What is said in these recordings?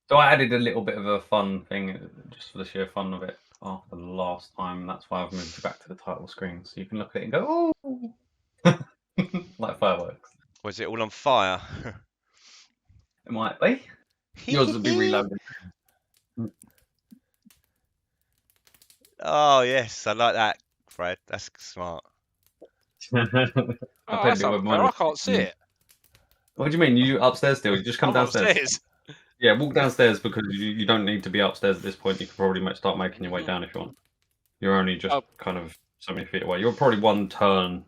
So I added a little bit of a fun thing, just for the sheer fun of it, after the last time. That's why I've moved you back to the title screen, so you can look at it and go, "Oh!" like fireworks. Was it all on fire? It might be. Yours will be reloaded. Oh yes, I like that, Fred. That's smart. Oh, that's unfair. I can't see it. What do you mean? You upstairs still? You just come I'm downstairs. upstairs. Yeah, walk downstairs because you don't need to be upstairs at this point. You can probably start making your way down if you want. You're only just kind of so many feet away. You're probably one turn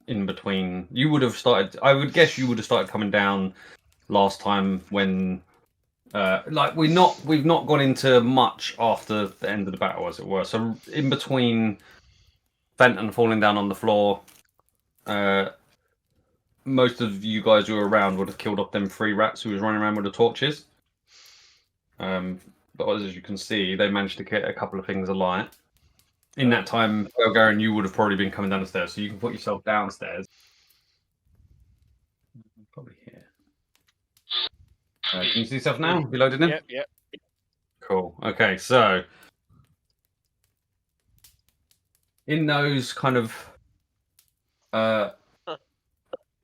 in between. You would have started. I would guess you would have started coming down last time when, like we've not gone into much after the end of the battle, as it were. So in between Fenton falling down on the floor, most of you guys who were around would have killed off them 3 rats who was running around with the torches. But as you can see, they managed to get a couple of things alight. In that time, Belgarian, you would have probably been coming down the stairs, so you can put yourself downstairs. Probably here. Can you see yourself now? Have you loaded in? Yep. Cool. Okay, so in those kind of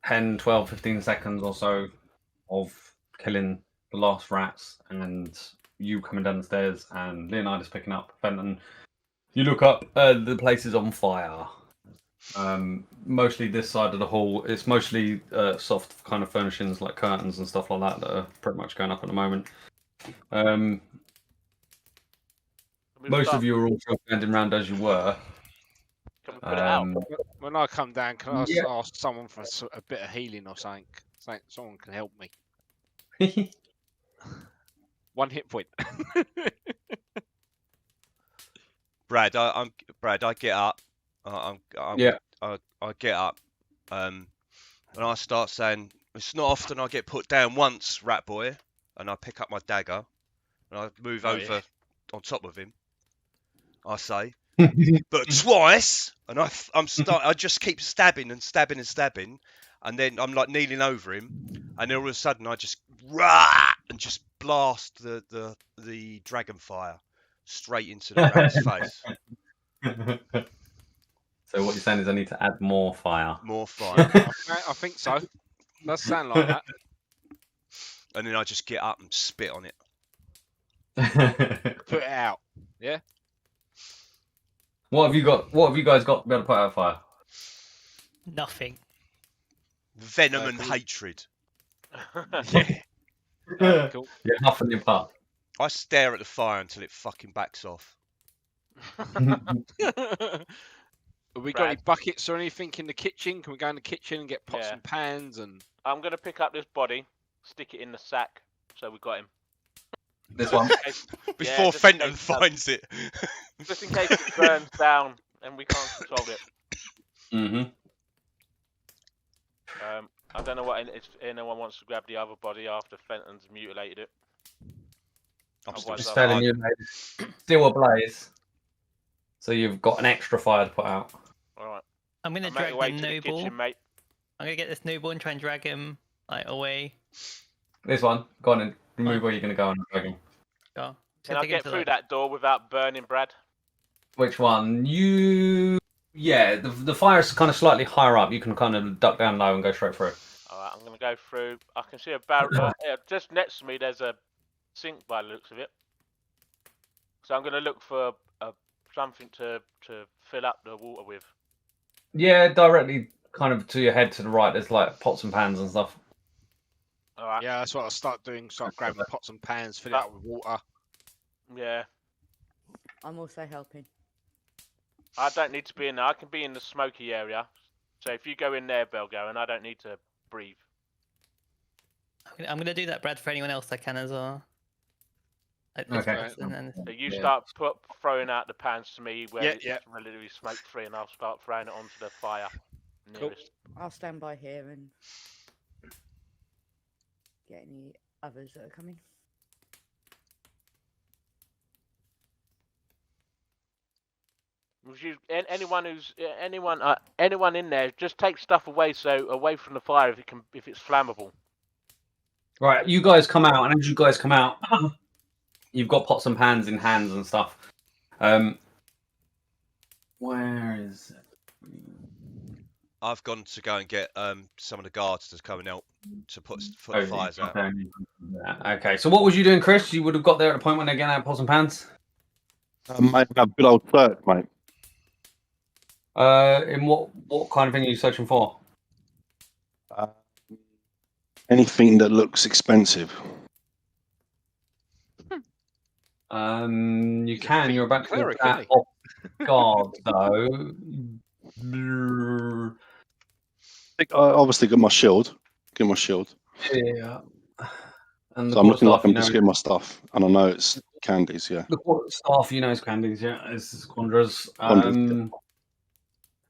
10, 12, 15 seconds or so of killing the last rats and you coming down the stairs and Leonidas picking up Fenton, you look up, the place is on fire. Mostly this side of the hall, it's mostly soft kind of furnishings like curtains and stuff like that are pretty much going up at the moment. Most of you are also standing around as you were. Can we put it out? When I come down, can I ask someone for a bit of healing or something? Someone can help me. 1 hit point. Brad, I get up. I get up. And I start saying, "It's not often I get put down once, rat boy." And I pick up my dagger and I move over on top of him. I say, "But twice!" And I just keep stabbing and stabbing and stabbing, and then I'm like kneeling over him, and then all of a sudden I just and just blast the dragon fire straight into the rat's face. So what you're saying is I need to add more fire. More fire. I think so. Does sound like that. And then I just get up and spit on it. Put it out. Yeah. What have you got? What have you guys got to be able to put out fire? Nothing. Venom and hatred. Yeah. Cool. You're huffing your puff. I stare at the fire until it fucking backs off. Have we got any buckets or anything in the kitchen? Can we go in the kitchen and get pots and pans? And I'm gonna pick up this body, stick it in the sack, so we got him. This one? Before Fenton finds it. Just in case it burns down and we can't control it. Mm-hmm. I don't know if anyone wants to grab the other body after Fenton's mutilated it. I'm just telling you, mate. Still ablaze. So you've got an extra fire to put out. Alright. I'm gonna drag the noble. I'm gonna get this noble and try and drag him away. This one. Go on and remove where you're gonna go and drag him. Go. Can I get through that door without burning, Brad? Which one? Yeah, the fire's kind of slightly higher up. You can kind of duck down low and go straight through. Alright, I'm gonna go through. I can see a barrel. Just next to me, there's a sink by the looks of it. So I'm gonna look for something to fill up the water with. Yeah, directly kind of to your head to the right. There's like pots and pans and stuff. All right. Yeah, that's what I'll start doing. Start grabbing pots and pans, fill it up with water. Yeah. I'm also helping. I don't need to be in there. I can be in the smoky area. So if you go in there, Belgarian, I don't need to breathe. I'm gonna do that, Brad, for anyone else I can as well. Okay. So you start throwing out the pans to me where it's relatively smoke free, and I'll start throwing it onto the fire nearest. Cool. I'll stand by here and get any others that are coming. Anyone in there, just take stuff away from the fire if it's flammable. Right, you guys come out, and as you guys come out, You've got pots and pans in hands and stuff. Where is it? I've gone to go and get some of the guards to come and help to put the fires out. Okay, so what was you doing, Chris? You would have got there at a point when they're getting out pots and pans? I have good old search, mate. In what kind of thing are you searching for? Anything that looks expensive. You can. You're about to cleric, get that off guard, though. I obviously got my shield. Get my shield. Yeah. And So I'm looking like I'm just getting my stuff, and I know it's candies. Yeah. The staff, is candies. Yeah, it's Quandra's. Quandra's,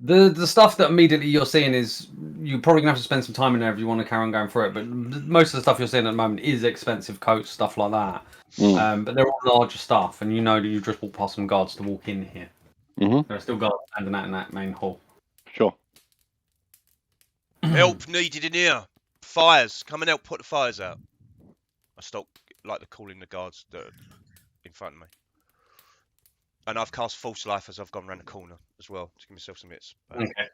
The stuff that immediately you're seeing is you're probably gonna have to spend some time in there if you want to carry on going through it. But most of the stuff you're seeing at the moment is expensive coats, stuff like that. But they're all larger stuff, and that you've just walked past some guards to walk in here. There are still guards standing out in that main hall. Sure. Help needed in here. Fires. Come and help put the fires out. I stop calling the guards that are in front of me. And I've cast False Life as I've gone around the corner as well to give myself some hits. Okay.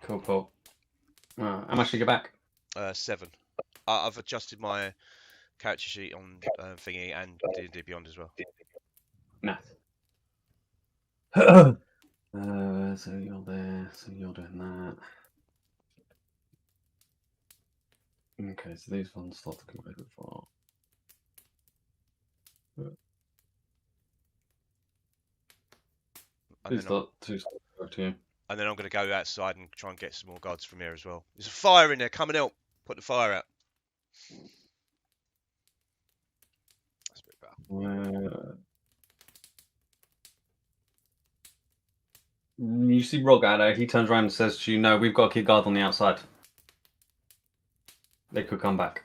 Cool. How much did you get back? 7. I've adjusted my character sheet on thingy and D&D Beyond as well. Nice. So you're there. So you're doing that. Okay, so these ones start to come over far. These start to talk to you. And then I'm going to go outside and try and get some more guards from here as well. There's a fire in there. Come and help. Put the fire out. That's a bit better. You see Rogadder, he turns around and says to you, "No, we've got to keep guard on the outside. They could come back."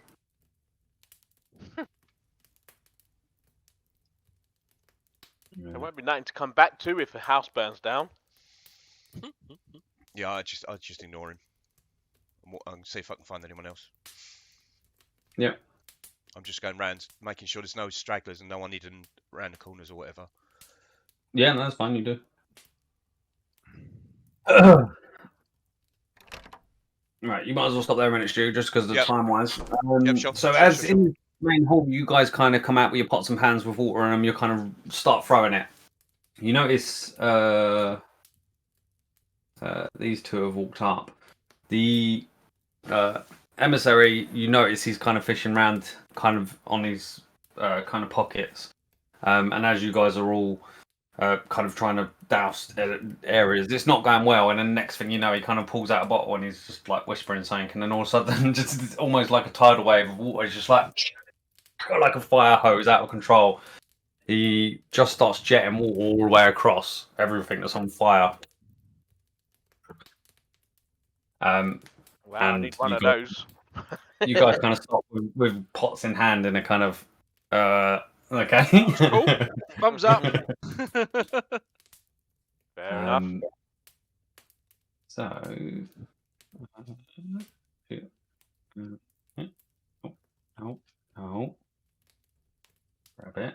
There won't be nothing to come back to if the house burns down. Yeah, I just ignore him. And see if I can find anyone else. Yeah. I'm just going round, making sure there's no stragglers and no one hidden around the corners or whatever. Yeah, no, that's fine. You do. Right, you might as well stop there a minute, Stu, just because of the time-wise. Sure, in the main hall, you guys kind of come out with your pots and pans with water in them. You kind of start throwing it. You notice these two have walked up. The emissary, you notice he's kind of fishing around, kind of on his kind of pockets. And as you guys are all kind of trying to douse areas, it's not going well. And then next thing you know, he kind of pulls out a bottle and he's just like whispering something. And then all of a sudden, just almost like a tidal wave of water, it's just like a fire hose out of control. He just starts jetting water all the way across everything that's on fire. Wow, I need one of those. You guys kind of stop with pots in hand in a kind of okay. Cool. Thumbs up. Fair enough. So oh. Grab it.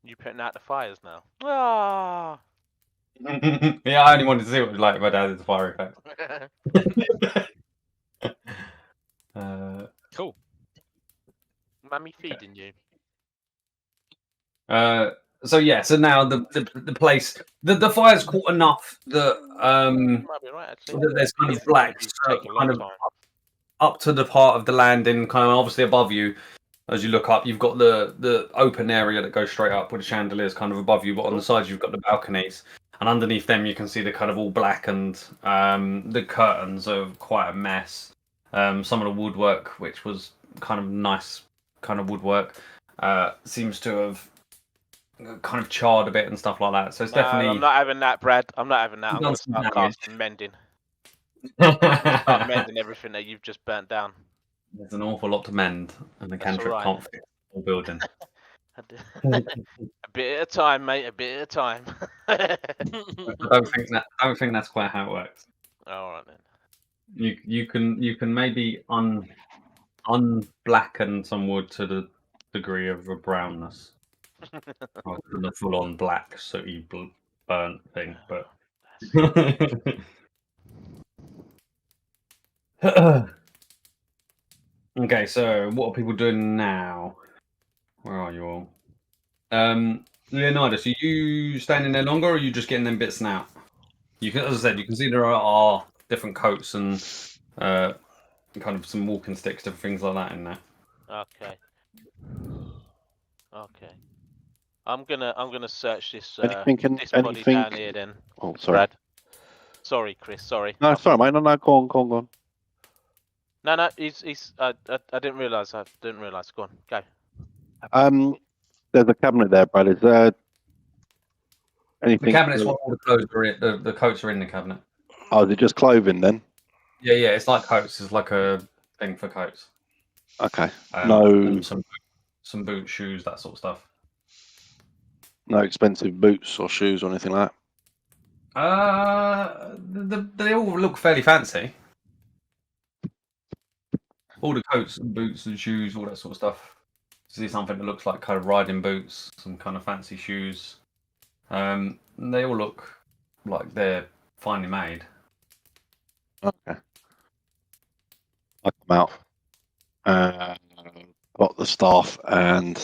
You putting out the fires now? Ah. Yeah, I only wanted to see what it was like if I did the fire effect. Cool. Mummy feeding you. So now the place the fire's caught enough that Might be right, actually. that there's kind of black kind of up to the part of the landing, kind of obviously above you. As you look up, you've got the open area that goes straight up with the chandeliers kind of above you, but on the sides you've got the balconies, and underneath them you can see the kind of all black, and the curtains are quite a mess. Some of the woodwork, which was kind of nice kind of woodwork, seems to have kind of charred a bit and stuff like that. So it's definitely. I'm not having that, Brad. I'm not having that. I'm going to start casting mending. Start mending everything that you've just burnt down. There's an awful lot to mend, and the cantrip can't fit the whole building. A bit at a time, mate. A bit at a time. I don't think that's quite how it works. All right then. You can maybe unblacken some wood to the degree of a brownness, rather than the full-on black sooty burnt thing. But okay, so what are people doing now? Where are you all? Leonidas, are you standing there longer, or are you just getting them bits now? You can, as I said, you can see there are different coats and kind of some walking sticks, different things like that in there. Okay. Okay. I'm gonna search this this body down here then. Oh, sorry. Brad. Sorry, Chris. Sorry. No, sorry, mate. No, go on. No. He's. I didn't realise. I didn't realise. Go on. Go. There's a cabinet there, Brad. Is there anything? The cabinet's what all the clothes are in. The coats are in the cabinet. Oh, is it just clothing then? Yeah. It's like coats. It's like a thing for coats. Okay. And some boots, shoes, that sort of stuff. No expensive boots or shoes or anything like that. They all look fairly fancy. All the coats and boots and shoes, all that sort of stuff. See something that looks like kind of riding boots, some kind of fancy shoes. They all look like they're finely made. Okay. I come out. Got the staff and.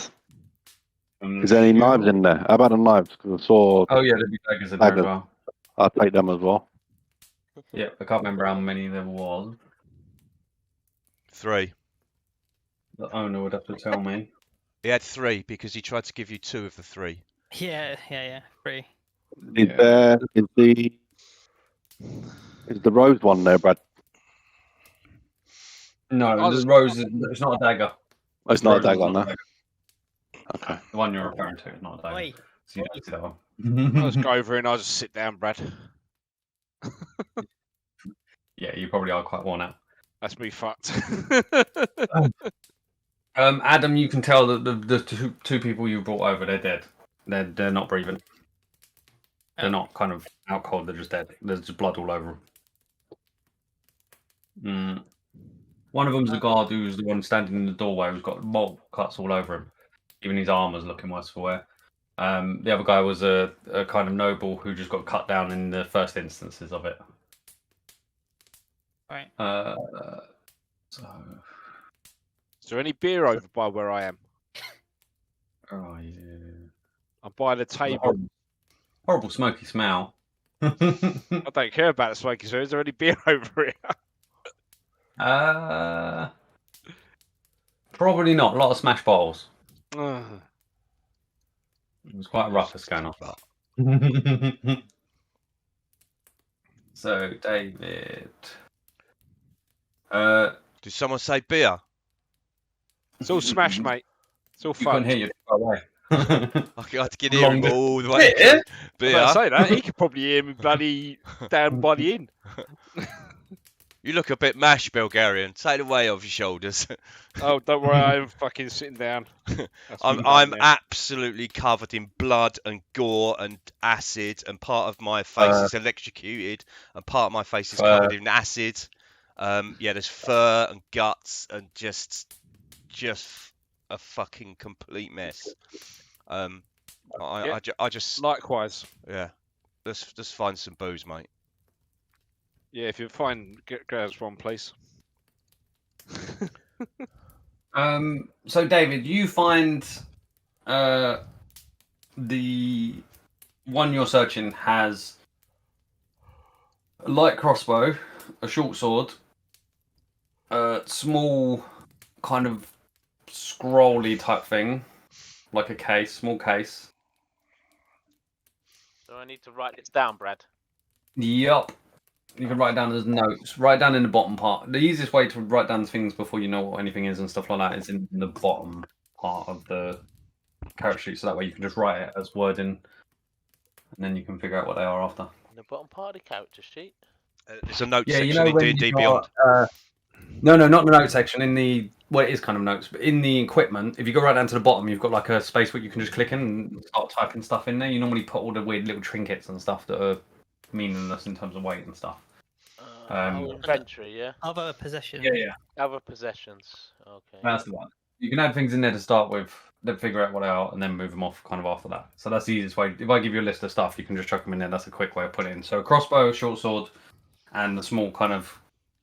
Is there any knives in there? How about the knives? Because I saw. Oh yeah, there'd be daggers in there as well. I'll take them as well. Yeah, I can't remember how many there was. 3. The owner would have to tell me. He had 3 because he tried to give you 2 of the 3. Yeah. 3. Is the rose one there, Brad? No, the rose it's not a dagger. Oh, it's not a dagger, no. Okay. The one you're referring to is not a dagger. Wait. So you don't see that one. I'll just go over and I'll just sit down, Brad. Yeah, you probably are quite worn out. That's me fucked. Adam, you can tell that the two people you brought over, they're dead. They're not breathing. They're not kind of out cold. They're just dead. There's just blood all over them. One of them's the guard who's the one standing in the doorway who's got multiple cuts all over him. Even his armor's looking worse for wear. The other guy was a kind of noble who just got cut down in the first instances of it. Right. So. Is there any beer over by where I am? Oh yeah. I'm by the table. Horrible smoky smell. I don't care about the smoky smell. Is there any beer over here? Probably not. A lot of smash bottles. Ugh. It was quite a ruckus going off that. So, David. Did someone say beer? It's all smash, mate. It's all You fun. couldn't hear you far away. I could hear him all the way. Beer? I say that. He could probably hear me bloody down by the inn. You look a bit mashed, Bulgarian. Take the weight off your shoulders. Oh, don't worry. I'm fucking sitting down. I'm absolutely covered in blood and gore and acid, and part of my face is electrocuted, and part of my face is covered in acid. There's fur and guts and just a fucking complete mess. I just likewise. Yeah, let's find some booze, mate. Yeah, if you find girls one place. So David, you find the one you're searching has a light crossbow, a short sword, a small kind of scrolly type thing, like a case, small case. So I need to write this down, Brad. Yup. You can write it down as notes. Write down in the bottom part. The easiest way to write down things before you know what anything is and stuff like that is in the bottom part of the character sheet. So that way you can just write it as wording, and then you can figure out what they are after. In the bottom part of the character sheet. There's a note Yeah, section in D&D Beyond. No, not the note section. In the it is kind of notes, but in the equipment, if you go right down to the bottom, you've got like a space where you can just click in and start typing stuff in there. You normally put all the weird little trinkets and stuff that are meaningless in terms of weight and stuff. Inventory, yeah. Other possessions. Yeah. Other possessions. Okay. That's the one. You can add things in there to start with, then figure out what they are, and then move them off kind of after that. So that's the easiest way. If I give you a list of stuff, you can just chuck them in there. That's a quick way of putting it in. So crossbow, short sword, and the small kind of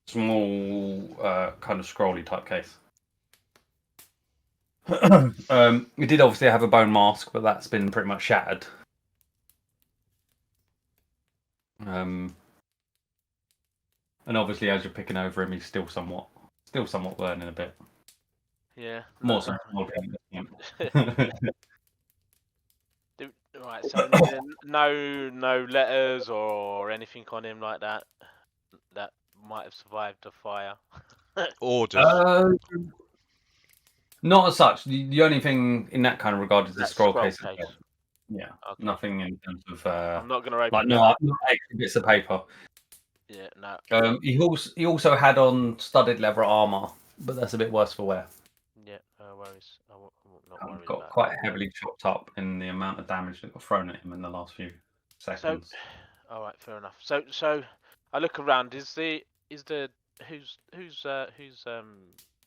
scrolly type case. We did obviously have a bone mask, but that's been pretty much shattered. And obviously, as you're picking over him, he's still somewhat learning a bit. Yeah. More so. Right. So no letters or anything on him like that that might have survived the fire. Orders. Not as such. The only thing in that kind of regard is the scroll case. Yeah. Okay. Nothing in terms of. I'm not going to open like that. not extra bits of paper. Yeah. No. He also had on studded leather armor, but that's a bit worse for wear. Yeah. No worries. I'm not worried Got about quite that. heavily chopped up in the amount of damage that got thrown at him in the last few seconds. All right. Fair enough. So I look around. Is whose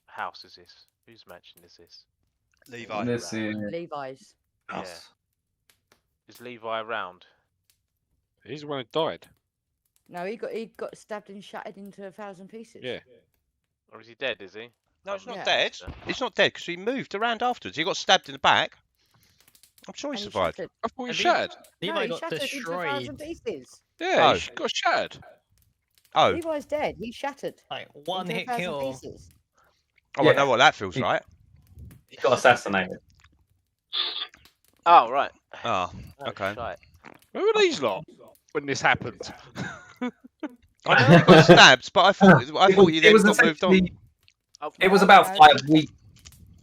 house is this? Whose mansion is this? Levi. This is Levi's. us. Is Levi around? He's the one who died. No, he got stabbed and shattered into 1,000 pieces. Yeah. Or is he dead? Is he? No, he's not Yeah. dead. He's not dead because he moved around afterwards. He got stabbed in the back. I'm sure he And he survived. shattered. I thought he And shattered. Levi he got shattered into destroyed. 1,000 pieces. Yeah, Oh. he got shattered. Oh, Levi's dead. He shattered. Like one into hit 1,000 kill. pieces. I know what that feels like. He got assassinated. Oh right. Oh, Oh, okay. shite. Where were these lot when this happened? I know he got stabbed, but I thought he then got moved on. essentially- Oh, It was No, about no. 5 weeks.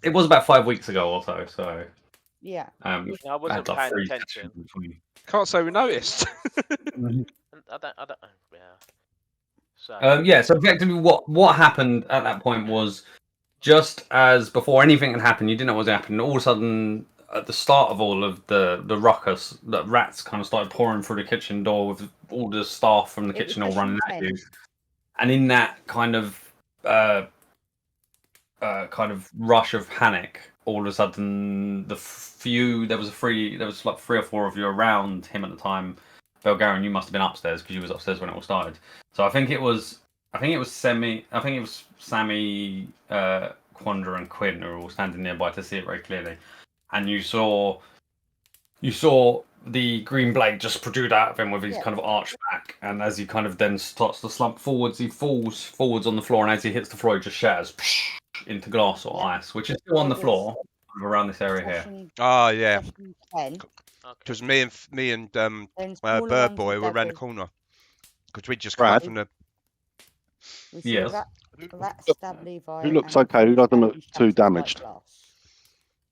It was about 5 weeks ago or so. So Yeah. I wasn't had, like, paying 3 attention. sessions between. Can't say we noticed. I don't. Yeah. So. Yeah, so effectively what happened at that point was just as before anything had happened, you didn't know what was happening. All of a sudden, at the start of all of the ruckus, the rats kind of started pouring through the kitchen door with all the staff from the It was kitchen all running at you. intense. And in that kind of rush of panic, all of a sudden there was like 3 or 4 of you around him at the time. Belgarian, you must have been upstairs because you was upstairs when it all started. So I think it was Sammy, Quandra, and Quinn who were all standing nearby to see it very clearly, and you saw the green blade just protrude out of him with his kind of arched back, and as he kind of then starts to slump forwards, he falls forwards on the floor, and as he hits the floor, he just shatters into glass or ice, which is still on the floor around this area here. Session- Oh yeah, session 10. because me and Then smaller Bird ones Boy with were around the daggers. corner because we just come up Brad? from the. We see Yes. Rat stab Levi. Who looks and okay? Who doesn't look he too shatters like damaged? glass.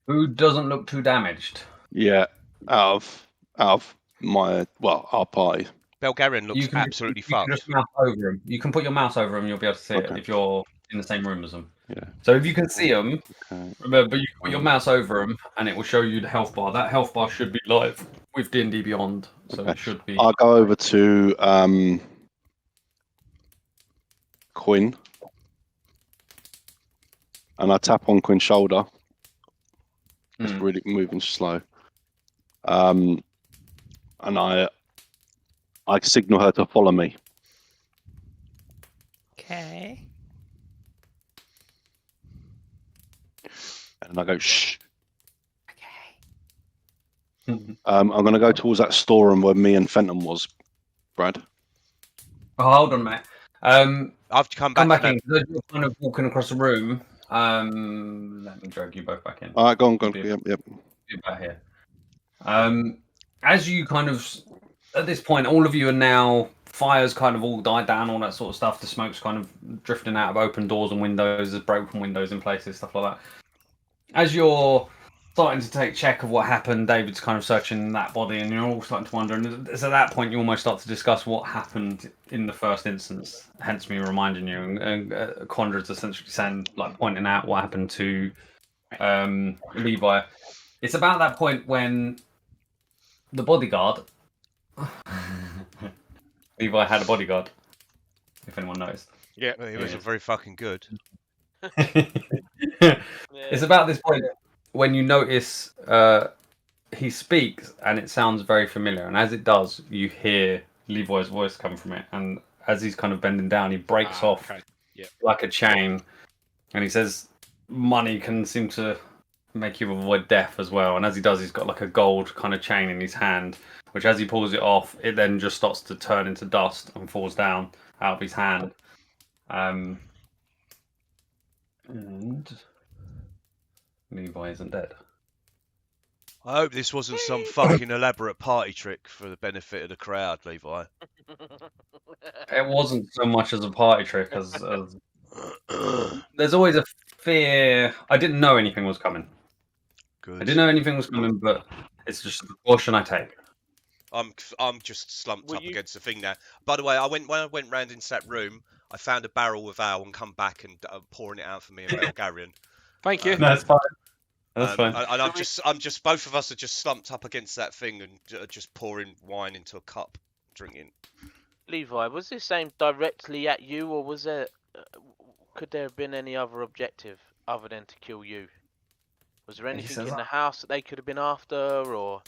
Who doesn't look too damaged? Yeah, out of our party. Belgarian looks can absolutely you can fucked. just mouse over him. You can put your mouse over him. You'll be able to see it Okay. if you're in the same room as them. Yeah. So if you can see them, Okay. remember you can put your mouse over them, and it will show you the health bar. That health bar should be live with D&D Beyond, so Okay. it should be. I'll go over to Quinn, and I tap on Quinn's shoulder. It's Mm. really moving slow. And I signal her to follow me. Okay. And I go, shh. Okay. I'm going to go towards that storeroom where me and Fenton was, Brad. Oh, hold on, mate. I've come back. Come back from in. You're kind of walking across the room. Let me drag you both back in. All right, go on. Yeah. Yep. Get back here. As you kind of, at this point, all of you are now, fires kind of all died down, all that sort of stuff. The smoke's kind of drifting out of open doors and windows, there's broken windows in places, stuff like that. As you're starting to take check of what happened, David's kind of searching that body, and you're all starting to wonder. And it's at that point you almost start to discuss what happened in the first instance. Hence me reminding you, and Quandra's essentially saying, like, pointing out what happened to Levi. It's about that point when the bodyguard. Levi had a bodyguard. If anyone noticed. Yeah. Well, he wasn't very fucking good. It's about this point when you notice he speaks and it sounds very familiar, and as it does, you hear Levi's voice come from it, and as he's kind of bending down, he breaks off like a chain, and he says, "Money can seem to make you avoid death as well." And as he does, he's got like a gold kind of chain in his hand, which as he pulls it off, it then just starts to turn into dust and falls down out of his hand. And Levi isn't dead. I hope this wasn't some fucking elaborate party trick for the benefit of the crowd, Levi. It wasn't so much as a party trick as there's always a fear. I didn't know anything was coming. Good. I didn't know anything was coming, but it's just a precaution I take. I'm just slumped up against the thing now. By the way, when I went round into that room, I found a barrel of ale and come back and pouring it out for me in Bulgarian. Thank you. That's fine. That's fine. And I'm just both of us are just slumped up against that thing and just pouring wine into a cup, drinking. Levi, was this aimed directly at you, or was there? Could there have been any other objective other than to kill you? Was there anything in the house that they could have been after, or?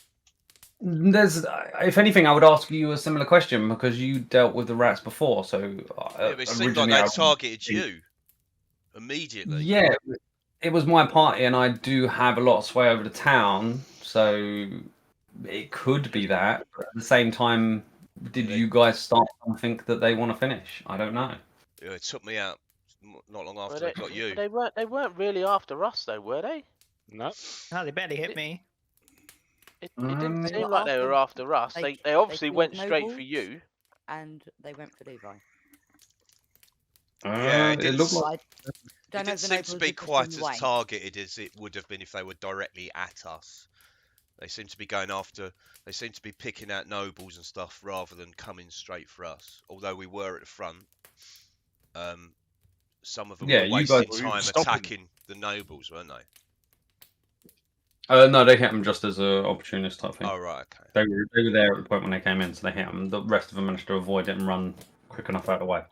There's, if anything, I would ask you a similar question because you dealt with the rats before. So yeah, but it seemed like they targeted you immediately. Yeah, it was my party, and I do have a lot of sway over the town, so it could be that. But at the same time, did you guys start something that they want to finish? I don't know. Yeah, it took me out not long after they got you. They weren't really after us, though, were they? No. No, they barely hit me. It didn't seem like they were after us. They obviously went straight for you. And they went for Levi. Yeah, it looked like. It didn't seem to be quite as targeted as it would have been if they were directly at us. They seem to be going after. They seem to be picking out nobles and stuff rather than coming straight for us. Although we were at the front, some of them were wasting time attacking the nobles, weren't they? No, they hit them just as an opportunist type thing. Oh right, okay. They were there at the point when they came in, so they hit them. The rest of them managed to avoid it and run quick enough out of the way.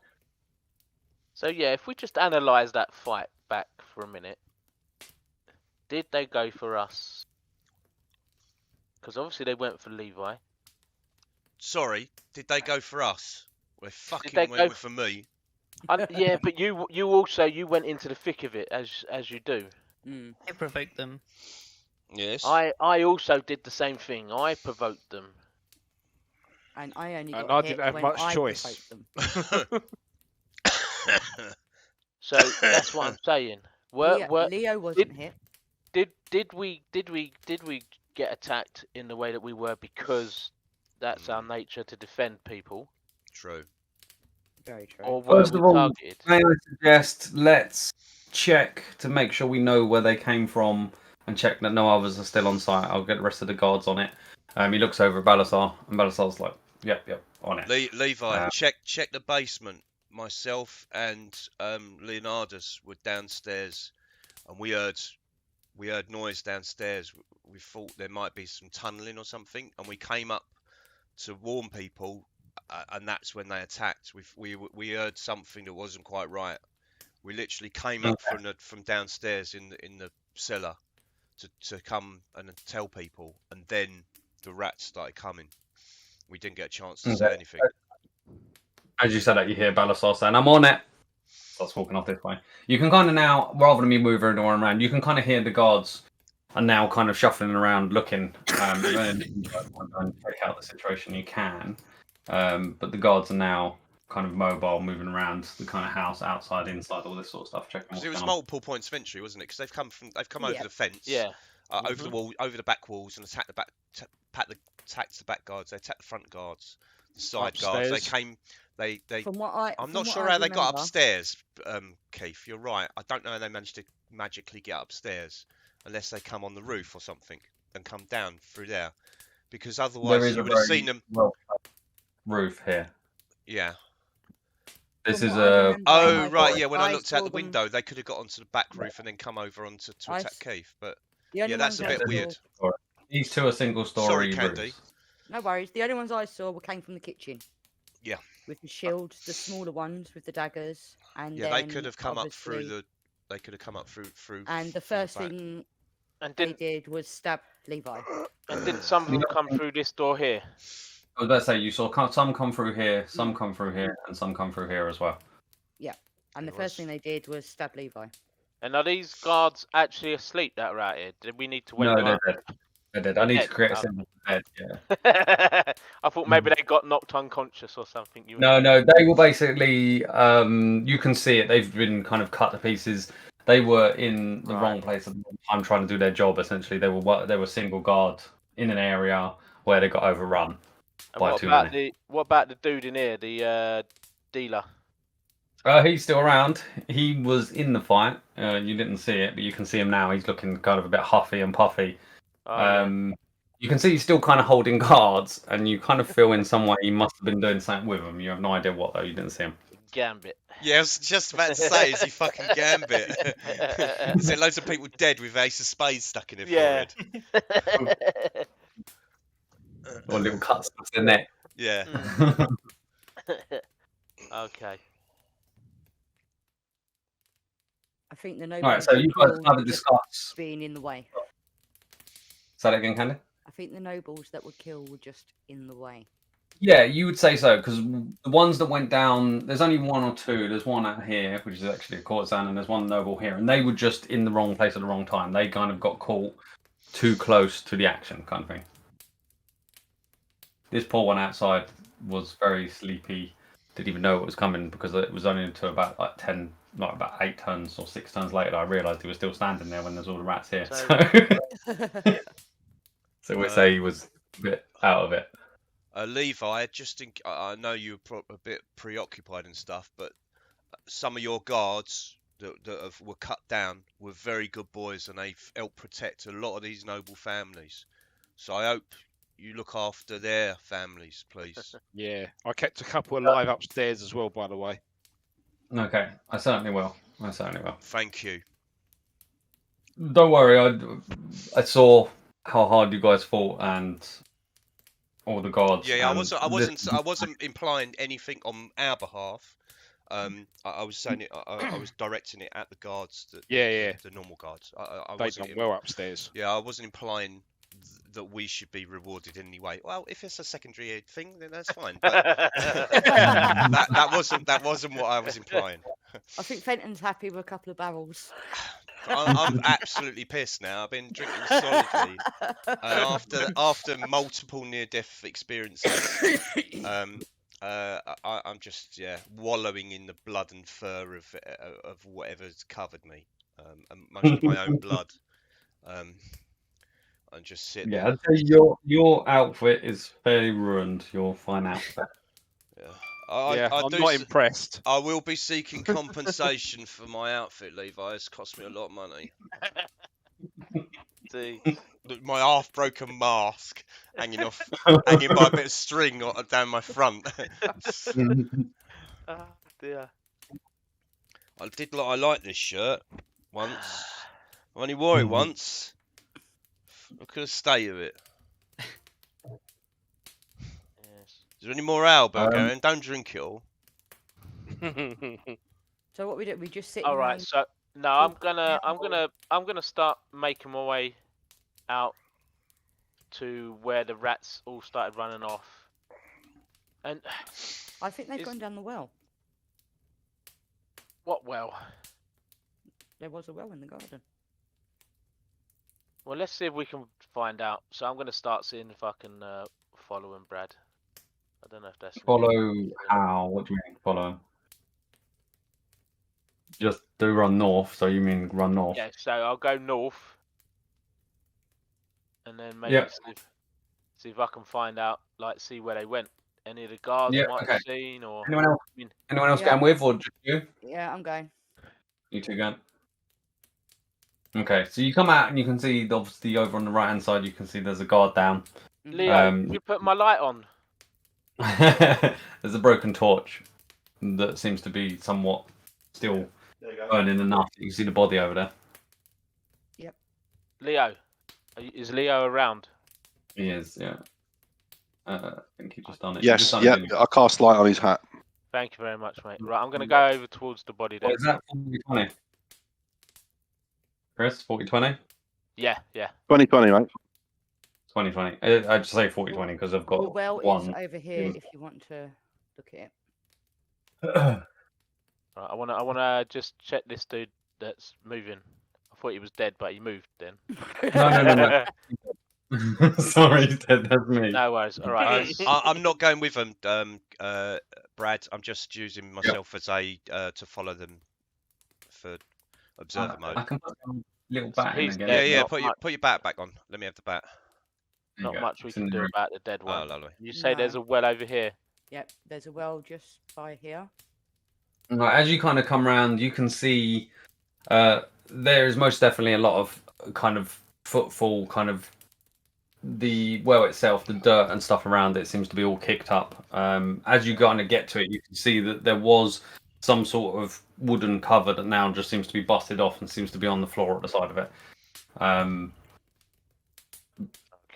So yeah, if we just analyse that fight back for a minute, did they go for us? Because obviously they went for Levi. Sorry, did they go for us? Well, they fucking went for me. Yeah, but you also went into the thick of it as you do. I provoked them. Yes. I also did the same thing. I provoked them. And I only got I hit didn't have when much I choice. provoked them. So that's what I'm saying. Leo wasn't hit. Did we get attacked in the way that we were because that's our nature to defend people? True. Very true. Or were we targeted? May I suggest let's check to make sure we know where they came from and check that no others are still on site. I'll get the rest of the guards on it. He looks over at Balasar, and Balasar's like, yep, on it. Levi, check the basement. Myself and Leonardus were downstairs, and we heard noise downstairs. We thought there might be some tunnelling or something, and we came up to warn people, and that's when they attacked. We heard something that wasn't quite right. We literally came up from downstairs in the cellar to come and tell people, and then the rats started coming. We didn't get a chance to say anything. As you said that, you hear Balasar saying, "I'm on it." Starts walking off this way. You can kind of now, rather than me moving around, you can kind of hear the guards are now kind of shuffling around, looking. And check out the situation, you can. But the guards are now kind of mobile, moving around the kind of house, outside, inside, all this sort of stuff, checking. Because it was multiple points of entry, wasn't it? Because they've come over the fence, over the wall, over the back walls, and attacked the back guards. They attacked the front guards, the side guards. They came. I'm not sure how they got upstairs, Keith. You're right. I don't know how they managed to magically get upstairs, unless they come on the roof or something and come down through there. Because otherwise, you would have seen them. Roof here. Yeah. This is a. Oh right, yeah. When I looked out the window, they could have got onto the back roof and then come over onto to attack Keith. But yeah, that's a bit weird. These two are single story. Sorry, Candy. No worries. The only ones I saw came from the kitchen. Yeah. with the shields, the smaller ones with the daggers, and Yeah, then they could have come up through obviously- the. They could have come up through. And the from first back. thing And they did was stab Levi. And didn't some of them come through this door here? I was about to say you saw some come through here, some come through here, and some come through here as well. Yeah, and It the first was- thing they did was stab Levi. And are these guards actually asleep that are out here? Did we need to wake No, them they're up? dead. They're dead. I need to Dead, create a oh. symbol for dead. Yeah. I thought maybe they got knocked unconscious or something. No, they were basically. You can see it. They've been kind of cut to pieces. They were in the wrong place at the wrong time, trying to do their job. Essentially, they were single guard in an area where they got overrun by too many. What about the dude in here, the dealer? He's still around. He was in the fight. You didn't see it, but you can see him now. He's looking kind of a bit huffy and puffy. Oh, You can see he's still kind of holding guards, and you kind of feel in some way he must have been doing something with them. You have no idea what, though. You didn't see him. Gambit. Yeah, I was just about to say, is he fucking Gambit? Is there loads of people dead with Ace of Spades stuck in their forehead? Or little cuts to the neck. Yeah. Okay. I think the nobles. All right, so you guys have a just discuss. being in the way. Say that again, Candy. I think the nobles that were killed were just in the way. Yeah, you would say so, because the ones that went down, there's only one or two. There's one out here, which is actually a courtesan, and there's one noble here, and they were just in the wrong place at the wrong time. They kind of got caught too close to the action, kind of thing. This poor one outside was very sleepy, didn't even know what was coming, because it was only until about about 8 turns or 6 turns later that I realised he was still standing there when there's all the rats here. So we'd say he was a bit out of it. Levi, I know you were a bit preoccupied and stuff, but some of your guards that were cut down were very good boys, and they've helped protect a lot of these noble families. So I hope you look after their families, please. Yeah, I kept a couple alive upstairs as well, by the way. Okay, I certainly will. Thank you. Don't worry, I saw how hard you guys fought and all the gods. Yeah, I wasn't implying anything on our behalf. I was saying it. I was directing it at the guards. The normal guards. They done well upstairs. Yeah, I wasn't implying that we should be rewarded in any way. Well, if it's a secondary thing, then that's fine. But that wasn't what I was implying. I think Fenton's happy with a couple of barrels. I'm absolutely pissed now. I've been drinking solidly, and after multiple near-death experiences, I'm just wallowing in the blood and fur of whatever's covered me, and most of my own blood. And just sit there. I'd say your outfit is fairly ruined. Your fine outfit. I'm not impressed. I will be seeking compensation for my outfit, Levi. It's cost me a lot of money. My half-broken mask hanging by a bit of string down my front. Oh dear. I like this shirt once. I only wore it once. I could have stayed with it. Is there any more ale, Bulgarian? Don't drink it all. So what we do? We just sit. All right. So no, I'm gonna start making my way out to where the rats all started running off. And I think they've gone down the well. What well? There was a well in the garden. Well, let's see if we can find out. So I'm gonna start seeing if I can follow him, Brad. I don't know if that's follow how? What do you mean follow him? Just do run north. So you mean run north? Yeah. So I'll go north, and then maybe see if I can find out, like, see where they went. Any of the guards might have seen, or anyone else going with, or just you? Yeah, I'm going. You two going? Okay, so you come out and you can see, obviously, over on the right hand side, you can see there's a guard down. Leo, you put my light on. There's a broken torch that seems to be somewhat still burning enough. You can see the body over there. Yep. Leo, is Leo around? He is, yeah. I think he just done it. Yes, yeah. I cast light on his hat. Thank you very much, mate. Right, I'm going to go over towards the body then. What is that? 40-20. Chris, 40-20? Yeah. 2020, mate. 20-20. I'd say 40-20 because I've got The well one. is over here if you want to look at it. Right, I wanna just check this dude that's moving. I thought he was dead, but he moved then. No. Sorry, that's me. No worries. All right. I'm not going with them, Brad. I'm just using myself as a to follow them for observer mode. I can put a little So bat in he's again. dead. Yeah. Not Put your bat back on. Let me have the bat. There you Not go. much we It's in can the do room. about the dead one. Oh, lovely. You say there's a well over here. Yep, there's a well just by here. Right, as you kind of come around, you can see there is most definitely a lot of kind of footfall, kind of the well itself, the dirt and stuff around it seems to be all kicked up. As you kind of get to it, you can see that there was some sort of wooden cover that now just seems to be busted off and seems to be on the floor at the side of it.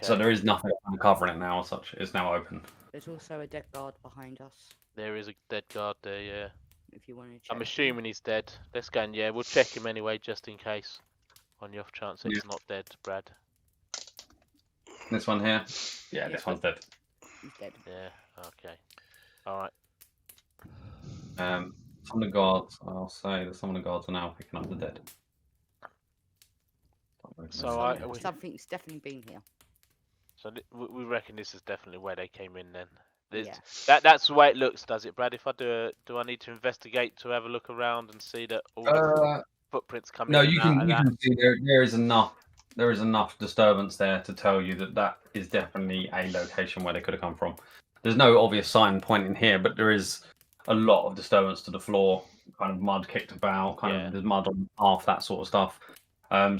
So there is nothing covering it now as such. It's now open. There's also a dead guard behind us. There is a dead guard there, yeah. If you want to check. I'm assuming he's dead. Let's go and we'll check him anyway, just in case. On the off chance that he's not dead, Brad. This one here? Yeah, this one's dead. He's dead. Yeah, okay. Alright. Some of the guards, I'll say that some of the guards are now picking up the dead. So something's definitely been here. So we reckon this is definitely where they came in then. Yeah. That's the way it looks, does it, Brad? If I do I need to investigate to have a look around and see that all the footprints come in? No, you can see there is enough disturbance there to tell you that is definitely a location where they could have come from. There's no obvious sign pointing here, but there is a lot of disturbance to the floor, kind of mud kicked about, there's mud on half, that sort of stuff.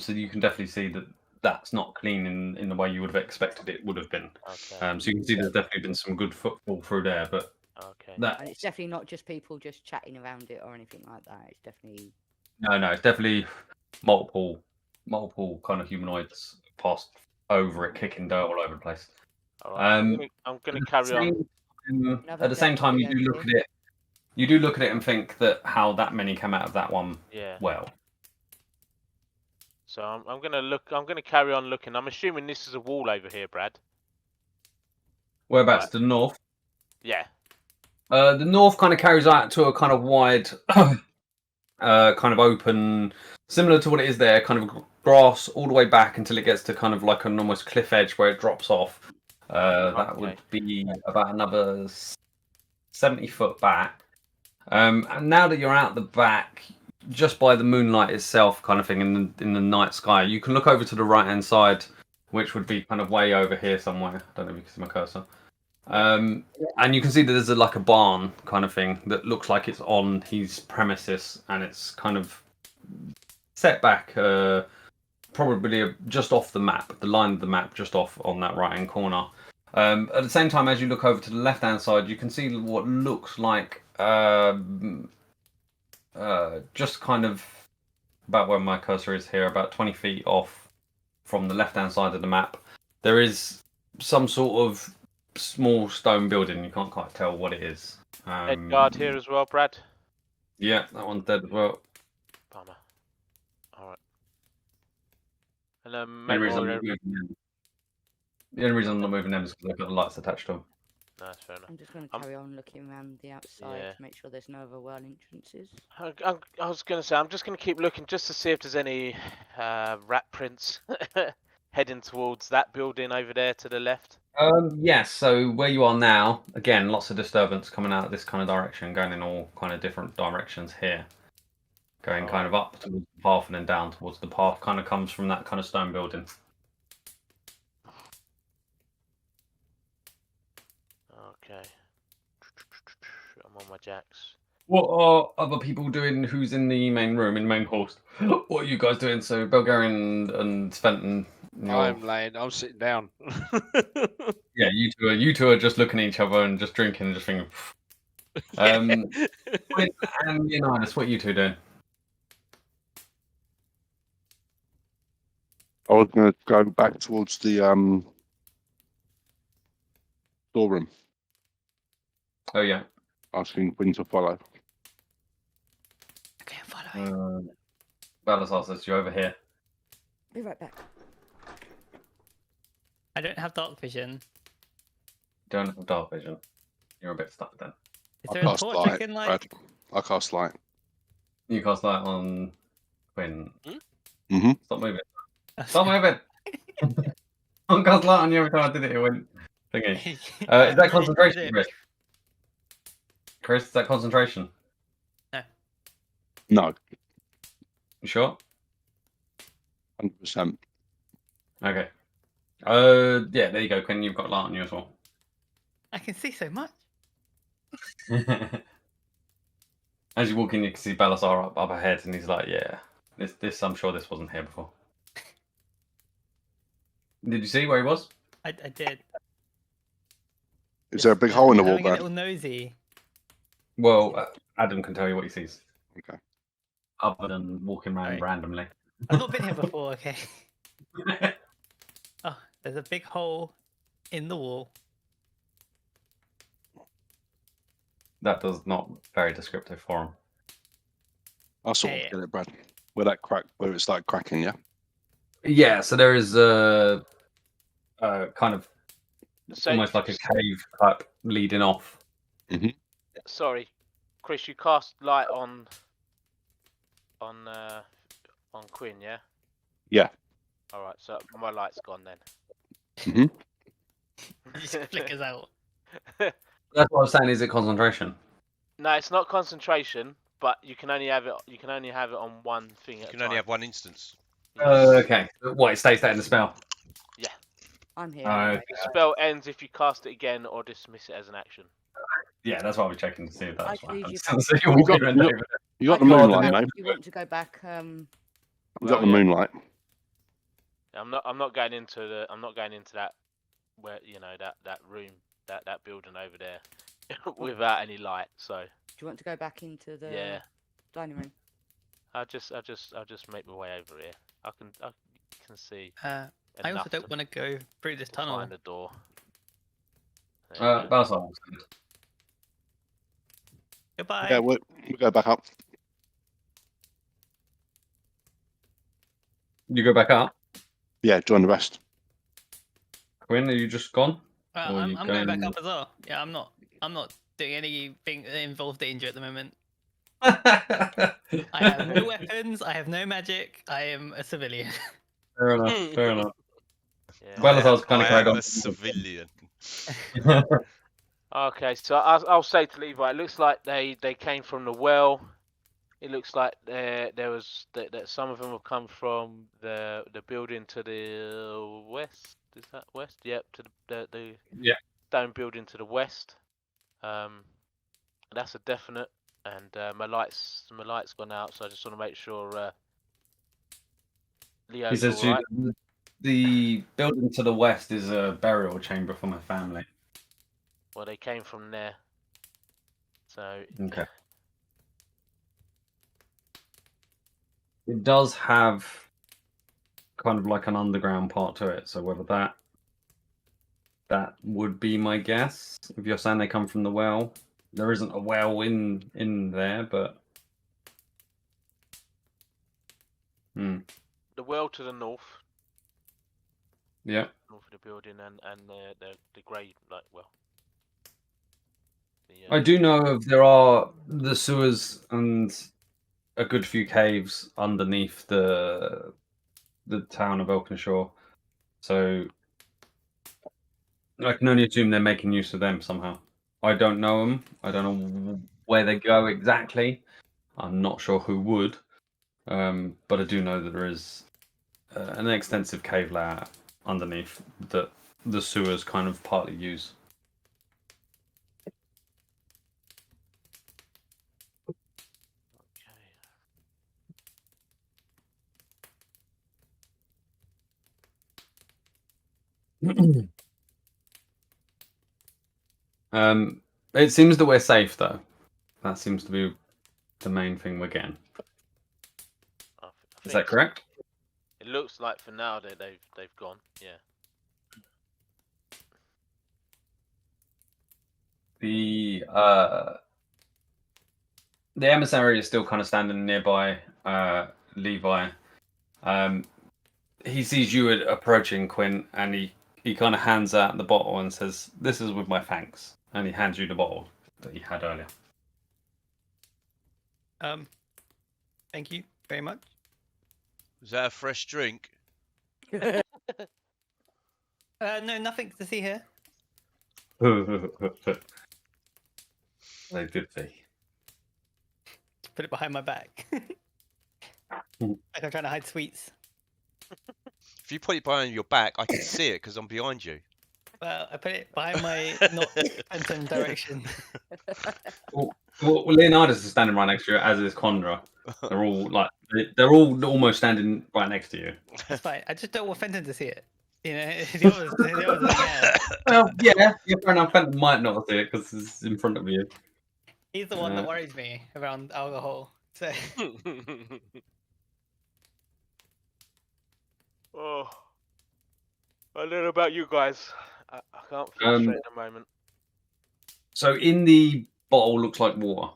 So you can definitely see that that's not clean in the way you would have expected it would have been. Okay. So you can see there's definitely been some good footfall through there, but and it's definitely not just people just chatting around it or anything like that. It's definitely no, it's definitely multiple kind of humanoids passed over it, kicking dirt all over the place. Right. I'm gonna carry on. At the same time, you do look at it. You do look at it and think that how that many came out of that one. Yeah. Well. So I'm gonna look. I'm gonna carry on looking. I'm assuming this is a wall over here, Brad. Whereabouts? To the north. Yeah. The north kind of carries out to a kind of wide, kind of open, similar to what it is there. Kind of grass all the way back until it gets to kind of like an almost cliff edge where it drops off. That would be about another 70 foot back. And now that you're out the back, just by the moonlight itself, kind of thing in the night sky, you can look over to the right hand side, which would be kind of way over here somewhere. I don't know if you can see my cursor. And you can see that there's like a barn kind of thing that looks like it's on his premises, and it's kind of set back, probably just off the map, the line of the map, just off on that right hand corner. At the same time, as you look over to the left hand side, you can see what looks like just kind of about where my cursor is here, about 20 feet off from the left hand side of the map, there is some sort of small stone building. You can't quite tell what it is. Dead guard here as well, Brad. Yeah, that one's dead as well. Bummer. All right. And The only reason I'm not moving them is because I've got the lights attached to them. No, that's fair enough. I'm just going to carry on looking around the outside to make sure there's no other well entrances. I was going to say, I'm just going to keep looking just to see if there's any rat prints heading towards that building over there to the left. Yes, so where you are now, again, lots of disturbance coming out of this kind of direction, going in all kind of different directions here. Going kind of up towards the path and then down towards the path, kind of comes from that kind of stone building. Okay. I'm on my jacks. What are other people doing who's in the main room, in main host? What are you guys doing? So Bulgarian and Sventon. I'm sitting down. Yeah, you two are just looking at each other and just drinking and just thinking. And Leonidas, what are you two doing? I was going to go back towards the storeroom. Oh yeah. Asking Quinn to follow. Okay, I'm following. Balasar says you're over here. Be right back. I don't have dark vision. Don't have dark vision. You're a bit stuck then. Is I there a cast torch I light, can like? Brad. I cast light. You cast light on Quinn. Mm-hmm. Stop moving. Stop moving! I cast light on you every time I did it, it went thingy. Is that concentration, Chris? Chris, is that concentration? No, You sure? 100%. Okay. Yeah, there you go, Quinn. You've got light on you as well. I can see so much. As you walk in, you can see Balasar up ahead, and he's like, "Yeah, this. I'm sure this wasn't here before." Did you see where he was? I did. Is there a big hole in the wall, Having a Brad? little nosy. Well, Adam can tell you what he sees, Okay. other than walking around Right. randomly. I've not been here before. Okay. Oh, there's a big hole in the wall. That does not very descriptive for him. I sort of Yeah. get it, Brad. Where that crack, where it started cracking, yeah? Yeah, so there is a kind of So, almost like a cave type leading off. sorry, Chris, you cast light on Quinn, yeah? Yeah. All right, so my light's gone then. It just flickers out. That's what I was saying. Is it concentration? No, it's not concentration, but you can only have it. You can only have it on one thing You at a can time. only have one instance. Okay. What? It stays that in the spell. I'm here. Okay. The spell ends if you cast it again or dismiss it as an action. Yeah, that's why we're checking to see if that's I'd what lose happens. you So you're walking around David. You got I the can moonlight, go mate. if you want to go back? You Well, got the yeah. moonlight. I'm not going into the. I'm not going into that where that room that building over there without any light. So Do you want to go back into the yeah, dining room? I'll just make my way over here. I can see. I also enough don't want to go through this tunnel. find the door. There you go. That's all. Goodbye. Yeah, we'll go back up. You go back up. Yeah, join the rest. Quinn, are you just gone? Well, Or I'm you going back going- up as well. Yeah, I'm not doing anything that involves danger at the moment. Fair I have no weapons. I have no magic. I am a civilian. enough. Fair enough. Yeah. Balasar's kind I of carried am on. a civilian. Okay, so I'll say to Levi, it looks like they came from the well. It looks like there was that some of them have come from the building to the west. Is that west? Yep, to the Yeah. stone building to the west. That's a definite. And my light's gone out, so I just want to make sure He Leo's says all right. the building to the west is a burial chamber for my family. Well, they came from there. So Okay. It does have kind of like an underground part to it, so whether that would be my guess. If you're saying they come from the well, there isn't a well in there, but the well to the north. yeah. North of the building and the grey well. I do know there are the sewers and a good few caves underneath the town of Elkinshaw, so I can only assume they're making use of them somehow. I don't know them. I don't know where they go exactly. I'm not sure who would, but I do know that there is an extensive cave layout underneath that the sewers kind of partly use. It seems that we're safe though. That seems to be the main thing we're getting. I Is think that correct? It looks like for now that they've gone. Yeah. The The emissary is still kind of standing nearby Levi. He sees you approaching, Quinn, and he kind of hands out the bottle and says, "This is with my thanks." And he hands you the bottle that he had earlier. Thank you very much. Is that a fresh drink? No, nothing to see here. They did see. Put it behind my back. Like I'm trying to hide sweets. If you put it behind your back, I can see it because I'm behind you. Well, I put it behind my not phantom direction. Well, Leonidas is standing right next to you, as is Condra. They're all almost standing right next to you. It's fine. I just don't want Fenton to see it. You know, the others like, yeah. Well, yeah, fair enough. Fenton might not see it because it's in front of you. He's the one that worries me around alcohol. So. Oh, I don't know about you guys. I can't feel straight at the moment. So in the bottle looks like water.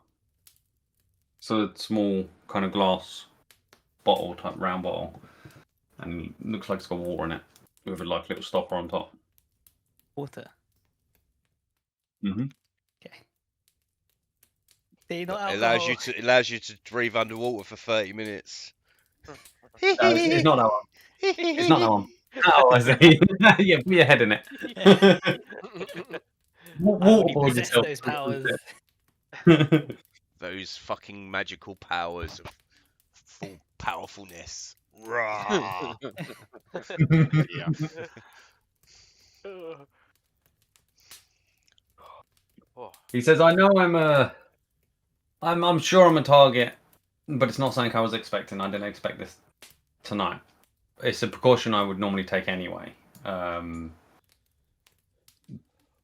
So a small kind of glass bottle, type round bottle, and it looks like it's got water in it with a little stopper on top. Water. Mhm. Okay. See, not It alcohol. allows you to breathe underwater for 30 minutes. It's not that one. It's not that one. Oh, I see. Yeah, put your head in it. Waterboard yourself. Those powers. Those fucking magical powers of full powerfulness. Rah. Yeah. He says, "I know I'm sure I'm a target, but it's not something I was expecting. I didn't expect this tonight. It's a precaution I would normally take anyway."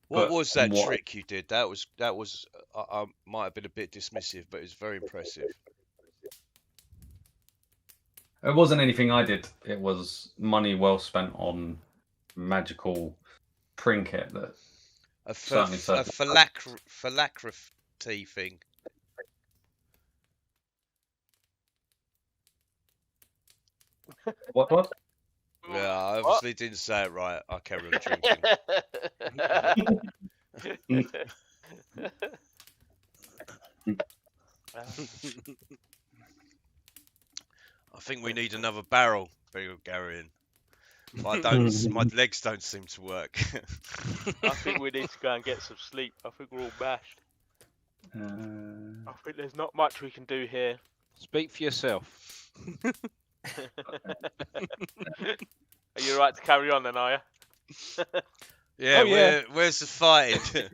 What was that trick you did? That was I might have been a bit dismissive, but it was very impressive. It wasn't anything I did. It was money well spent on magical trinket that a phylactery thing. What? Yeah, I obviously didn't say it right. I carry on drinking. I think we need another barrel, Garion. My legs don't seem to work. I think we need to go and get some sleep. I think we're all bashed. I think there's not much we can do here. Speak for yourself. Are you right to carry on then, are you? Yeah, where's the fighting?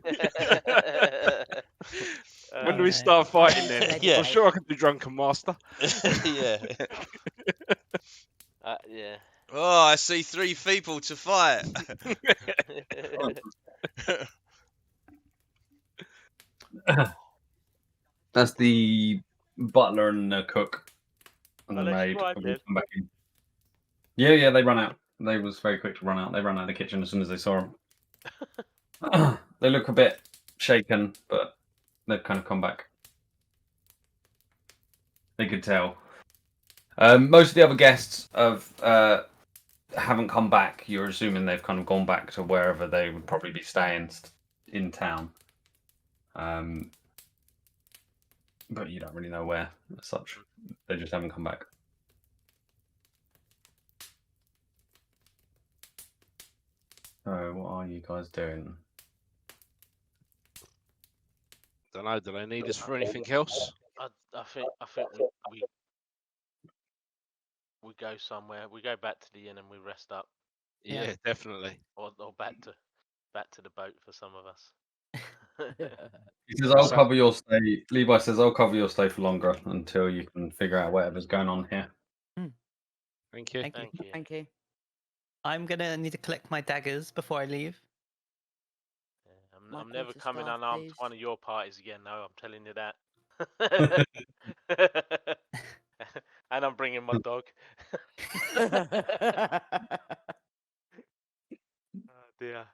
When do we start fighting then? Yeah. I'm sure I can do Drunken Master. Yeah. Yeah. Oh, I see 3 people to fight. That's the butler and the cook and the they maid. come back in. Yeah, they run out. They was very quick to run out. They ran out of the kitchen as soon as they saw him. They look a bit shaken, but they've kind of come back. They could tell. Most of the other guests haven't come back. You're assuming they've kind of gone back to wherever they would probably be staying in town. But you don't really know where as such. They just haven't come back. So what are you guys doing? Don't know. Do they need us for anything else? I think we go somewhere. We go back to the inn and we rest up. Yeah, definitely. Or back to the boat for some of us. He says, "I'll cover your stay." Levi says, "I'll cover your stay for longer until you can figure out whatever's going on here." Thank you. Thank you. I'm gonna need to collect my daggers before I leave. I'm never coming staff, unarmed please. to one of your parties again. No, I'm telling you that. And I'm bringing my dog. Oh dear.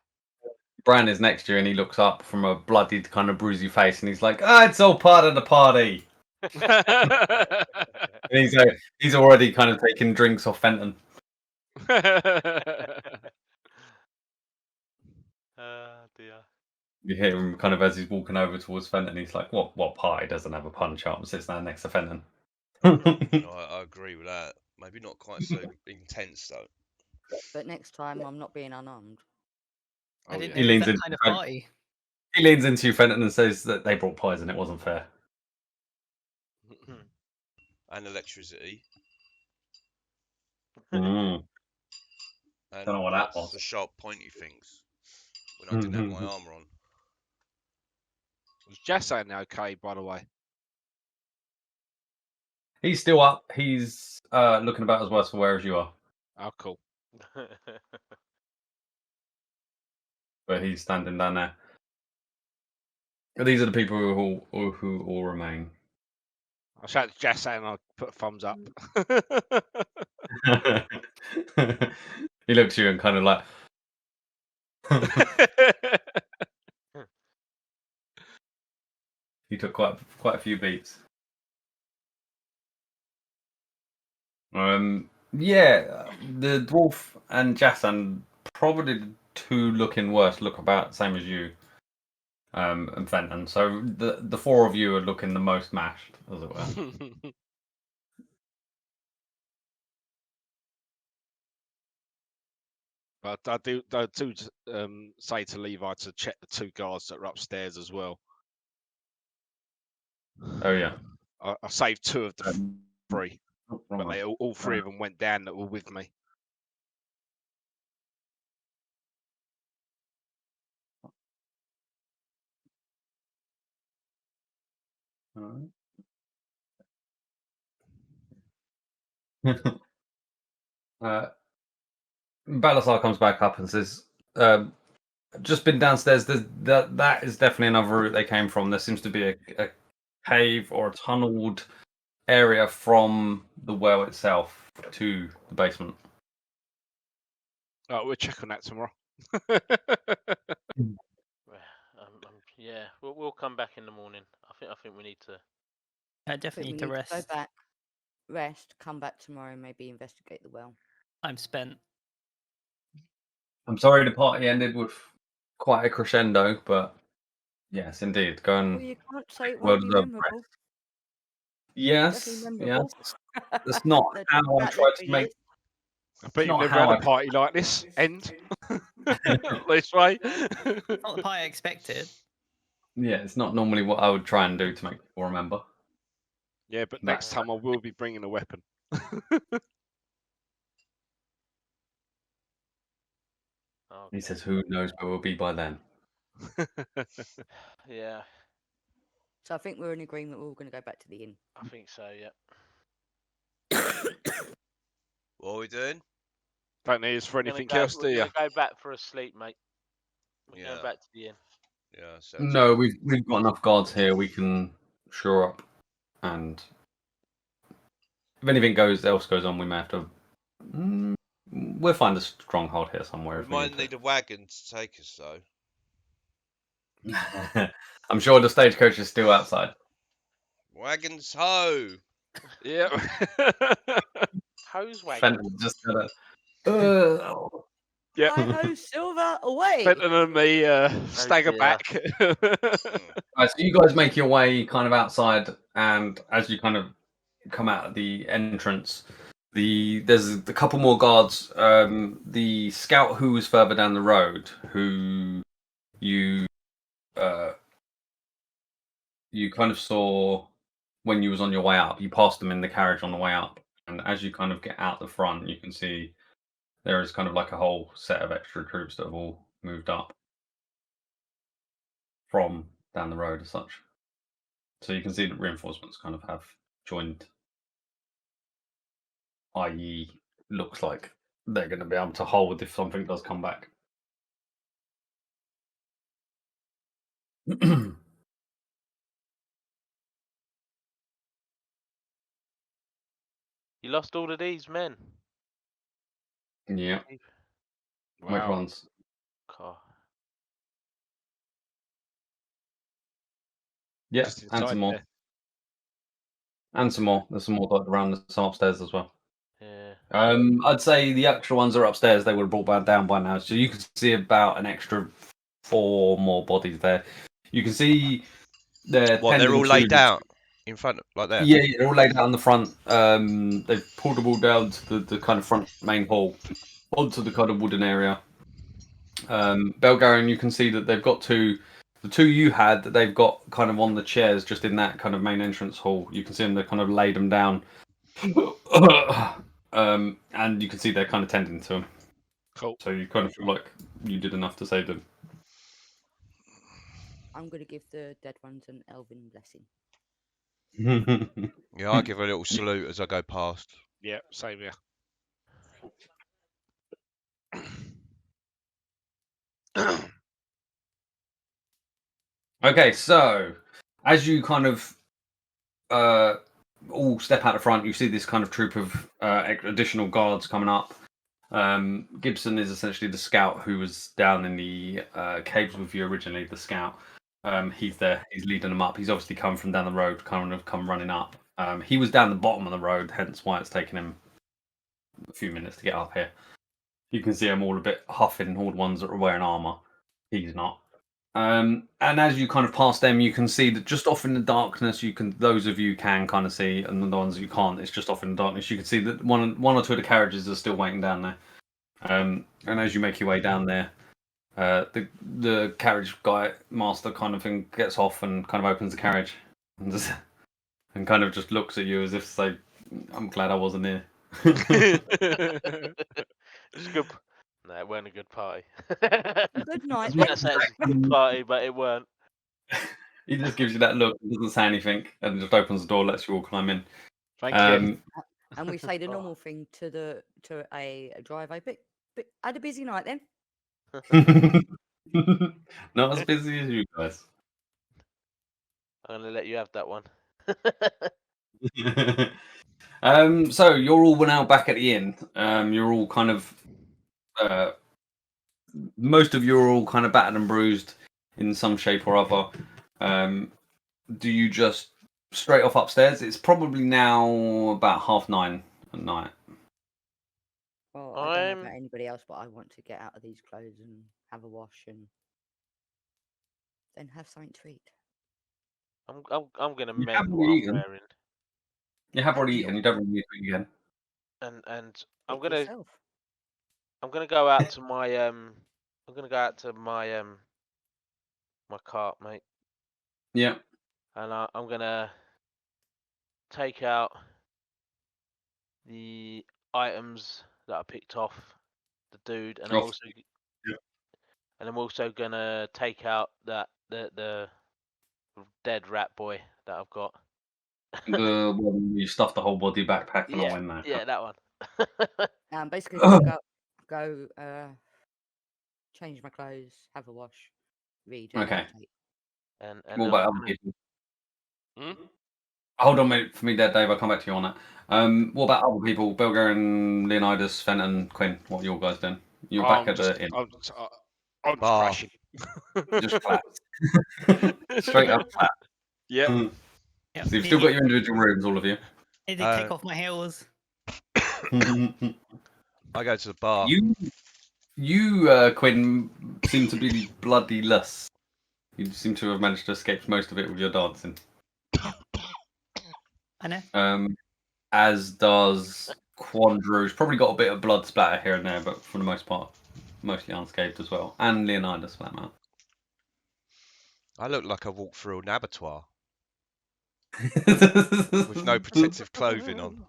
Bran is next to you and he looks up from a bloodied kind of bruisey face and he's like, "Ah, it's all part of the party." He's already kind of taking drinks off Fenton. Dear. You hear him kind of as he's walking over towards Fenton. He's like, "What party doesn't have a punch up?" And sits down next to Fenton. No, I agree with that. Maybe not quite so intense though. But next time, I'm not being unarmed. I didn't He know it was leans that kind of in. party. He leans into you, Fenton, and says that they brought poison. It wasn't fair. And electricity. Mm. And Don't know what that was. the sharp, pointy things. When I didn't have my armor on. Was Jassan okay, by the way? He's still up. He's looking about as worse for wear as you are. Oh, cool. But he's standing down there. These are the people who all remain. I shout to Jassan and I put a thumbs up. He looks at you and kind of like. He took quite a few beats. Yeah, the dwarf and Jassan, probably the two looking worse, look about the same as you, and Fenton. So the four of you are looking the most mashed, as it were. But I do say to Levi to check the two guards that are upstairs as well. Oh yeah. I saved two of the three, but Wrong they all three of them went down that were with me. one. Balasar comes back up and says, just been downstairs. That is definitely another route they came from. There seems to be a cave or a tunneled area from the well itself to the basement. Oh, we'll check on that tomorrow. Yeah, we'll come back in the morning. I think we need to. I definitely need to rest. Go back, rest, come back tomorrow, and maybe investigate the well. I'm spent. I'm sorry the party ended with quite a crescendo, but yes, indeed, go and. Well, you can't say it well won't be deserved memorable. Yes, Definitely yes. memorable. That's not how I tried to make. I bet you've not never how had a I- party like this end this way. It's not the pie I expected. Yeah, it's not normally what I would try and do to make people remember. Yeah, but next time I will be bringing a weapon. He says, "Who knows where we'll be by then." Yeah, So I think we're in agreement. We're all going to go back to the inn. I think so. Yeah. What are we doing? Don't need us for We're gonna anything go- else, do We're you? gonna go back for a sleep, mate. We're Yeah. going back to the inn. Yeah, sounds No, good. we've got enough guards here. We can shore up, and if anything else goes on, we may have to. We'll find a stronghold here somewhere. We if might need need a wagon to take us though. to. I'm sure the stagecoach is still outside. Wagons ho! Yeah. Hose wagon. Fenton just gotta. Yeah. Hi-ho, Silver, away! Fenton and me stagger dear. back. Right, so you guys make your way kind of outside, and as you kind of come out of the entrance, there's a couple more guards. The scout who was further down the road, who you kind of saw when you was on your way up. You passed them in the carriage on the way up, and as you kind of get out the front, you can see there is kind of like a whole set of extra troops that have all moved up from down the road as such. So you can see that reinforcements kind of have joined, i.e. looks like they're going to be able to hold if something does come back. You lost all of these men. Yeah. Which Wow. ones? God. Yeah, Just and inside some more. there. And some more. There's some more dotted around. Some upstairs as well. Yeah. I'd say the actual ones that are upstairs. They would have brought down by now. So you can see about an extra 4 more bodies there. You can see they're all laid out in front, like that. Yeah, they're all laid out on the front. They've pulled them all down to the kind of front main hall, onto the kind of wooden area. Belgarian, you can see that they've got the two you had that they've got kind of on the chairs just in that kind of main entrance hall. You can see them, they kind of laid them down. And you can see they're kind of tending to them. Cool. So you kind of feel like you did enough to save them. I'm going to give the dead ones an elven blessing. Yeah, I give a little salute as I go past. Yeah, same here. Okay, so as you kind of all step out the front, you see this kind of troop of additional guards coming up. Gibson is essentially the scout who was down in the caves with you originally, the scout. He's there, he's leading them up. He's obviously come from down the road, kind of come running up. He was down the bottom of the road, hence why it's taken him a few minutes to get up here. You can see them all a bit huffing, all the ones that are wearing armour. He's not. And as you kind of pass them, you can see that just off in the darkness, those of you can kind of see, and the ones you can't, it's just off in the darkness. You can see that one or two of the carriages are still waiting down there. And as you make your way down there, the carriage guy master kind of thing gets off and kind of opens the carriage and kind of just looks at you as if to say, "I'm glad I wasn't here." It's good. No, it weren't a good party. Good night. I was going to say it's a good party, but it weren't. He just gives you that look, doesn't say anything, and just opens the door, lets you all climb in. Thank you. And we say the normal thing to a driver, but had a busy night then. Not as busy as you guys. I'm going to let you have that one. So you're all now back at the inn. You're all kind of most of you are all kind of battered and bruised in some shape or other. Do you just straight off upstairs? It's probably now about 9:30 at night. Well, I don't know about anybody else, but I want to get out of these clothes and have a wash and then have something to eat. I'm going to mend what I'm wearing. You have already eaten. You don't really need to eat again. And I'm gonna go out to my my cart, mate. Yeah. And I'm gonna take out the items that I picked off the dude, and I'm also gonna take out the dead rat boy that I've got. The one you stuffed the whole body backpack and all in there. Yeah, that one. Basically, just go change my clothes, have a wash, read. Okay. And what about other people? Hold on a minute for me there, Dave. I'll come back to you on that. What about other people? Belgarian, Leonidas, Fenton, Quinn. What are you guys doing? You're back at the inn. I'm crashing. Just flat. Straight up flat. Yep. So you've still got your individual rooms, all of you. Need to take off my heels. I go to the bar. You, Quinn, seem to be bloody less. You seem to have managed to escape most of it with your dancing. I know. As does Quandrew. He's probably got a bit of blood splatter here and there, but for the most part, mostly unscathed as well. And Leonidas, for that matter. I look like I walked through an abattoir with no protective clothing on.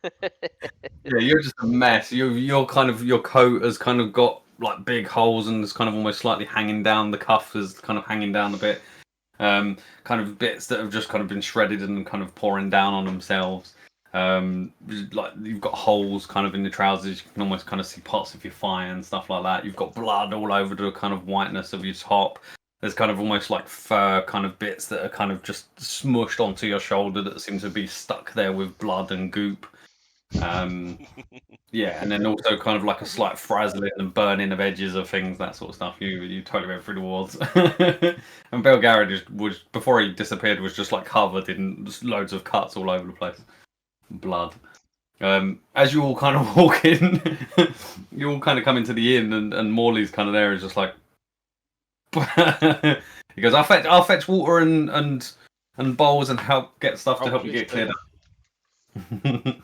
Yeah, you're just a mess. You're kind of, your coat has kind of got like big holes and is kind of almost slightly hanging down. The cuff is kind of hanging down a bit. Kind of bits that have just kind of been shredded and kind of pouring down on themselves. Like you've got holes kind of in the trousers. You can almost kind of see parts of your thigh and stuff like that. You've got blood all over the kind of whiteness of your top. There's kind of almost like fur kind of bits that are kind of just smushed onto your shoulder that seem to be stuck there with blood and goop. Yeah, and then also kind of like a slight frazzling and burning of edges of things, that sort of stuff. You totally went through the walls. And Belgara was before he disappeared was just like covered in loads of cuts all over the place, blood. As you all kind of walk in, you all kind of come into the inn, and Morley's kind of there, is just like. He goes, I'll fetch water and bowls and get stuff to help you get cleared up.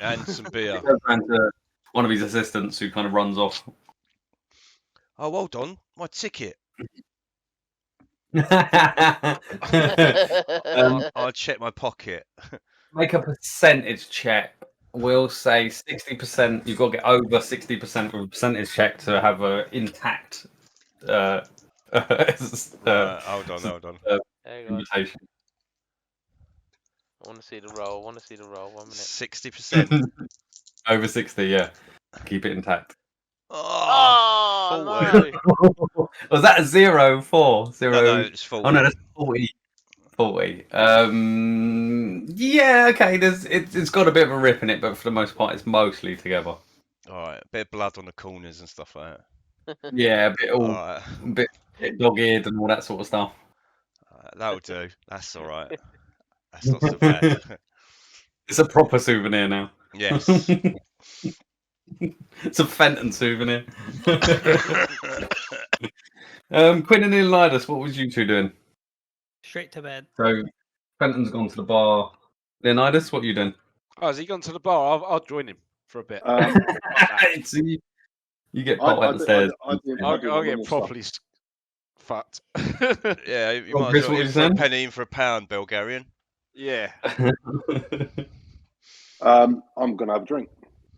And some beer. He goes round to one of his assistants who kind of runs off. Oh, hold on, my ticket. I'll check my pocket. Make a percentage check. We'll say 60%. You've got to get over 60% of a percentage check to have an intact Hold on. invitation. I want to see the roll. 1 minute. 60%. Over 60, yeah. Keep it intact. Oh, 40. No. Was that a 0, 4? 0? No, it's 40. Oh no, that's 40. 40. Yeah, okay. It's got a bit of a rip in it, but for the most part, it's mostly together. Alright, a bit of blood on the corners and stuff like that. Yeah, a bit dog-eared and all that sort of stuff. That'll do. That's alright. That's not so bad. It's a proper souvenir now. Yes. It's a Fenton souvenir. Quinn and Leonidas, what was you two doing? Straight to bed. So Fenton's gone to the bar. Leonidas, what are you doing? Oh, has he gone to the bar? I'll join him for a bit. So you get put downstairs. I'll get properly fucked. Yeah, you might as well in for a penny, in for a pound, Belgarian. Yeah. I'm gonna have a drink.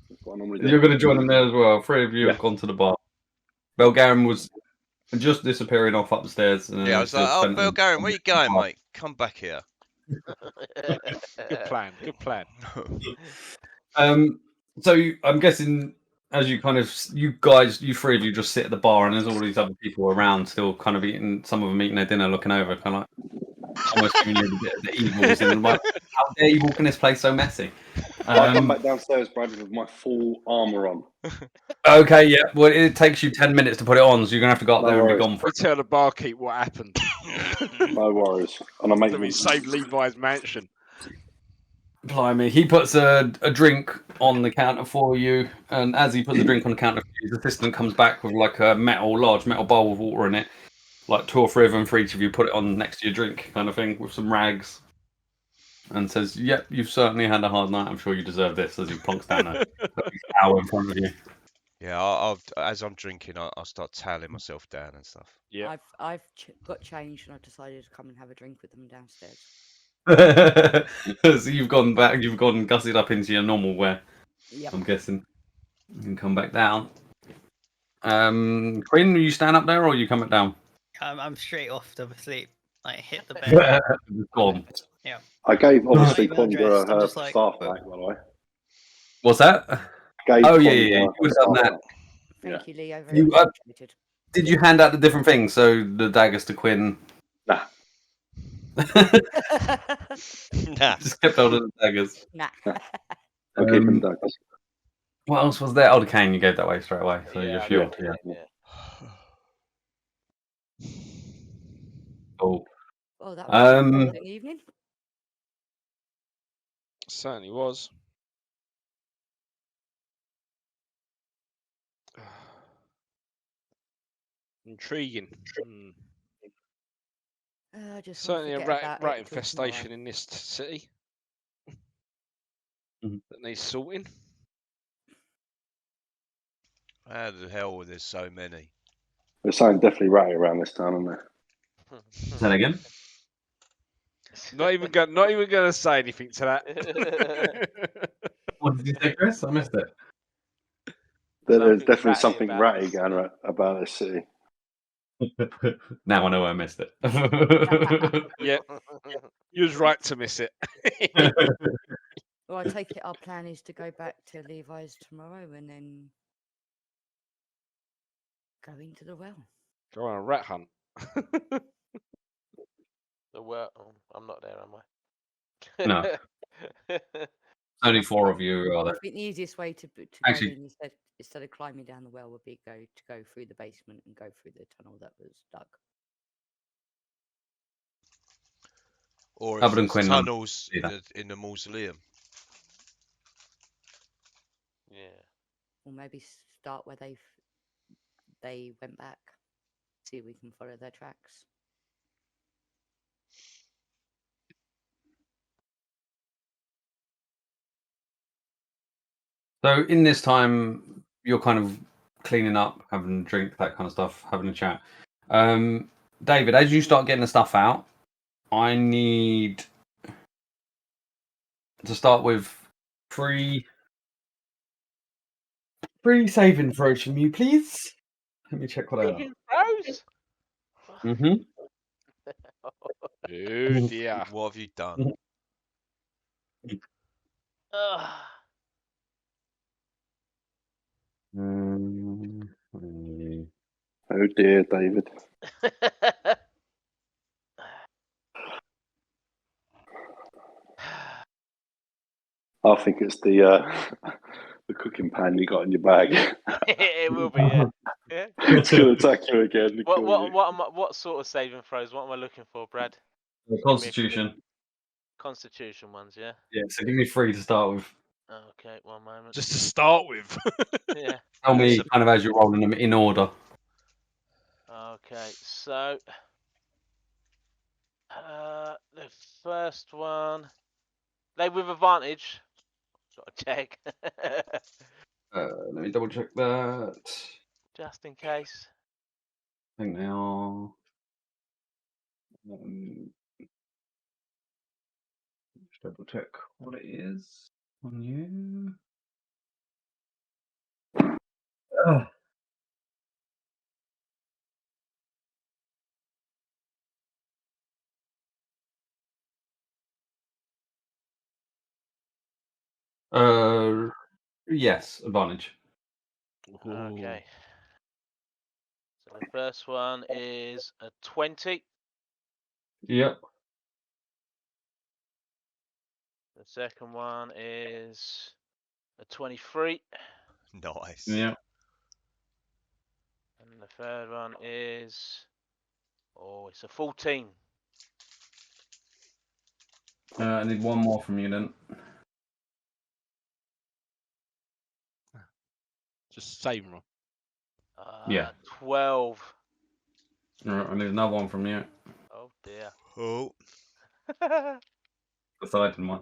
That's what I normally do. You're going to join them there as well. 3 of you have gone to the bar. Belgarian was just disappearing off upstairs. And I was like, "Oh, Belgarian, where you going, mate? Come back here." Good plan. So I'm guessing as you you 3 of you just sit at the bar, and there's all these other people around still kind of eating. Some of them eating their dinner, looking over, kind of like almost giving you a bit of the evils and like, how dare you walk in this place so messy? I come back downstairs, Brad, with my full armour on. Okay, yeah. Well, it takes you 10 minutes to put it on, so you're gonna have to go up there and be gone for it. Tell the barkeep what happened. No worries. And I make me save Levi's mansion. Blimey, he puts a drink on the counter for you, and as he puts the drink on the counter, his assistant comes back with like a large metal bowl with water in it, like 2 or 3 of them for each of you. Put it on next to your drink, kind of thing, with some rags, and says, "Yep, you've certainly had a hard night. I'm sure you deserve this." As he plonks down a towel in front of you. Yeah, as I'm drinking, I'll start toweling myself down and stuff. Yeah, I've got changed and I decided to come and have a drink with them downstairs. So you've gone gussied up into your normal wear. Yep. I'm guessing. You can come back down. Quinn, are you stand up there or are you coming down? I'm straight off to sleep. Like hit the bed. Gone. Yeah. I gave obviously Not even Condra undressed, I'm her just like- staff back, by the way. What's that? Gave Oh, Condra yeah. her You would have done staff that. back. Thank you, Leo. You, Very appreciated. Did you hand out the different things? So the daggers to Quinn? Nah. Nah. Just kept hold of the daggers. Nah. I'm keeping daggers. What else was there? Oh, the cane you gave that way straight away. So you're fueled. Yeah. Cool. Oh, that was an amazing evening. certainly was. Intriguing. Just Certainly a rat tomorrow. infestation in this city that needs sorting. How the hell were there so many? There's something definitely ratty around this town, isn't there? Say that again? Not even gonna say anything to that. What did you say, Chris? I missed it. There's definitely something ratty going about this city. Now I know I missed it. Yeah, you was right to miss it. Well, I take it our plan is to go back to Levi's tomorrow and then go into the well. Go on a rat hunt. The well. Oh, I'm not there, am I? No. Only 4 of you are there. I think the easiest way to Actually- go in instead of climbing down the well would be to go through the basement and go through the tunnel that was dug. Or if Hubbard and there's Quinn tunnels do that. in the mausoleum. Yeah. Or maybe start where they went back. See if we can follow their tracks. So in this time, you're kind of cleaning up, having a drink, that kind of stuff, having a chat. David, as you start getting the stuff out, I need to start with three saving throws from you, please. Let me check what I Saving throws? have. Mm-hmm. Oh dear. What have you done? Ugh. Oh dear, David. I think it's the the cooking pan you got in your bag. It will be, yeah. Yeah. It's going to attack you again. and kill you. What sort of saving throws? What am I looking for, Brad? The Constitution. Constitution ones, yeah. Yeah, so give me 3 to start with. Okay, one moment. Just to start with. Yeah. Tell me kind of as you're rolling them in order. Okay, so the first one, they with advantage. Got to check. Let me double check that. Just in case. I think they are. Just double check what it is on you. Ugh. Yes, advantage. Okay. So the first one is a 20. Yep. The second one is a 23. Nice. Yeah. And the third one is, it's a 14. I need one more from you then. Just save roll. Yeah. 12. Alright, I need another one from you. Oh dear. Oh. Deciding one.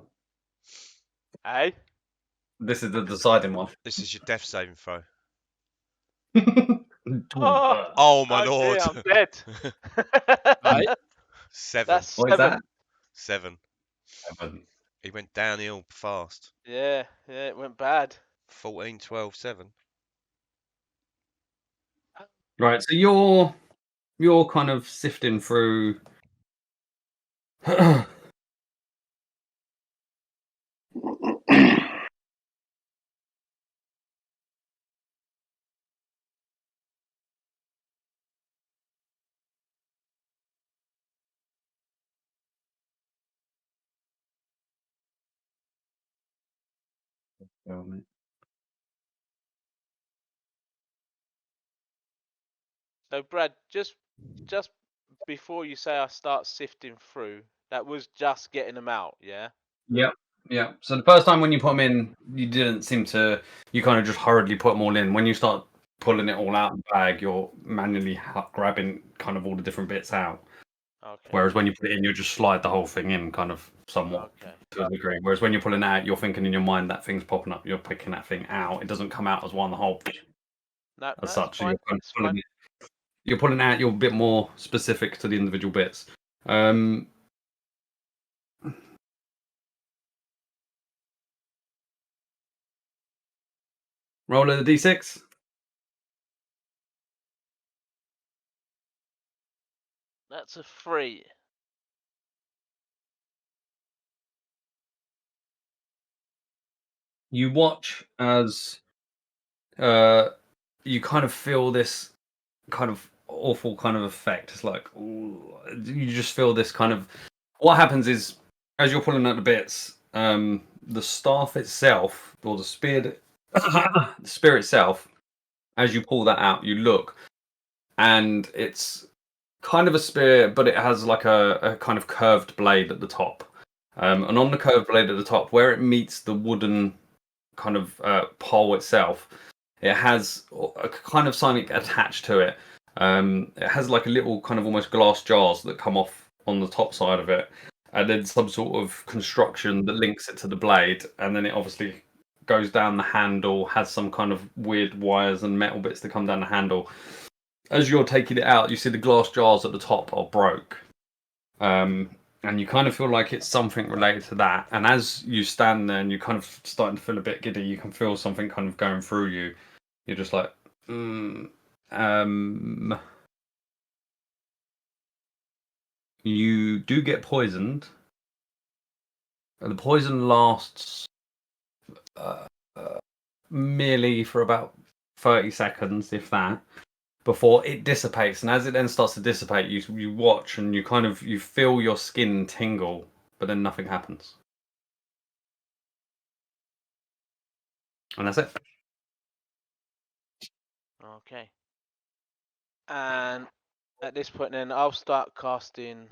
Hey? This is the deciding one. This is your death saving throw. Oh, Oh my lord. dear, I'm dead. Hey? 7. That's What is 7. that? 7. 7. He went downhill fast. Yeah, it went bad. 14, 12, 7. Right, so you're kind of sifting through. So Brad, just before you say I start sifting through, that was just getting them out, yeah? Yep. Yeah. So the first time when you put them in, you didn't seem to. You kind of just hurriedly put them all in. When you start pulling it all out of the bag, you're manually grabbing kind of all the different bits out. Okay. Whereas when you put it in, you just slide the whole thing in, kind of somewhat Okay. to a degree. Whereas when you're pulling it out, you're thinking in your mind that thing's popping up. You're picking that thing out. It doesn't come out as one whole No, as such. So fine. you're pulling out. You're a bit more specific to the individual bits. Roll a d6. That's a 3. You watch as you kind of feel this kind of awful kind of effect. It's like you just feel this kind of. What happens is as you're pulling out the bits, the staff itself, or the spear, the spear itself, as you pull that out, you look, and it's kind of a spear, but it has like a kind of curved blade at the top. And on the curved blade at the top, where it meets the wooden kind of pole itself, it has a kind of something attached to it. It has like a little kind of almost glass jars that come off on the top side of it, and then some sort of construction that links it to the blade, and then it obviously goes down the handle, has some kind of weird wires and metal bits that come down the handle. As you're taking it out, you see the glass jars at the top are broke. And you kind of feel like it's something related to that. And as you stand there and you're kind of starting to feel a bit giddy, you can feel something kind of going through you. You're just like, You do get poisoned. The poison lasts merely for about 30 seconds, if that, before it dissipates. And as it then starts to dissipate, you watch and you feel your skin tingle, but then nothing happens. And that's it. Okay. And at this point, then I'll start casting.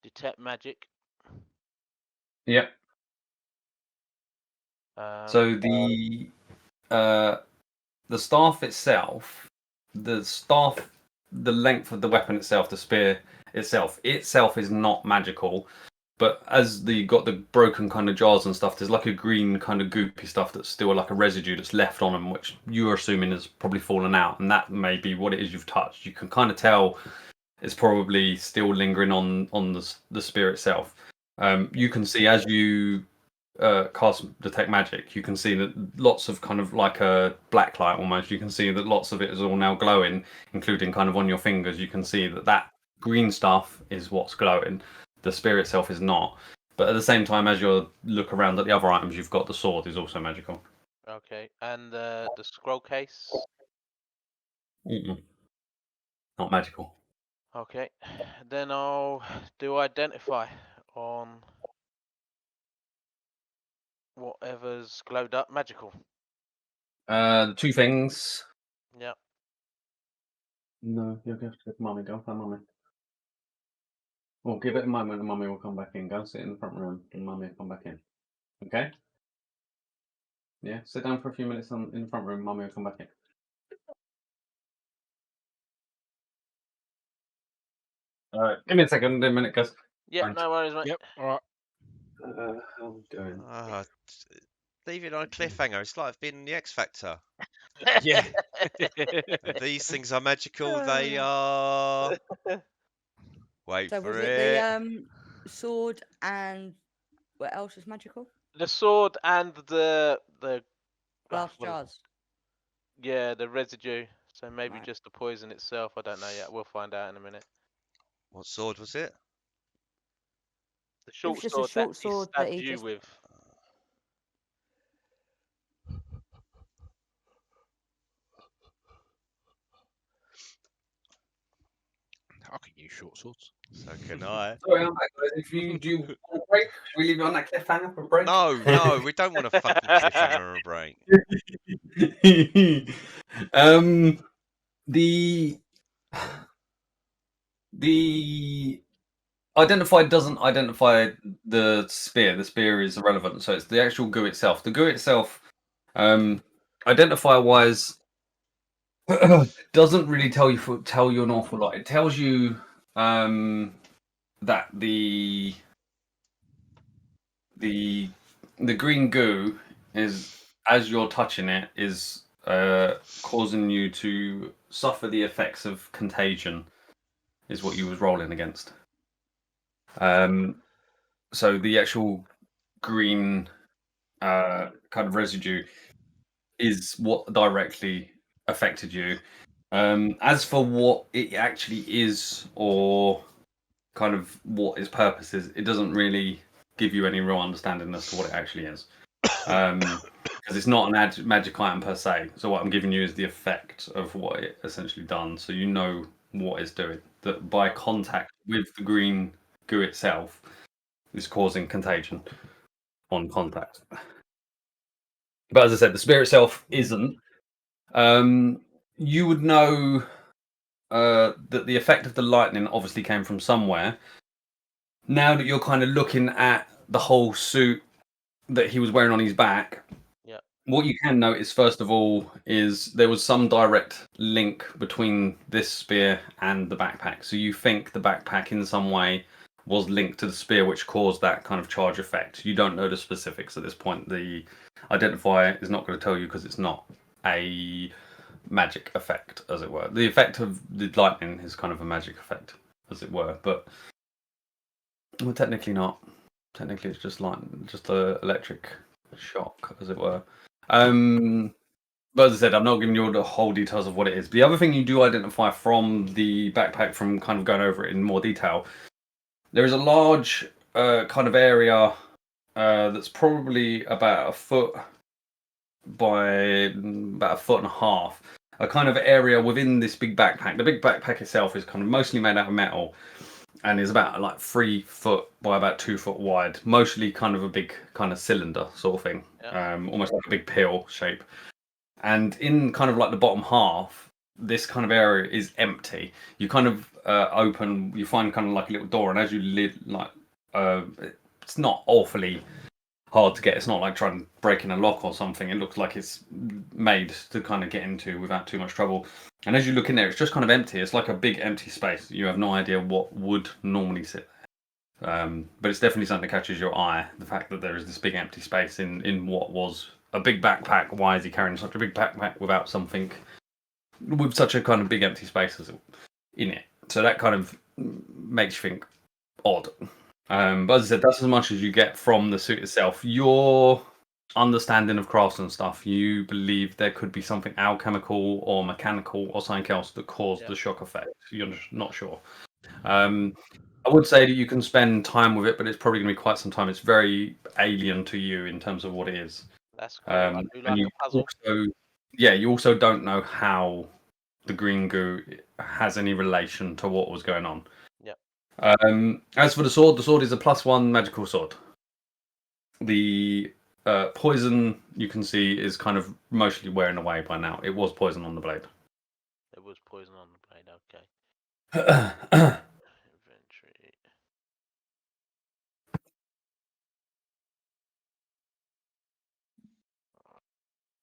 Detect magic. Yep. So the staff itself, the length of the weapon itself, the spear itself is not magical. But as you got the broken kind of jars and stuff, there's like a green kind of goopy stuff that's still like a residue that's left on them, which you're assuming has probably fallen out, and that may be what it is you've touched. You can kind of tell it's probably still lingering on the spear itself. You can see as you cast detect magic, you can see that lots of kind of like a black light almost. You can see that lots of it is all now glowing, including kind of on your fingers. You can see that green stuff is what's glowing. The spear itself is not. But at the same time, as you look around at the other items, you've got the sword is also magical. Okay, and the scroll case? Not magical. Okay, then I'll do identify on whatever's glowed up magical. The two things. Yep. No, you'll have to go to Mummy. Go find Mummy. Well, give it a moment and Mummy will come back in. Go sit in the front room and Mummy will come back in. Okay? Yeah, sit down for a few minutes in the front room. Mummy will come back in. Alright, give me a second, a minute, guys. Yep, no worries, mate. Yep, alright. How are we doing? Leave it on a cliffhanger. It's like I've been in the X Factor. Yeah. These things are magical. They are. Wait So for was it. the sword and what else is magical? The sword and the Glass jars. Yeah, the residue. So maybe Right. just the poison itself. I don't know yet. We'll find out in a minute. What sword was it? The short just sword, a short that sword he that stabbed he you just... with. I can use short swords. So can I. Sorry, I'm back, guys. If you do want a break, should we leave it on that cliffhanger for a break? No, we don't want a fucking cliffhanger or a break. The identified doesn't identify the spear. The spear is irrelevant, so it's the actual goo itself. The goo itself, identifier wise, doesn't really tell you an awful lot. It tells you that the green goo is, as you're touching it, is causing you to suffer the effects of contagion, is what you was rolling against. So the actual green kind of residue is what directly affected you. As for what it actually is, or kind of what its purpose is, it doesn't really give you any real understanding as to what it actually is. Because because it's not an magic item per se. So what I'm giving you is the effect of what it essentially done, so you know what it's doing. That by contact with the green goo itself is causing contagion on contact. But as I said, the spear itself isn't. You would know that the effect of the lightning obviously came from somewhere. Now that you're kind of looking at the whole suit that he was wearing on his back, what you can notice first of all is there was some direct link between this spear and the backpack. So you think the backpack in some way was linked to the spear, which caused that kind of charge effect. You don't know the specifics at this point. The identifier is not going to tell you because it's not a magic effect, as it were. The effect of the lightning is kind of a magic effect, as it were, but well, technically not. Technically, it's just a electric shock, as it were. But as I said, I'm not giving you all the whole details of what it is. The other thing you do identify from the backpack, from kind of going over it in more detail, there is a large kind of area that's probably about a foot by about a foot and a half. A kind of area within this big backpack. The big backpack itself is kind of mostly made out of metal and is about like 3 foot by about 2 foot wide. Mostly kind of a big kind of cylinder sort of thing, almost like a big pill shape. And in kind of like the bottom half, this kind of area is empty. You kind of open, you find kind of like a little door, and as you it's not awfully hard to get. It's not like trying to break in a lock or something. It looks like it's made to kind of get into without too much trouble. And as you look in there, it's just kind of empty. It's like a big empty space. You have no idea what would normally sit there. But it's definitely something that catches your eye. The fact that there is this big empty space in what was a big backpack. Why is he carrying such a big backpack without something with such a kind of big empty space in it? So that kind of makes you think odd. But as I said, that's as much as you get from the suit itself. Your understanding of crafts and stuff, you believe there could be something alchemical or mechanical or something else that caused the shock effect. You're not sure. I would say that you can spend time with it, but it's probably going to be quite some time. It's very alien to you in terms of what it is. That's cool. I do like a puzzle. You also don't know how the green goo has any relation to what was going on. As for the sword is a +1 magical sword. The poison you can see is kind of mostly wearing away by now. It was poison on the blade. It was poison on the blade, okay. Inventory.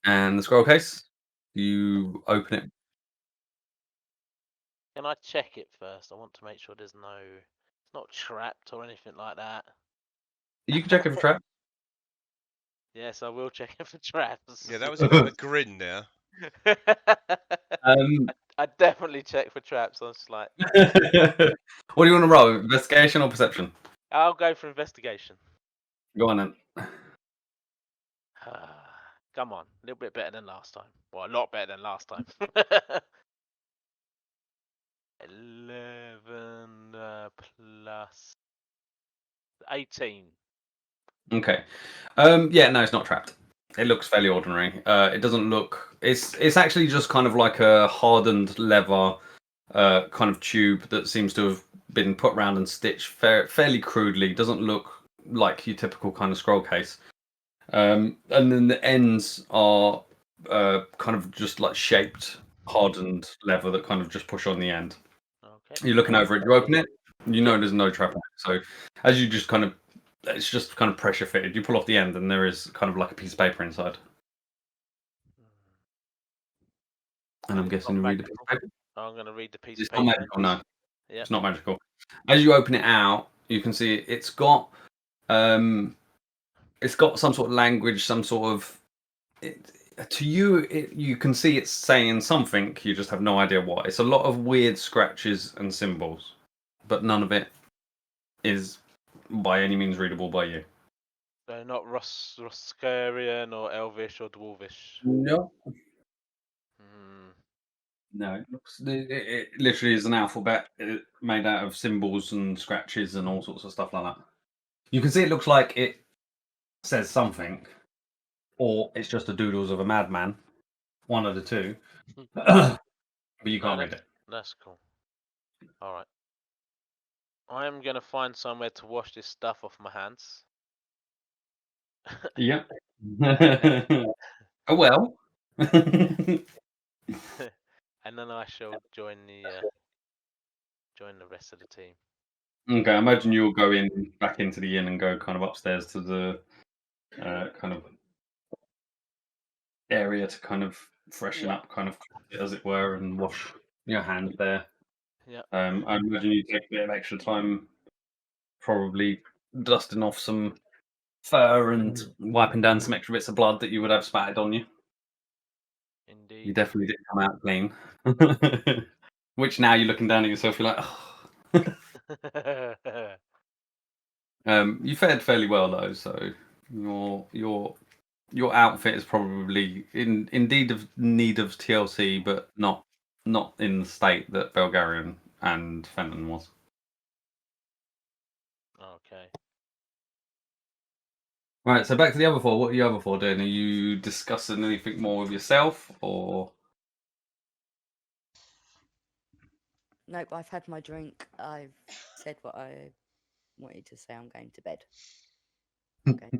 And the scroll case, you open it. Can I check it first? I want to make sure it's not trapped or anything like that. You can check it for traps. Yes, I will check it for traps. Yeah, that was a bit of a grin there. I definitely check for traps. I was like, what do you want to roll? Investigation or perception? I'll go for investigation. Go on then. Come on, a little bit better than last time. Well, a lot better than last time. 11 plus 18. Okay. Yeah, no, it's not trapped. It looks fairly ordinary. It doesn't look. It's actually just kind of like a hardened leather kind of tube that seems to have been put around and stitched fairly crudely. Doesn't look like your typical kind of scroll case. And then the ends are kind of just like shaped, hardened leather that kind of just push on the end. Okay. You're looking over it. You open it. You know there's no trap on it. So as you just kind of, it's just kind of pressure fitted. You pull off the end, and there is kind of like a piece of paper inside. And I'm guessing you read the piece of paper. I'm going to read the piece It's of paper. not magical, no. Yep. It's not magical. As you open it out, you can see it's got some sort of language, some sort of. To you, you can see it's saying something. You just have no idea what. It's a lot of weird scratches and symbols, but none of it is by any means readable by you. So not Roskarian or Elvish or Dwarvish? No. No, it literally is an alphabet made out of symbols and scratches and all sorts of stuff like that. You can see it looks like it says something, or it's just the doodles of a madman. One of the two. But you can't read it. That's cool. All right. I am gonna find somewhere to wash this stuff off my hands. Yep. Oh well. And then I shall join the rest of the team. Okay, I imagine you'll go back into the inn and go kind of upstairs to the kind of area to kind of freshen up, kind of as it were, and wash your hands there. Yeah. I imagine you take a bit of extra time, probably dusting off some fur and wiping down some extra bits of blood that you would have spattered on you. Indeed. You definitely didn't come out clean. Which now you're looking down at yourself, you're like, oh. You fared fairly well though, so your outfit is probably in need of TLC, but not in the state that Belgarian and Fenton was. Okay. Right, so back to the other four. What are the other four doing? Are you discussing anything more with yourself, or? Nope, I've had my drink. I've said what I wanted to say. I'm going to bed. Okay.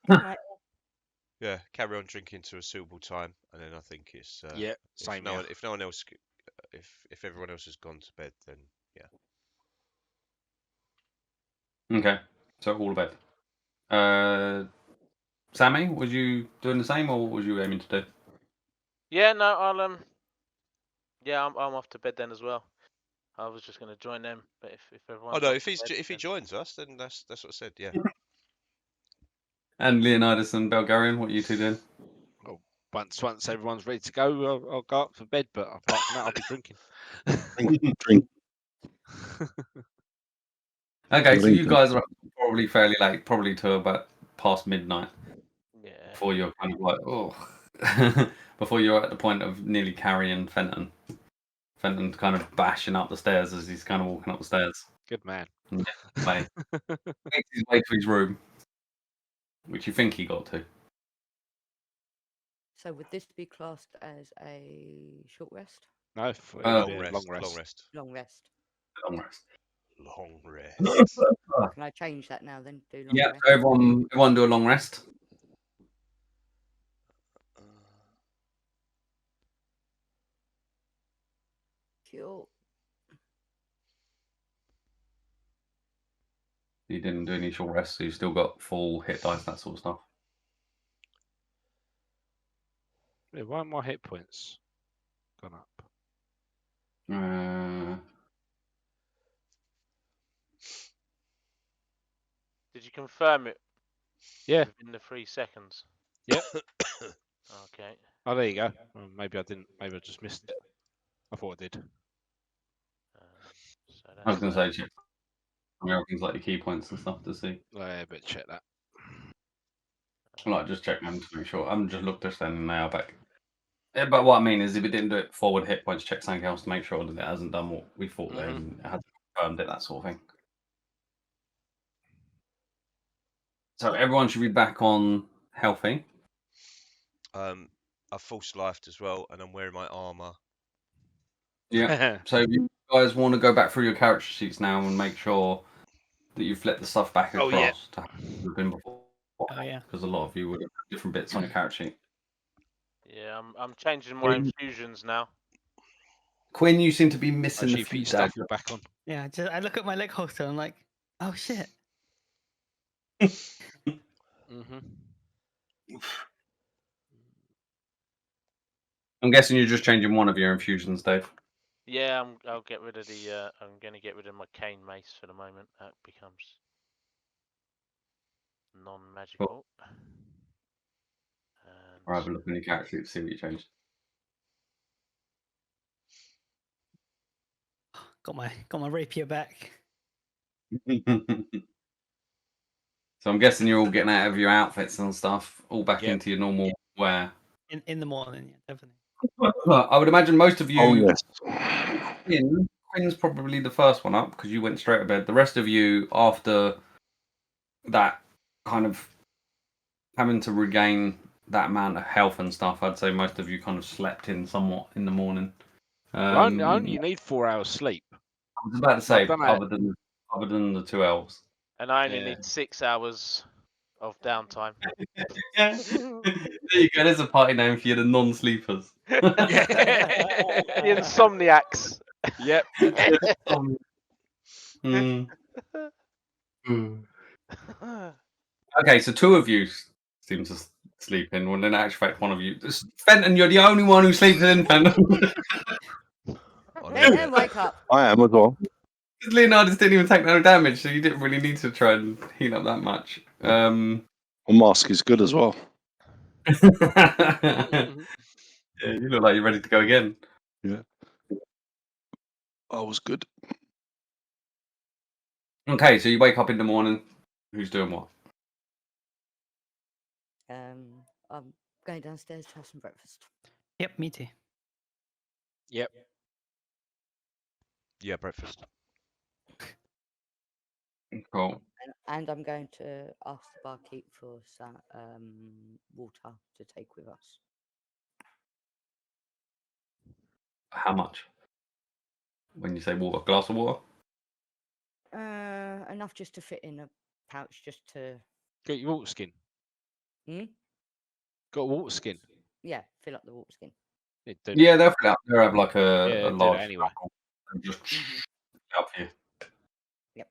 Right. Yeah, carry on drinking to a suitable time, and then I think it's Yeah, same. if no one else, if everyone else has gone to bed, then yeah. Okay, so all of bed. Sammy, was you doing the same, or what was you aiming to do? Yeah, no, I'll yeah, I'm off to bed then as well. I was just gonna join them, but if everyone's Oh no, off if to he bed, joins us, then that's what I said. Yeah. And Leonidas and Belgarian, what are you two doing? Oh, once everyone's ready to go, I'll go up to bed. But apart from that, I'll be drinking. Drink. Okay, so you guys are up probably fairly late, probably to about past midnight. yeah. Before you're kind of like, oh, before you're at the point of nearly carrying Fenton. Fenton's kind of bashing up the stairs as he's kind of walking up the stairs. Good man. Makes his way to his room, which you think he got to. So would this be classed as a short rest? No, Long rest. Long rest. Long rest. Long rest. Can I change that now then? Do long Yeah, rest? so everyone do a long rest. Cool. You didn't do any short rest, so you still got full hit dice, that sort of stuff. Yeah, why are my hit points gone up? Did you confirm it? Yeah. Within the 3 seconds. Yep. Okay. Oh, there you go. Well, maybe I didn't. Maybe I just missed it. I thought I did. So I was going to say, check everything's like your key points and stuff to see. Yeah, but check that. Like, just check them to make sure. I'm just looked this then and now back. Yeah, but what I mean is, if it didn't do it forward hit points, check something else to make sure that it hasn't done what we thought they hasn't confirmed it, that sort of thing. So everyone should be back on healthy. I've false lifed as well, and I'm wearing my armor. Yeah. So if you guys want to go back through your character sheets now and make sure that you've flipped the stuff back across to how it's been before. Oh yeah. Because a lot of you would have different bits on your character sheet. Yeah, I'm changing my infusions now. Quinn, you seem to be missing the feet stuff. You're back on. Yeah, I look at my leg holster and I'm like, oh shit. I'm guessing you're just changing one of your infusions, Dave. Yeah, I'll get rid of the. I'm gonna get rid of my cane mace for the moment. That becomes non-magical. Cool. Or have a look in your character sheet to see what you changed. Got my rapier back. So I'm guessing you're all getting out of your outfits and stuff, all back Yep. into your normal wear. In the morning, yeah, definitely. I would imagine most of you. Oh yes. Quinn's probably the first one up because you went straight to bed. The rest of you, after that kind of having to regain that amount of health and stuff, I'd say most of you kind of slept in somewhat in the morning. I only need 4 hours sleep. I was about to say, other than the 2 elves. And I only need 6 hours of downtime. There you go. There's a party name for you, the non-sleepers. The insomniacs. Yep. Okay, so 2 of you seem to sleep in. Well, in actual fact, one of you, Fenton, you're the only one who sleeps in, Fenton. Fenton, wake up. I am as well. Leonardus didn't even take no damage, so you didn't really need to try and heal up that much. My mask is good as well. Yeah, you look like you're ready to go again. Yeah. I was good. Okay, so you wake up in the morning. Who's doing what? I'm going downstairs to have some breakfast. Yep, me too. Yep. Yeah, breakfast. Cool. And I'm going to ask the barkeep for some water to take with us. How much? When you say water, glass of water? Enough just to fit in a pouch, just to. Got your water skin. Hmm? Got a water skin. Yeah, fill up the water skin. Yeah, they'll fill up. They'll have like a do large that anyway. and just up here. Yep.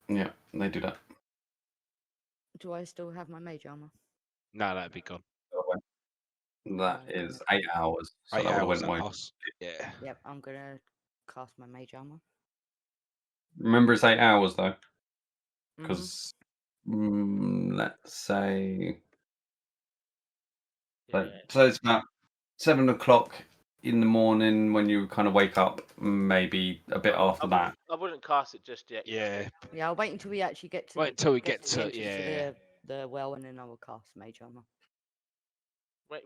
Yeah, they do that. Do I still have my mage armor? No, that'd be gone. That is 8 hours. So 8 that hours went away. Yeah. Yep, I'm gonna cast my mage armor. Remember, it's 8 hours though, because let's say, so it's about 7 o'clock in the morning when you kind of wake up. Maybe a bit after that. I wouldn't cast it just yet. Yeah. Yeah, I'll wait until we actually get to. Wait until we get get to the entrance of the well, and then I will cast mage armor.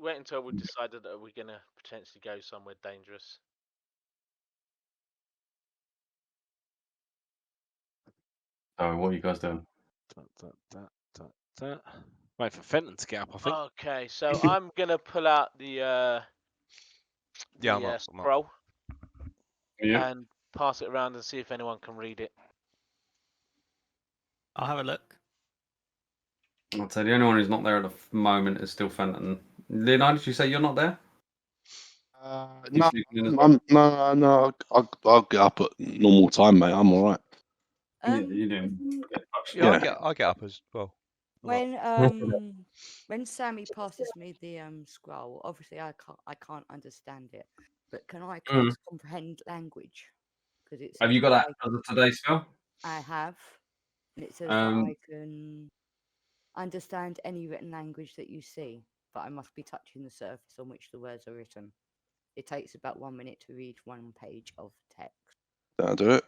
Wait until we've decided that we're gonna potentially go somewhere dangerous. So what are you guys doing? Wait for Fenton to get up, I think. Okay, so I'm gonna pull out the scroll and pass it around and see if anyone can read it. I'll have a look. I'd say the only one who's not there at the moment is still Fenton. Leonard, did you say you're not there? No, I'll get up at normal time, mate. I'm all right. You didn't. Yeah, I get up as well. When Sammy passes me the scroll, obviously I can't understand it, but can I cast comprehend language? Because it's. Have you got that as a today spell? I have, and it says that I can understand any written language that you see, but I must be touching the surface on which the words are written. It takes about 1 minute to read 1 page of text. That'll do it.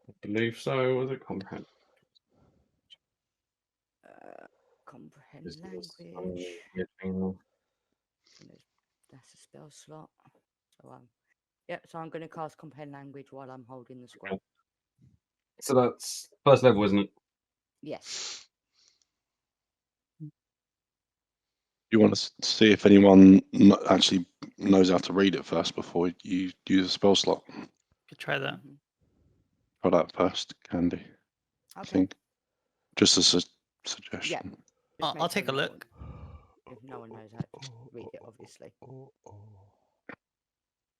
I believe so. Was it comprehend? Comprehend language. That's a spell slot. So so I'm going to cast comprehend language while I'm holding the scroll. So that's first level, isn't it? Yes. You want to see if anyone actually knows how to read it first before you use a spell slot. Could try that. Try that first, Candy. Okay. I think. Just a suggestion. Yeah. I'll take a look. If no one knows how to read it, obviously. If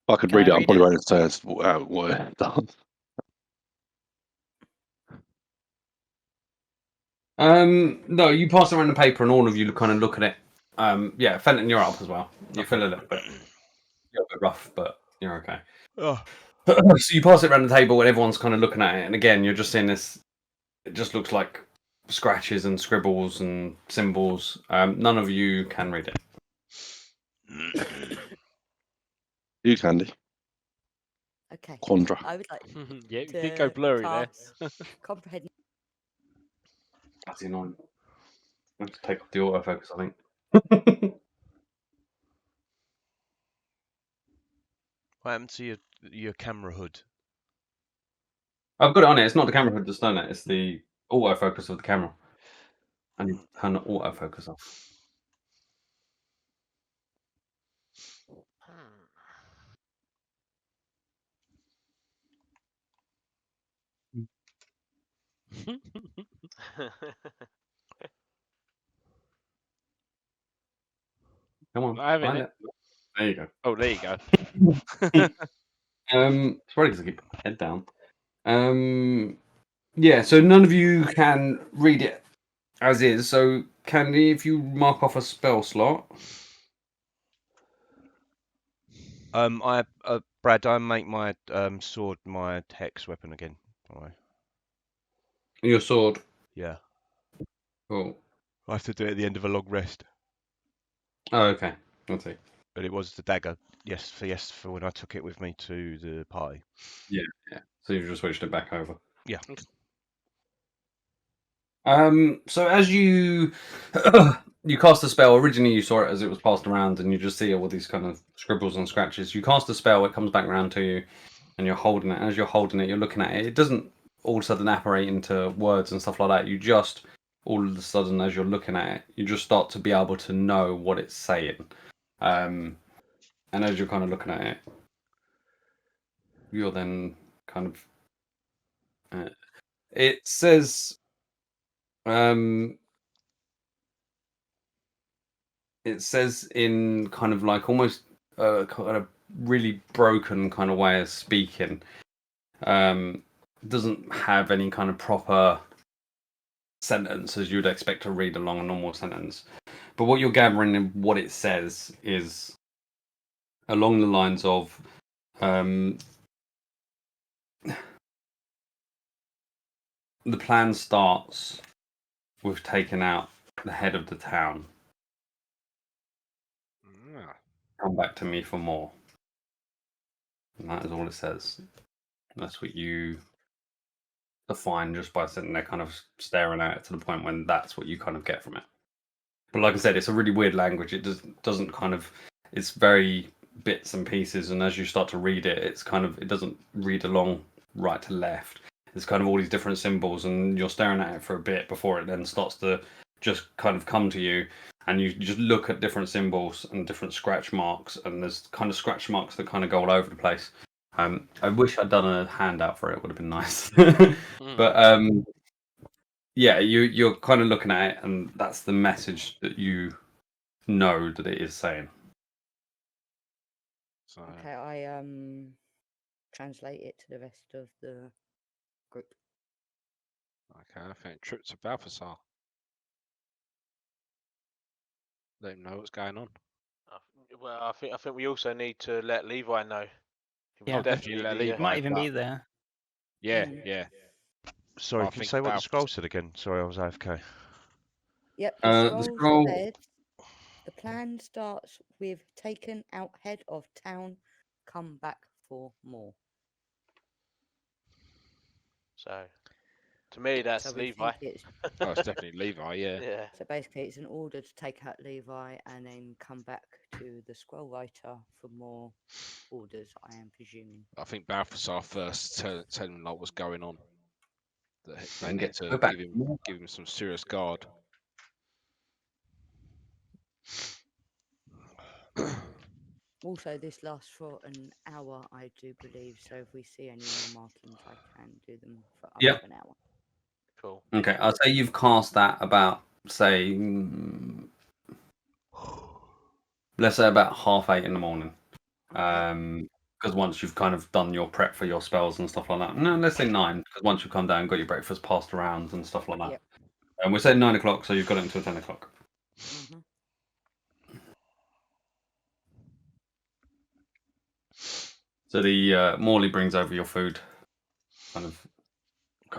I could read it, I probably won't say what it does. No, you pass around the paper and all of you kind of look at it. Yeah, Fenton, you're up as well. You feel a little bit rough, but you're okay. Oh. So you pass it around the table and everyone's kind of looking at it, and again, you're just seeing this. It just looks like scratches and scribbles and symbols. None of you can read it. You, Candy. Okay. Quandra. I would like. Yeah, you did go blurry there. Comprehend. That's annoying. I have to take off the autofocus, I think. What happened to your camera hood? I've got it on it. It's not the camera hood that's done it. It's the autofocus of the camera. I need to turn the autofocus off. Come on, Not having find it. it. There you go. Oh, there you go. It's probably because I keep my head down. Yeah, so none of you can read it as is. So, Candy, if you mark off a spell slot. Brad, I make my sword my hex weapon again. Your sword. Yeah. Cool. I have to do it at the end of a long rest. Oh, okay. I'll see. But it was the dagger. Yes, for when I took it with me to the party. Yeah. So you've just switched it back over. Yeah. So as you you cast a spell, originally you saw it as it was passed around, and you just see all these kind of scribbles and scratches. You cast a spell, it comes back around to you, and you're holding it. As you're holding it, you're looking at it. It doesn't all of a sudden apparate into words and stuff like that. You just all of a sudden, as you're looking at it, you just start to be able to know what it's saying. And as you're kind of looking at it, you're then kind of it says it says in kind of like almost kind of really broken kind of way of speaking. Doesn't have any kind of proper sentence as you'd expect to read along a normal sentence. But what you're gathering and what it says is along the lines of the plan starts with taking out the head of the town. Come back to me for more. And that is all it says. That's what you define just by sitting there kind of staring at it to the point when that's what you kind of get from it. But like I said, it's a really weird language. It doesn't kind of, it's very bits and pieces, and as you start to read it, it's kind of, it doesn't read along right to left. It's kind of all these different symbols, and you're staring at it for a bit before it then starts to just kind of come to you, and you just look at different symbols and different scratch marks, and there's kind of scratch marks that kind of go all over the place. I wish I'd done a handout for it; would have been nice. But yeah, you're kind of looking at it, and that's the message that you know that it is saying. So, Okay, I translate it to the rest of the group. okay, I think trip to Balthasar. Let him know what's going on. Well, I think we also need to let Levi know. Yeah, definitely let Levi. Might even be there. Yeah, Mm. yeah. Sorry, I can you think say what the Balthas- scroll said again? Sorry, I was AFK. Yep, The the scroll- said the plan starts with taken out head of town, come back for more. So, to me, that's So we Levi. think it's Oh, it's definitely Levi, yeah. Yeah. so basically it's an order to take out Levi and then come back to the scroll writer for more orders, I am presuming. I think Balthasar first tell him like what's going on. That they And need get to go back. give him some serious guard. Also, this lasts for an hour, I do believe. So if we see any more markings, I can do them for up Yep. to an hour. Cool. Okay, I'll say you've cast that about, say, let's say about 8:30 in the morning. Because once you've kind of done your prep for your spells and stuff like that. No, let's say 9, because once you've come down and got your breakfast passed around and stuff like that. Yep. And we're saying 9 o'clock, so you've got it until 10 o'clock. Mm-hmm. So the Morley brings over your food, kind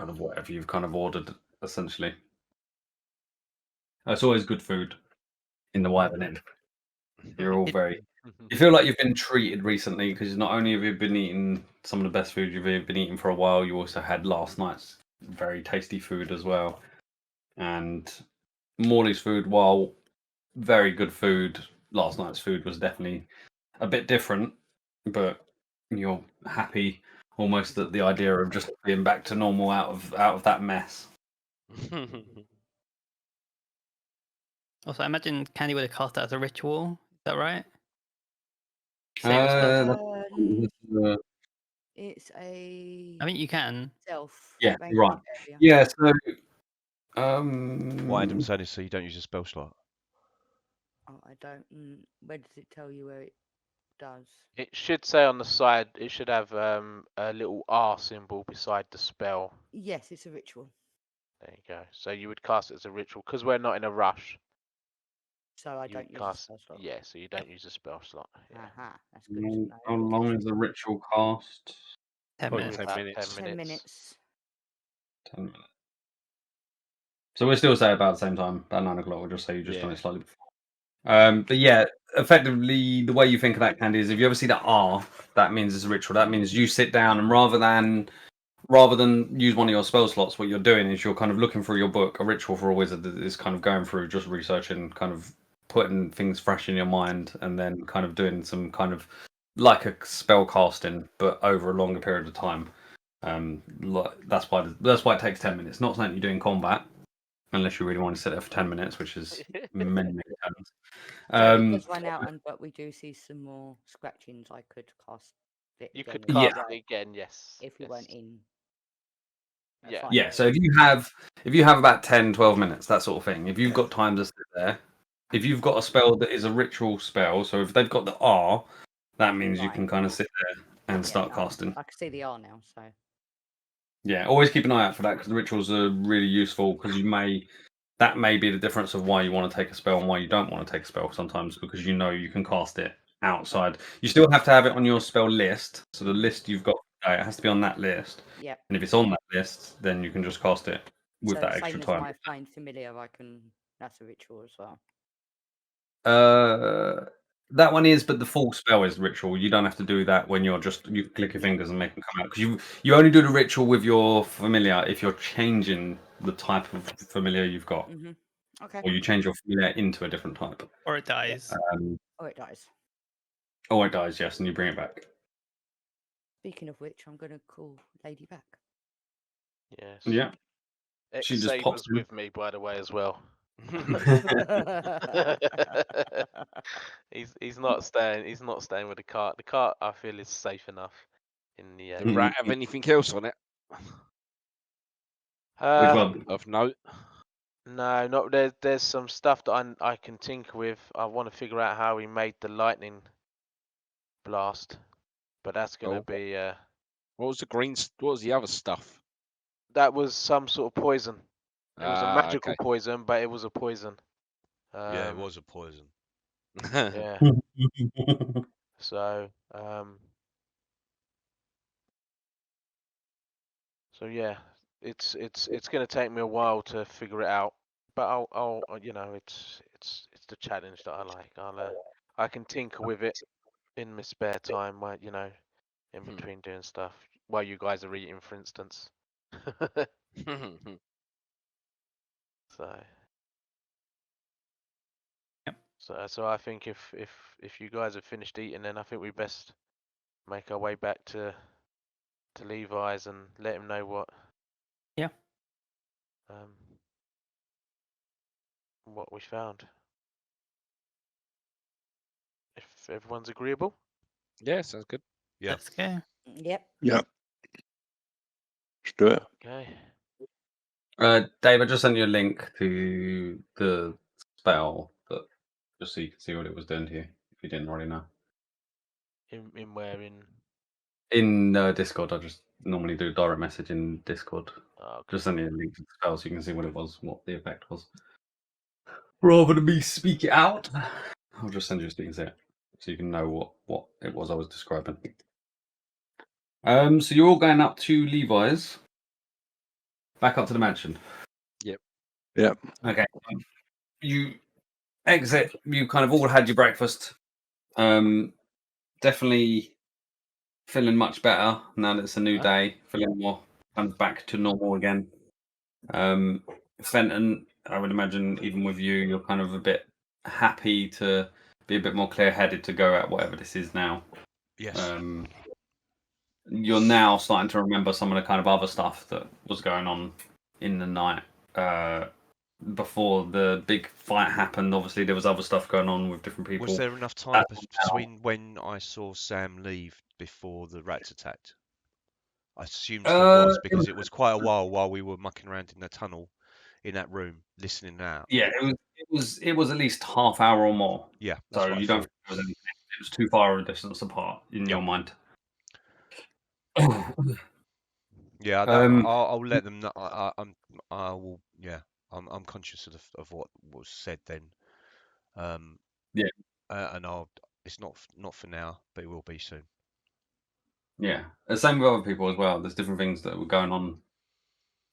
of whatever you've kind of ordered, essentially. It's always good food in the Wyvern Inn. You're all very. You feel like you've been treated recently because not only have you been eating some of the best food you've been eating for a while, you also had last night's very tasty food as well. And Morley's food, while very good food, last night's food was definitely a bit different, but you're happy almost at the idea of just being back to normal out of that mess. Also, I imagine Candy would have cast that as a ritual. Is that right? It's a. I think you can. Self. Yeah, Right. Area. Yeah. So. What Adam's saying is, so you don't use a spell slot. Oh, I don't. Where does it tell you where it does? It should say on the side. It should have a little R symbol beside the spell. Yes, it's a ritual. There you go. So you would cast it as a ritual because we're not in a rush. So I don't use a spell slot. Yeah, so you don't use a spell slot. Yeah. Aha, that's good to know. How long is the ritual cast? 10 minutes. 10 minutes. 10 minutes. 10 minutes. So we'll still say about the same time, about 9 o'clock. We'll just say you just done it slightly before. But yeah, effectively, the way you think of that, Candy, is if you ever see that R, that means it's a ritual. That means you sit down and rather than use one of your spell slots, what you're doing is you're kind of looking through your book. A ritual for a wizard is kind of going through, just researching, kind of putting things fresh in your mind, and then kind of doing some kind of like a spell casting, but over a longer period of time. That's why it takes 10 minutes. Not something you do in combat, unless you really want to sit there for 10 minutes, which is many turns. It does run out, but we do see some more scratchings. I could cast it. You again could cast it again, yes. If we weren't in. Yeah, so if you have about 10, 12 minutes, that sort of thing, if you've got time to sit there, if you've got a spell that is a ritual spell, so if they've got the R, that means you can kind of sit there and start casting. I can see the R now, so. Yeah, always keep an eye out for that, because the rituals are really useful, because that may be the difference of why you want to take a spell and why you don't want to take a spell sometimes, because you know you can cast it outside. You still have to have it on your spell list, so the list you've got, it has to be on that list. Yeah. And if it's on that list, then you can just cast it with so that extra same time. As my find familiar, that's a ritual as well. That one is, but the full spell is ritual. You don't have to do that when you click your fingers and make them come out, because you only do the ritual with your familiar if you're changing the type of familiar you've got. Okay. Or you change your familiar into a different type. Or it dies. Or it dies. Oh, it dies, yes, and you bring it back. Speaking of which, I'm going to call Lady back. Yes. Yeah. She just pops with me, by the way, as well. he's not staying. He's not staying with the cart. The cart, I feel, is safe enough. In the Did Rat have anything else on it? Which one? Of note? No, not there's some stuff that I can tinker with. I want to figure out how he made the lightning blast, but that's gonna be. What was the green? What was the other stuff? That was some sort of poison. It was a magical poison, but it was a poison. Yeah, it was a poison. Yeah. So yeah, it's gonna take me a while to figure it out, but I'll it's the challenge that I like. I can tinker with it in my spare time, while in between doing stuff while you guys are eating, for instance. So. Yep. So I think if you guys have finished eating, then I think we best make our way back to Levi's and let him know what. Yeah. What we found. If everyone's agreeable. Yeah, sounds good. Yeah. Let's go. Yep. Yep. Let's do it. Okay. Dave, I just sent you a link to the spell, just so you can see what it was doing to you, if you didn't already know. In where in Discord? I just normally do direct message in Discord. Okay. Just send you a link to the spell so you can see what it was, what the effect was. Rather than me speak it out, I'll just send you a speaking set so you can know what it was I was describing. So you're all going up to Levi's, back up to the mansion. Yep. Okay. You exit. You kind of all had your breakfast. Definitely feeling much better now that it's a new day. Feeling more kind of back to normal again. Fenton, I would imagine, even with you, you're kind of a bit happy to be a bit more clear-headed to go at whatever this is now. Yes. You're now starting to remember some of the kind of other stuff that was going on in the night before the big fight happened. Obviously, there was other stuff going on with different people. Was there enough time between when I saw Sam leave before the rats attacked? I assumed there was, because it was quite a while we were mucking around in the tunnel in that room listening out. Yeah, it was at least half hour or more. Yeah, that's so what you I don't. thought. It was too far a distance apart in your mind. Yeah, I'll let them know. I will. Yeah, I'm conscious of what was said then. Yeah. And it's not for now, but it will be soon. Yeah, the same with other people as well. There's different things that were going on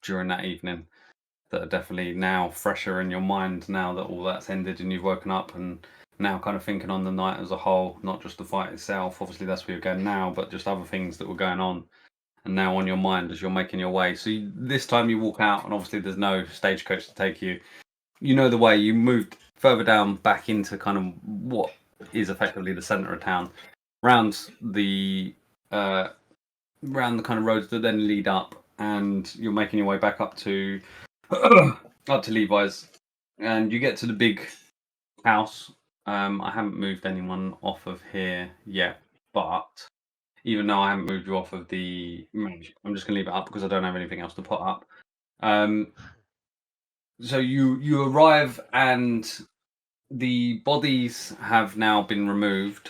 during that evening that are definitely now fresher in your mind now that all that's ended and you've woken up and now kind of thinking on the night as a whole, not just the fight itself. Obviously, that's where you're going now, but just other things that were going on and now on your mind as you're making your way. So this time you walk out and obviously there's no stagecoach to take you. You know the way. You moved further down back into kind of what is effectively the centre of town, around the kind of roads that then lead up, and you're making your way back up to up to Levi's, and you get to the big house. I haven't moved anyone off of here yet, but even though I haven't moved you off of the image, I'm just going to leave it up because I don't have anything else to put up. So you arrive and the bodies have now been removed.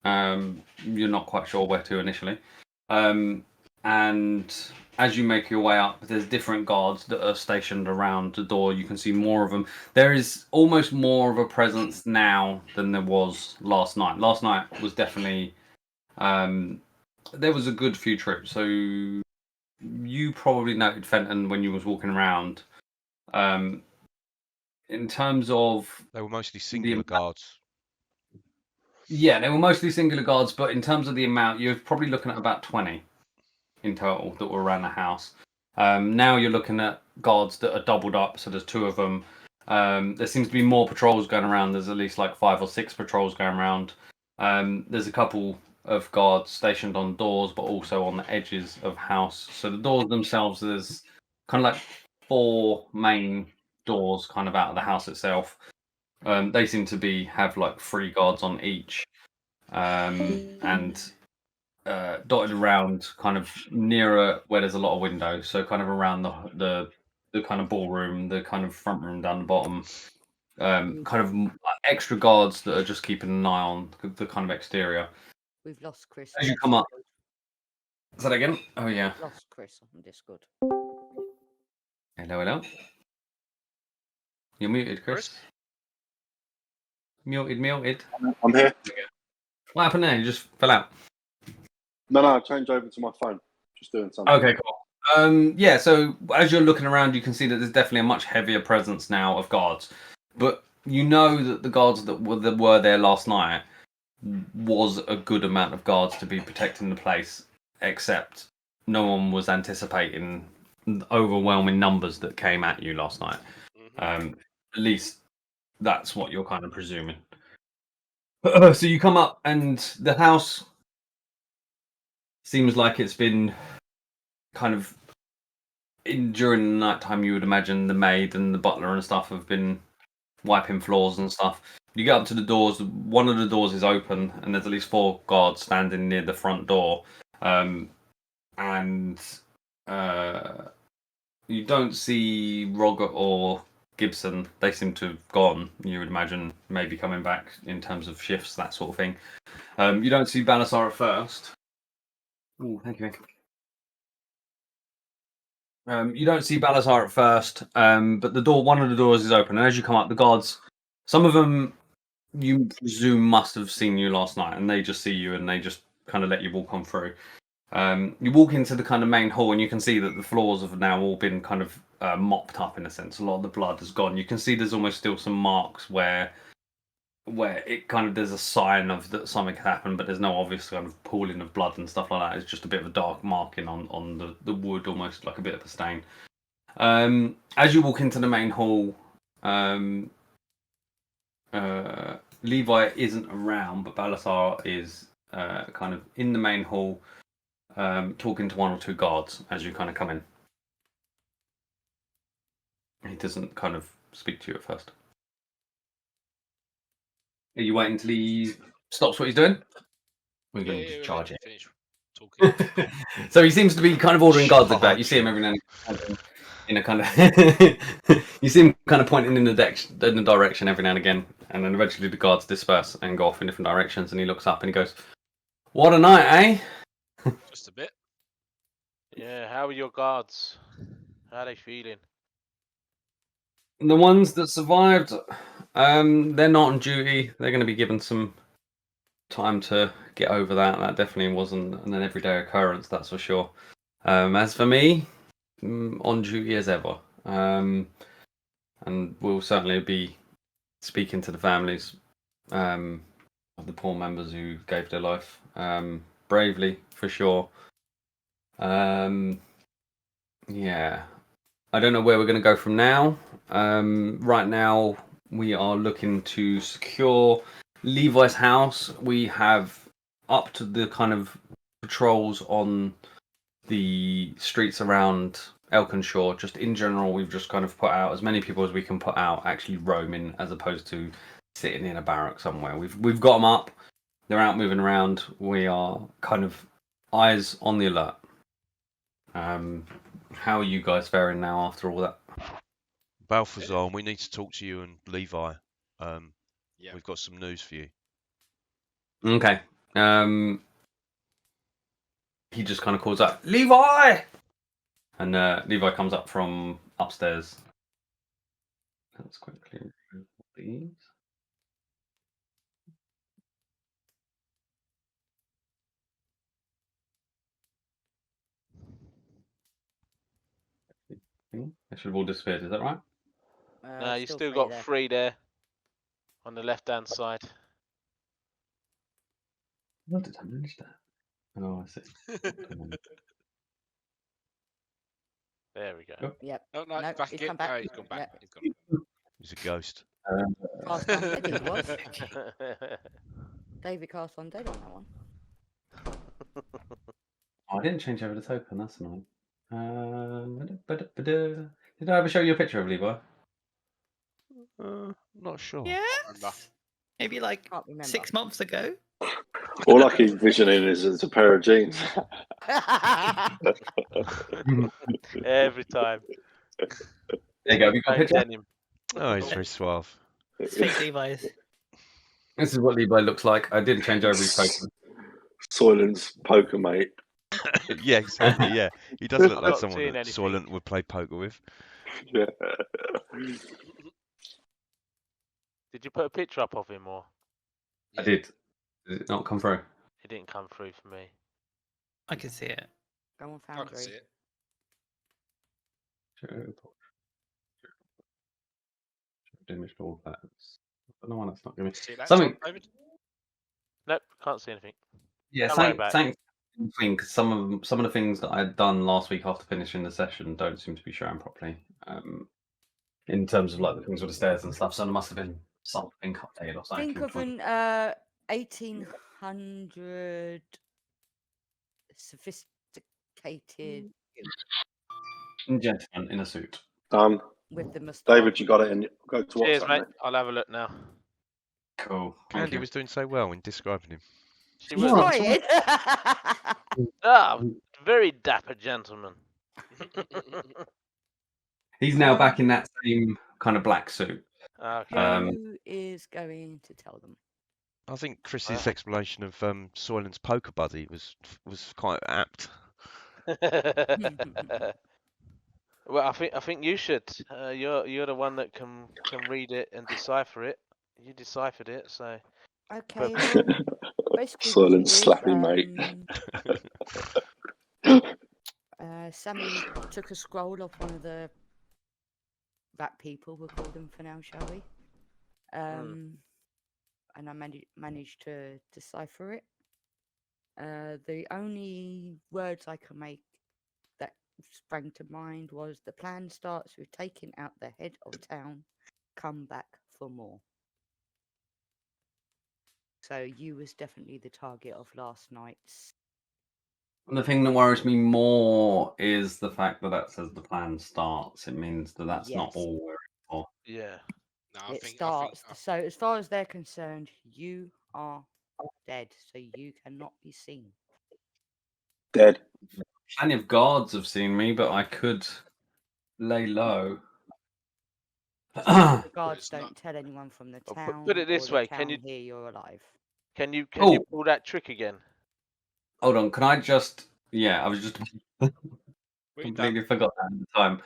You're not quite sure where to initially. And as you make your way up, there's different guards that are stationed around the door. You can see more of them. There is almost more of a presence now than there was last night. Last night was definitely there was a good few trips. So you probably noted Fenton when you was walking around. In terms of they were mostly singular guards. Yeah, they were mostly singular guards, but in terms of the amount, you're probably looking at about 20 in total that were around the house. Now you're looking at guards that are doubled up, so there's 2 of them. There seems to be more patrols going around. There's at least like 5 or 6 patrols going around. There's a couple of guards stationed on doors, but also on the edges of house. So the doors themselves, there's kind of like 4 main doors kind of out of the house itself. They seem to have like 3 guards on each, and dotted around kind of nearer where there's a lot of windows. So kind of around the kind of ballroom, the kind of front room down the bottom. Kind of extra guards that are just keeping an eye on the kind of exterior. We've lost Chris. As you come up. Is that again? Oh yeah. We've lost Chris on Discord. Hello. You're muted, Chris. Muted. I'm here. What happened there? You just fell out. No, I changed over to my phone. Just doing something. Okay, cool. Yeah, so as you're looking around, you can see that there's definitely a much heavier presence now of guards. But you know that the guards that were there last night was a good amount of guards to be protecting the place, except no one was anticipating overwhelming numbers that came at you last night. At least that's what you're kind of presuming. So you come up and the house seems like it's been kind of during the night time. You would imagine the maid and the butler and stuff have been wiping floors and stuff. You get up to the doors. One of the doors is open, and there's at least 4 guards standing near the front door. And you don't see Roger or Gibson. They seem to have gone. You would imagine maybe coming back in terms of shifts, that sort of thing. You don't see Balasar at first. Oh, thank you. You don't see Balasar at first, but one of the doors is open, and as you come up, the guards, some of them you presume must have seen you last night, and they just see you and they just kind of let you walk on through. You walk into the kind of main hall, and you can see that the floors have now all been kind of mopped up in a sense. A lot of the blood has gone. You can see there's almost still some marks where it kind of there's a sign of that something happened, but there's no obvious kind of pooling of blood and stuff like that. It's just a bit of a dark marking on the wood, almost like a bit of a stain. As you walk into the main hall, Levi isn't around, but Balasar is kind of in the main hall, talking to 1 or 2 guards as you kind of come in. He doesn't kind of speak to you at first. Are you waiting until he stops what he's doing? We're going to just charge it. Finish talking. So he seems to be kind of ordering guards like that. You see him every now and again in a kind of you see him kind of pointing in the direction every now and again, and then eventually the guards disperse and go off in different directions, and he looks up and he goes, "What a night, eh?" Just a bit. Yeah, how are your guards? How are they feeling? The ones that survived, they're not on duty. They're going to be given some time to get over that. That definitely wasn't an everyday occurrence, that's for sure. As for me, on duty as ever. And we'll certainly be speaking to the families of the poor members who gave their life bravely, for sure. Yeah. I don't know where we're going to go from now. Right now, we are looking to secure Levi's house. We have up to the kind of patrols on the streets around Elkinshaw. Just in general, we've just kind of put out as many people as we can put out actually roaming, as opposed to sitting in a barrack somewhere. We've got them up. They're out moving around. We are kind of eyes on the alert. How are you guys faring now after all that? Balthazar, we need to talk to you and Levi. We've got some news for you. Okay. He just kind of calls out, "Levi!" And Levi comes up from upstairs. Let's quickly remove these. They should have all disappeared, is that right? No, you still got 3 there on the left-hand side. What did I manage that? Oh, I see. There we go. Oh. Yep. Oh, no, No, back he's again. come back. Oh, he's gone back. Yep. He's gone. He's a ghost. Cast on dead he was. David cast on dead on that one. Oh, I didn't change over the token, that's annoying. Did I ever show you a picture of Levi? Not sure. Yes. Maybe like Can't remember. 6 months ago. All I keep visioning is a pair of jeans. Every time. There you go, have you got a picture? Denim. Oh, he's very suave. It's fake Levi's. This is what Levi looks like. I didn't change over his token. Soylent's poker mate. Yeah, exactly. Yeah, he does look I'm like not someone seeing that anything. Soylent would play poker with. Yeah. Did you put a picture up of him, or I did. Did it not come through? it didn't come through for me? I can see it. Go on, I can Foundry. see it. Image all that. I don't know why that's not giving me See that, something. David? Nope, can't see anything. Yeah, Don't worry about thanks. Because some of the things that I'd done last week after finishing the session don't seem to be showing properly. In terms of like the things with the stairs and stuff, so there must have been something updated or something. Think of an 1800 sophisticated gentleman in a suit. with the moustache. David, you got it in. Go to Cheers, WhatsApp, mate. mate. I'll have a look now. Cool. Candy was doing so well in describing him. She was. Trying. Ah, very dapper gentleman. He's now back in that same kind of black suit. Okay. Who is going to tell them? I think Chris's explanation of Soylent's poker buddy was quite apt. Well, I think you should. You're the one that can read it and decipher it. You deciphered it, so. Okay. Well, basically, what Soylent it is, slapping, mate. Sammy took a scroll off one of the rat people, we'll call them for now, shall we? And I managed to decipher it. The only words I can make that sprang to mind was the plan starts with taking out the head of town, come back for more. So you was definitely the target of last night's. And the thing that worries me more is the fact that says the plan starts. It means that that's not Yes. all we're before. Yeah. No, It starts. So as far as they're concerned, you are dead, so you cannot be seen. Dead. Plenty of guards have seen me, but I could lay low. The guards don't tell anyone from the town. Put it this way: can you hear you're alive? Can you pull that trick again? Hold on, can I just? Yeah, I was just completely forgot that at the time.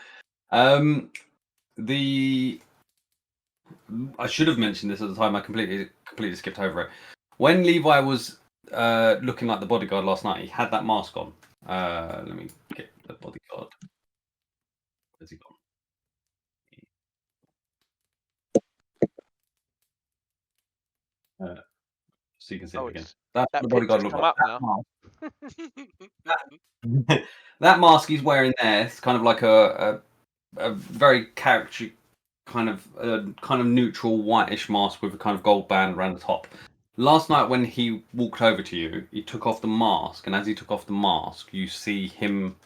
I should have mentioned this at the time. I completely skipped over it. When Levi was looking like the bodyguard last night, he had that mask on. Let me get the bodyguard. Where's he gone? So you can see it again. That's what the bodyguard looked like. That mask he's wearing there, it's kind of like a very character, kind of neutral whitish mask with a kind of gold band around the top. Last night when he walked over to you, he took off the mask, and as he took off the mask, you see him,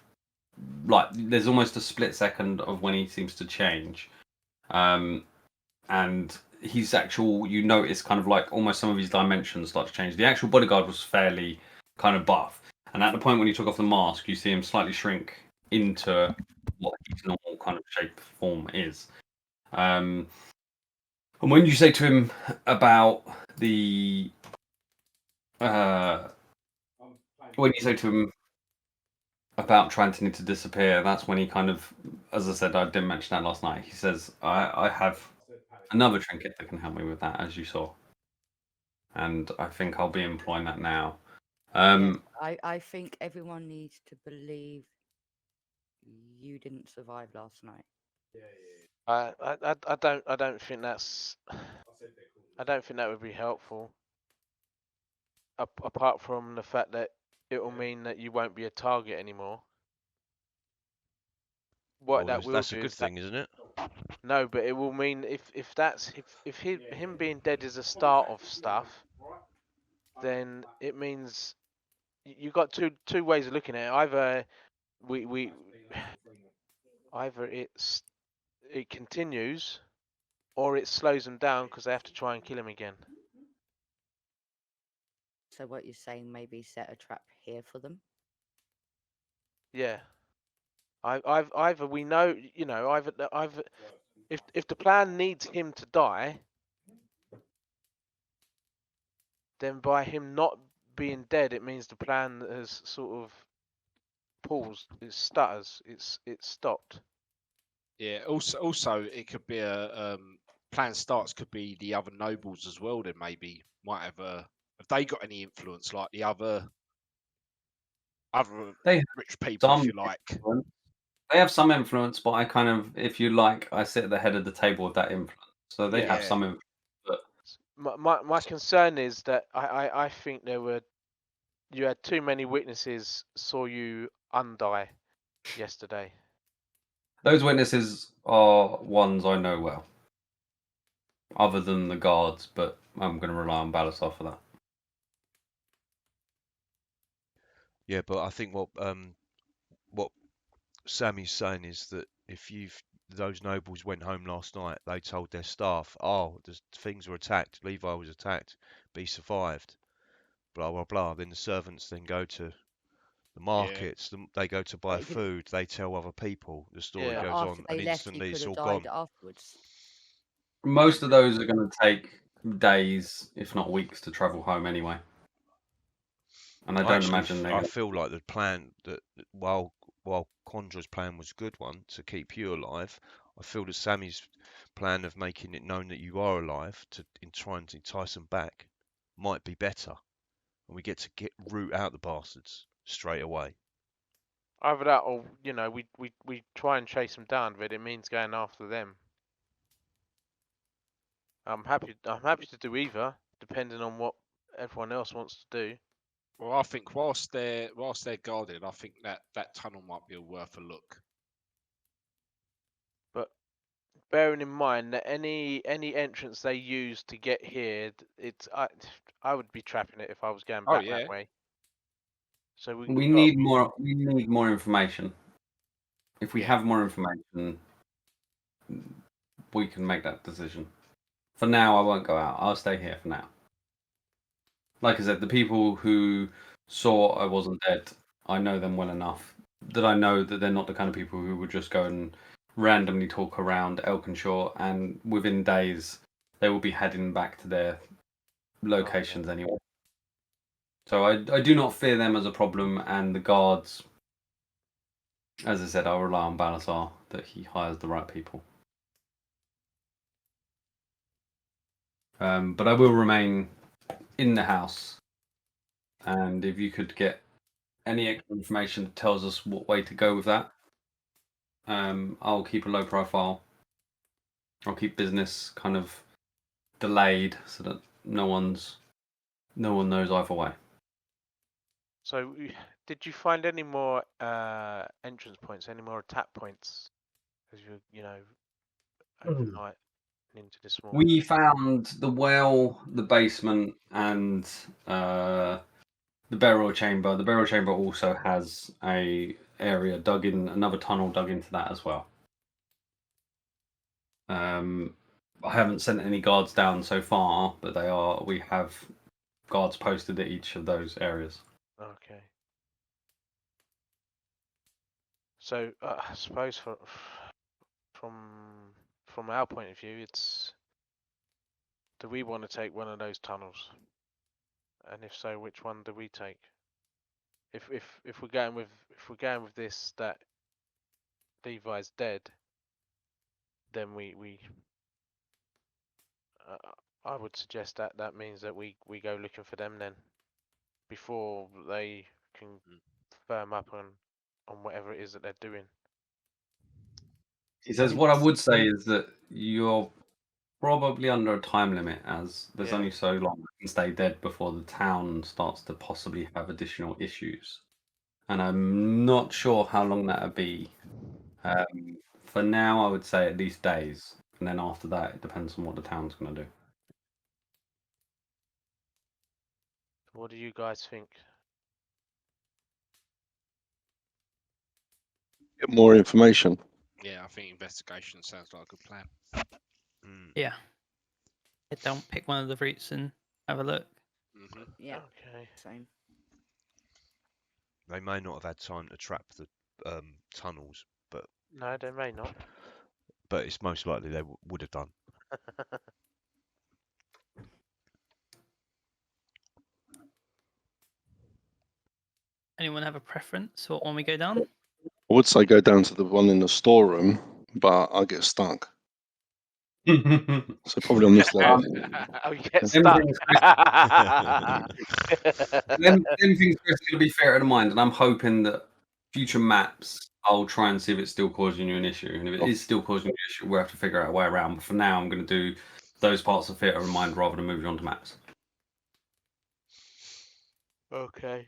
like, there's almost a split second of when he seems to change. And he's you notice kind of like almost some of his dimensions start to change. The actual bodyguard was fairly kind of buff. And at the point when he took off the mask, you see him slightly shrink into what his normal kind of shape form is. And when you say to him about the when you say to him about trying to need to disappear, that's when he kind of, as I said, I didn't mention that last night. He says, I have another trinket that can help me with that, as you saw. And I think I'll be employing that now. I think everyone needs to believe you didn't survive last night. I don't think that's. I don't think that would be helpful. Apart from the fact that it will mean that you won't be a target anymore. That's a good thing, isn't it? No, but it will mean if him being dead is a start of stuff, then it means you got two ways of looking at it. Either it continues, or it slows them down because they have to try and kill him again. So what you're saying, maybe set a trap here for them? Yeah. Either we know, either if the plan needs him to die, then by him not being dead, it means the plan has sort of paused. It stutters. It's stopped. Yeah. Also, it could be a plan starts. Could be the other nobles as well. Then maybe might have have they got any influence like the other rich people, if you like? They have some influence, but I kind of, if you like, I sit at the head of the table with that influence. So they have some influence. But my concern is that I think you had too many witnesses saw you undie yesterday. Those witnesses are ones I know well, other than the guards, but I'm going to rely on Balasar for that. Yeah, but I think what Sammy's saying is that if those nobles went home last night, they told their staff, things were attacked, Levi was attacked, but he survived, blah blah blah. Then the servants then go to the markets, they go to buy food, they tell other people, the story goes on, and instantly it's all gone. Afterwards. Most of those are going to take days, if not weeks, to travel home anyway. And I don't imagine I feel like the plan that while Condra's plan was a good one to keep you alive, I feel that Sammy's plan of making it known that you are alive in trying to entice them back might be better, and we get to root out the bastards straight away. Either that, or we try and chase them down, but it means going after them. I'm happy to do either, depending on what everyone else wants to do. Well, I think whilst they're guarded, I think that tunnel might be worth a look. But bearing in mind that any entrance they use to get here, I would be trapping it if I was going back that way. So we need more. We need more information. If we have more information, we can make that decision. For now, I won't go out. I'll stay here for now. Like I said, the people who saw I wasn't dead, I know them well enough that I know that they're not the kind of people who would just go and randomly talk around Elkinshaw, and within days they will be heading back to their locations anyway. So I do not fear them as a problem, and the guards, as I said, I'll rely on Balasar that he hires the right people. But I will remain in the house, and if you could get any extra information that tells us what way to go with that, I'll keep a low profile. I'll keep business kind of delayed so that no one knows either way. So, did you find any more entrance points, any more attack points as you know, overnight and into this morning? We found the well, the basement, and the burial chamber. The burial chamber also has a area dug in, another tunnel dug into that as well. I haven't sent any guards down so far, but we have guards posted at each of those areas. Okay. So I suppose from our point of view, it's, do we want to take one of those tunnels? And if so, which one do we take? If we're going with this, that Levi's dead, then I would suggest that means that we go looking for them then, before they can firm up on whatever it is that they're doing. He says, what I would say is that you're probably under a time limit, as there's only so long you can stay dead before the town starts to possibly have additional issues. And I'm not sure how long that would be. For now, I would say at least days. And then after that, it depends on what the town's going to do. What do you guys think? Get more information. Yeah, I think investigation sounds like a good plan. Yeah. Don't pick one of the routes and have a look. Yeah. Okay. Same. They may not have had time to trap the tunnels, but No, they may not. But it's most likely they would have done. Anyone have a preference what one we go down? I would say go down to the one in the storeroom, but I get stuck. So probably on this level. Oh, you get stuck. Them things are going to be fair in mind, and I'm hoping that future maps, I'll try and see if it's still causing you an issue. And if it is still causing you an issue, we'll have to figure out a way around. But for now, I'm going to do those parts of theatre in mind rather than move you on to maps. Okay.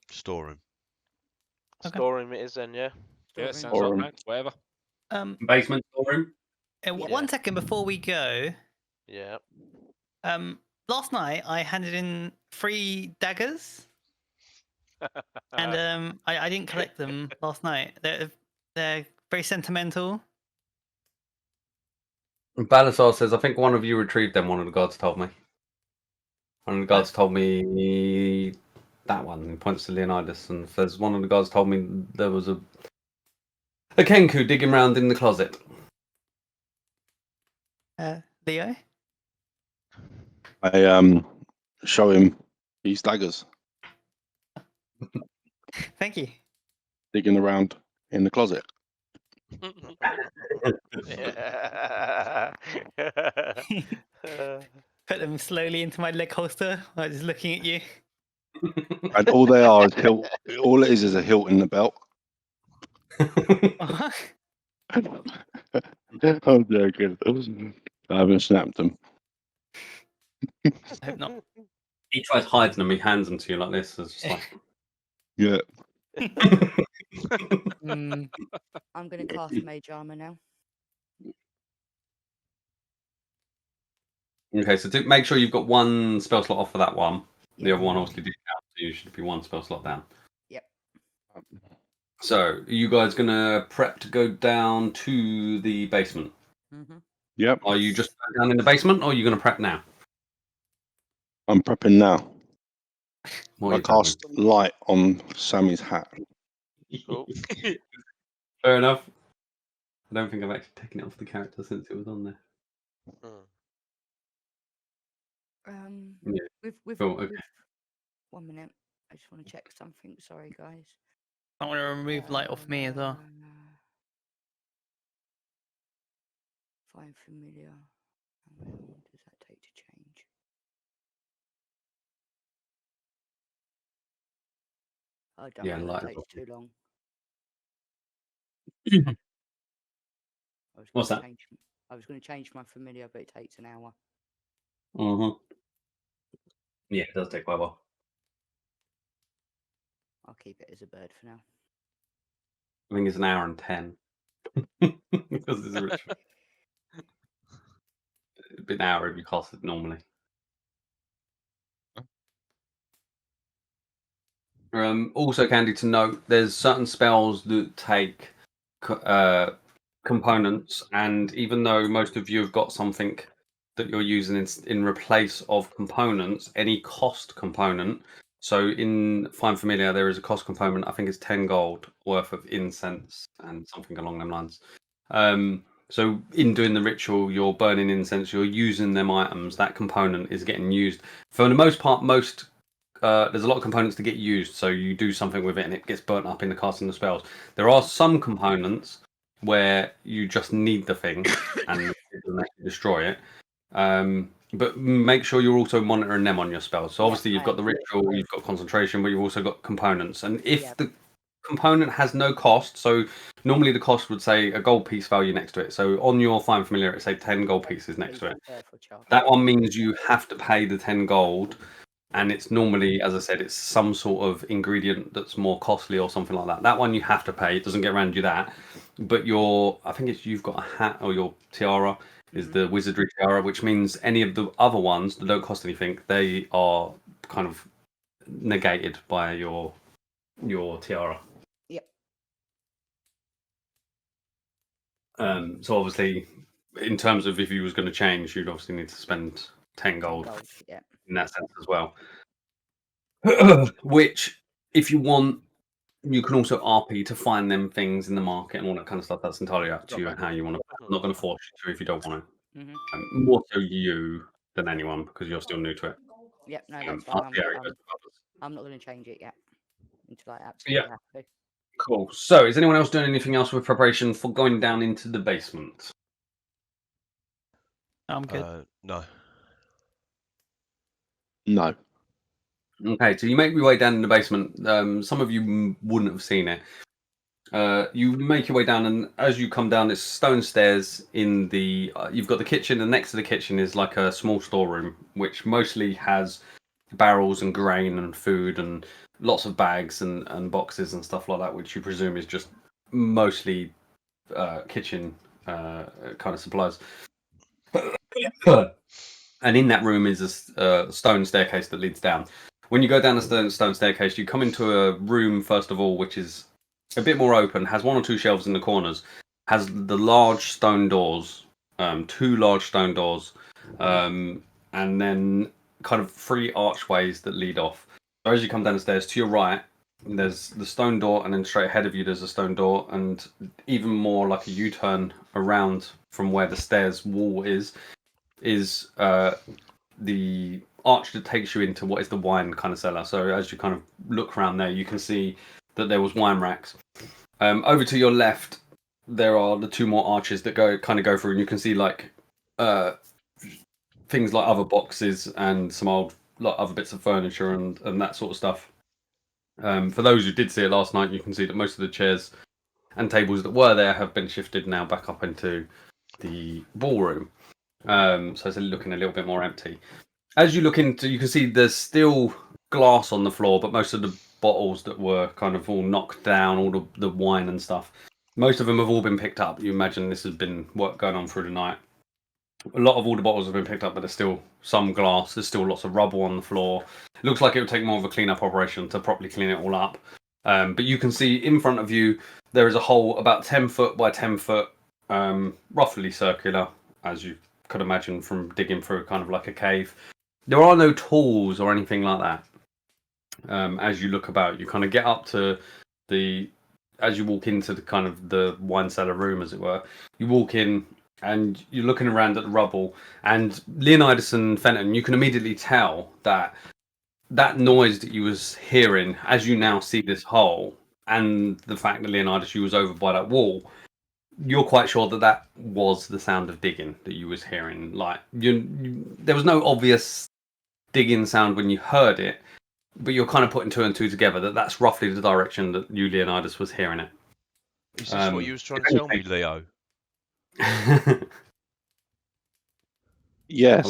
Storeroom. Okay. Storeroom it is then, yeah? Yeah, sounds like that. Whatever. Basement storeroom? One second before we go. Yeah. Last night I handed in 3 daggers. And I didn't collect them last night. They're very sentimental. Balasar says, I think one of you retrieved them, one of the guards told me. One of the guards told me that one. He points to Leonidas and says, one of the guards told me there was a Kenku digging around in the closet. Leo? I show him these daggers. Thank you. Digging around in the closet. Put them slowly into my leg holster while just looking at you. And all they are is hilt. All it is a hilt in the belt. Uh-huh. I'm joking. I haven't snapped them. I hope not. He tries hiding them, he hands them to you like this. It's just like... Yeah. I'm going to cast Mage Armor now. Okay, so make sure you've got one spell slot off for that one. Yep. The other one obviously did count, so you should be one spell slot down. Yep. So, are you guys going to prep to go down to the basement? Mm-hmm. Yep. Are you just down in the basement, or are you going to prep now? I'm prepping now. What are I you doing? cast light on Sammy's hat. Cool. Fair enough. I don't think I've actually taken it off the character since it was on there. Yeah. Cool, okay. 1 minute. I just want to check something. Sorry, guys. I want to remove light off me as well. Find familiar. How long does that take to change? Oh, don't Yeah, worry, light that is takes too long. What's that? I was going to change my familiar, but it takes an hour. Yeah, it does take quite a while. I'll keep it as a bird for now. I think it's an hour and 10. Because it's a ritual. It'd be an hour if you cast it normally. Also handy to note, there's certain spells that take components, and even though most of you have got something that you're using in replace of components, any cost component. So in Find Familiar, there is a cost component. I think it's 10 gold worth of incense and something along them lines. So in doing the ritual, you're burning incense, you're using them items. That component is getting used. For the most part, there's a lot of components to get used, so you do something with it and it gets burnt up in the casting of spells. There are some components where you just need the thing and it doesn't actually destroy it. But make sure you're also monitoring them on your spells. So obviously you've got the ritual, you've got concentration, but you've also got components. And if the component has no cost, so normally the cost would say a gold piece value next to it. So on your Find Familiar, it say 10 gold pieces next to it. That one means you have to pay the 10 gold. And it's normally, as I said, it's some sort of ingredient that's more costly or something like that. That one you have to pay. It doesn't get around you that. But I think you've got a hat, or your tiara is the wizardry tiara, which means any of the other ones that don't cost anything, they are kind of negated by your tiara. Yep. So obviously, in terms of if you was going to change, you'd obviously need to spend 10 gold. In that sense as well. Which, if you want, you can also RP to find them things in the market and all that kind of stuff. That's entirely up to you and how you want to. I'm not going to force you to if you don't want to. More so you than anyone, because you're still new to it. Yep, no, that's fine. I'm not going to change it yet until I absolutely have to. Cool. So, is anyone else doing anything else with preparation for going down into the basement? I'm good. No. No. Okay, so you make your way down in the basement. Some of you wouldn't have seen it. You make your way down, and as you come down, it's stone stairs in the. You've got the kitchen, and next to the kitchen is like a small storeroom, which mostly has barrels and grain and food and lots of bags and boxes and stuff like that, which you presume is just mostly kitchen kind of supplies. And in that room is a stone staircase that leads down. When you go down the stone staircase, you come into a room, first of all, which is a bit more open, has one or two shelves in the corners, has the large stone doors, 2 large stone doors, and then kind of 3 archways that lead off. So as you come down the stairs, to your right, there's the stone door, and then straight ahead of you, there's a stone door, and even more like a U-turn around from where the stairs wall is the arch that takes you into what is the wine kind of cellar. So as you kind of look around there, you can see that there was wine racks. Over to your left, there are the 2 more arches that go through, and you can see like things like other boxes and some old other bits of furniture and that sort of stuff. For those who did see it last night, you can see that most of the chairs and tables that were there have been shifted now back up into the ballroom. So it's looking a little bit more empty. As you look into, you can see there's still glass on the floor, but most of the bottles that were kind of all knocked down, all the wine and stuff, most of them have all been picked up. You imagine this has been work going on through the night. A lot of all the bottles have been picked up, but there's still some glass. There's still lots of rubble on the floor. It looks like it would take more of a clean-up operation to properly clean it all up. But you can see in front of you there is a hole about 10 foot by 10 foot, roughly circular, as you could imagine from digging through kind of like a cave. There are no tools or anything like that. As you look about, you kind of get up to as you walk into the kind of the wine cellar room, as it were. You walk in and you're looking around at the rubble, and Leonidas and Fenton, you can immediately tell that noise that you was hearing as you now see this hole, and the fact that Leonidas, you was over by that wall, you're quite sure that was the sound of digging that you was hearing. Like there was no obvious digging sound when you heard it, but you're kind of putting two and two together that's roughly the direction that you, Leonidas, was hearing it. Is this what you was trying to tell me, Leo? Yes.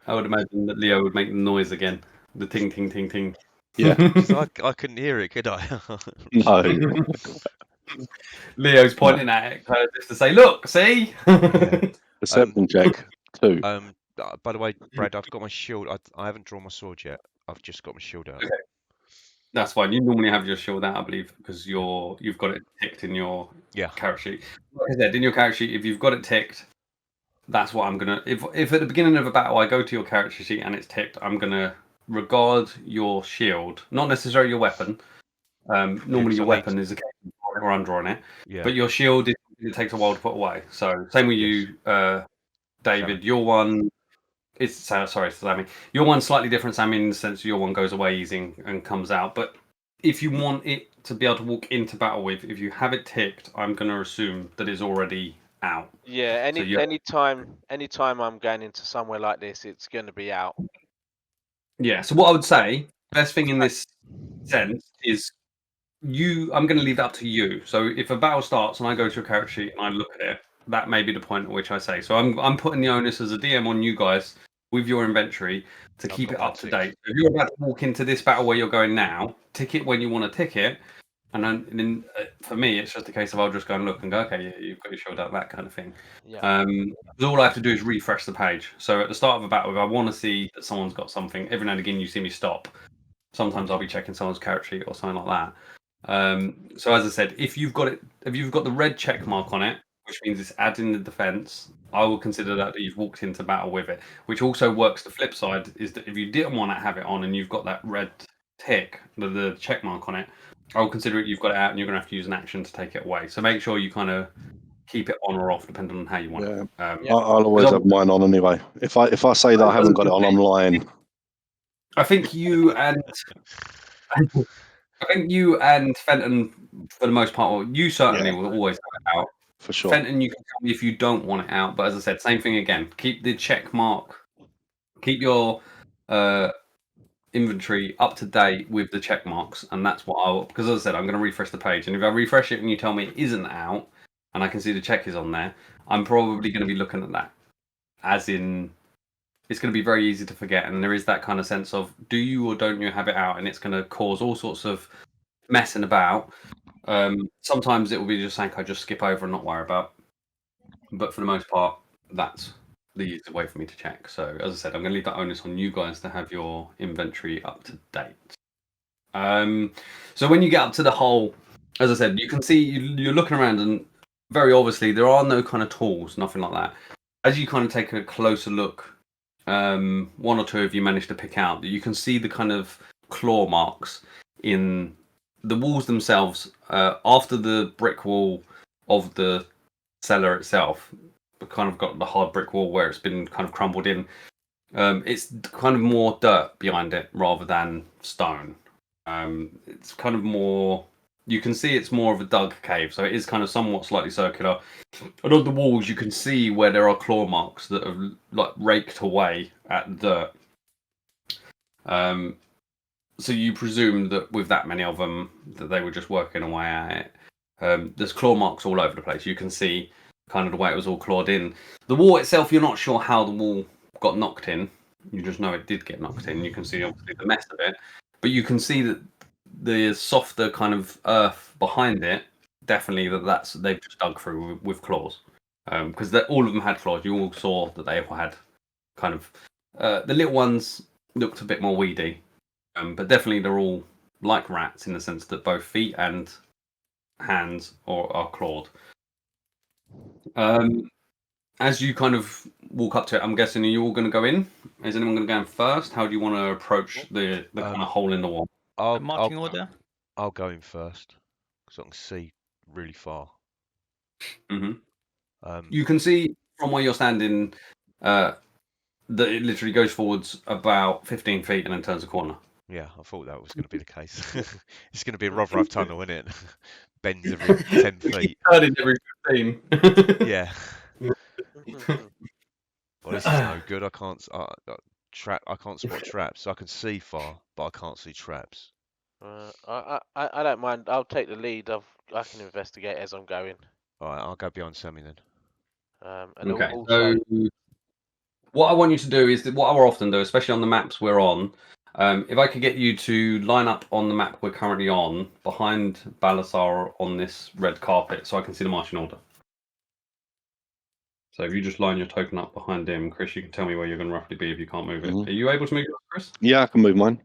I would imagine that Leo would make the noise again. The ting ting ting ting. Yeah. Because I couldn't hear it, could I? No. Leo's pointing at it kind of just to say, look, see? Perception check 2. By the way, Brad, I've got my shield. I haven't drawn my sword yet. I've just got my shield out. Okay. That's fine. You normally have your shield out, I believe, because you've got it ticked in your character sheet. Like I said, in your character sheet, if you've got it ticked, that's what I'm gonna. If at the beginning of a battle I go to your character sheet and it's ticked, I'm gonna regard your shield, not necessarily your weapon. Normally your weapon is a case or I'm drawing it, but your shield it takes a while to put away. So same with you, David. Sammy. Your one. Sorry, Sammy. Your one's slightly different, Sammy, in the sense your one goes away easy and comes out. But if you want it to be able to walk into battle with, if you have it ticked, I'm going to assume that it's already out. Yeah, anytime I'm going into somewhere like this, it's going to be out. Yeah, so what I would say, best thing in this sense is I'm going to leave that up to you. So if a battle starts and I go to a character sheet and I look at it, that may be the point at which I say. So I'm putting the onus as a DM on you guys with your inventory to keep it up to date. If you're about to walk into this battle where you're going now, tick it when you want to tick it. And then for me, it's just a case of I'll just go and look and go, okay, yeah, you've got your shield out, that kind of thing. Yeah. All I have to do is refresh the page. So at the start of a battle, if I want to see that someone's got something, every now and again you see me stop. Sometimes I'll be checking someone's character sheet or something like that. So as I said, if you've got the red check mark on it, which means it's adding the defense, I will consider that you've walked into battle with it. Which also works the flip side, is that if you didn't want to have it on and you've got that red tick, the check mark on it, I will consider it you've got it out and you're going to have to use an action to take it away. So make sure you kind of keep it on or off depending on how you want it. I'll always have mine on anyway. If I say that I haven't got it on, I'm lying. I think you and Fenton, for the most part, you certainly will always have it out. For sure. Fenton, you can tell me if you don't want it out, but as I said, same thing again. Keep the check mark. Keep your inventory up to date with the check marks, and that's what because as I said, I'm going to refresh the page, and if I refresh it and you tell me it isn't out, and I can see the check is on there, I'm probably going to be looking at that, as in it's going to be very easy to forget, and there is that kind of sense of do you or don't you have it out, and it's going to cause all sorts of messing about. Sometimes it will be just something I just skip over and not worry about, but for the most part, that's the easiest way for me to check. So as I said, I'm going to leave that onus on you guys to have your inventory up to date. So when you get up to the hole, as I said, you can see you're looking around, and very obviously there are no kind of tools, nothing like that. As you kind of take a closer look, one or two of you manage to pick out that you can see the kind of claw marks in the walls themselves. After the brick wall of the cellar itself, kind of got the hard brick wall where it's been kind of crumbled in. It's kind of more dirt behind it rather than stone. It's kind of more. You can see it's more of a dug cave, so it is kind of somewhat slightly circular. And on the walls, you can see where there are claw marks that have like raked away at the dirt. So you presume that with that many of them, that they were just working away at it. There's claw marks all over the place. You can see kind of the way it was all clawed in. The wall itself, you're not sure how the wall got knocked in. You just know it did get knocked in. You can see obviously the mess of it, but you can see that the softer kind of earth behind it, definitely they've just dug through with claws. Because all of them had claws. You all saw that they all had kind of the little ones looked a bit more weedy. But definitely they're all like rats in the sense that both feet and hands are clawed. as you kind of walk up to it, I'm guessing, are you all going to go in? Is anyone going to go in first? How do you want to approach the kind of hole in the wall? Marching order? I'll go in first because I can see really far. You can see from where you're standing that it literally goes forwards about 15 feet and then turns a corner. Yeah, I thought that was going to be the case. It's going to be a rough tunnel, isn't it? Bends every 10 feet. Turning every 15. Yeah. Well, this is no good. I can't spot traps. I can see far, but I can't see traps. I don't mind. I'll take the lead. I can investigate as I'm going. All right, I'll go behind Sammy then. And okay. also, so what I want you to do is what I will often do, especially on the maps we're on. If I could get you to line up on the map we're currently on, behind Balasar on this red carpet, so I can see the marching order. So if you just line your token up behind him, Chris, you can tell me where you're going to roughly be if you can't move it. Are you able to move it, Chris? Yeah, I can move mine.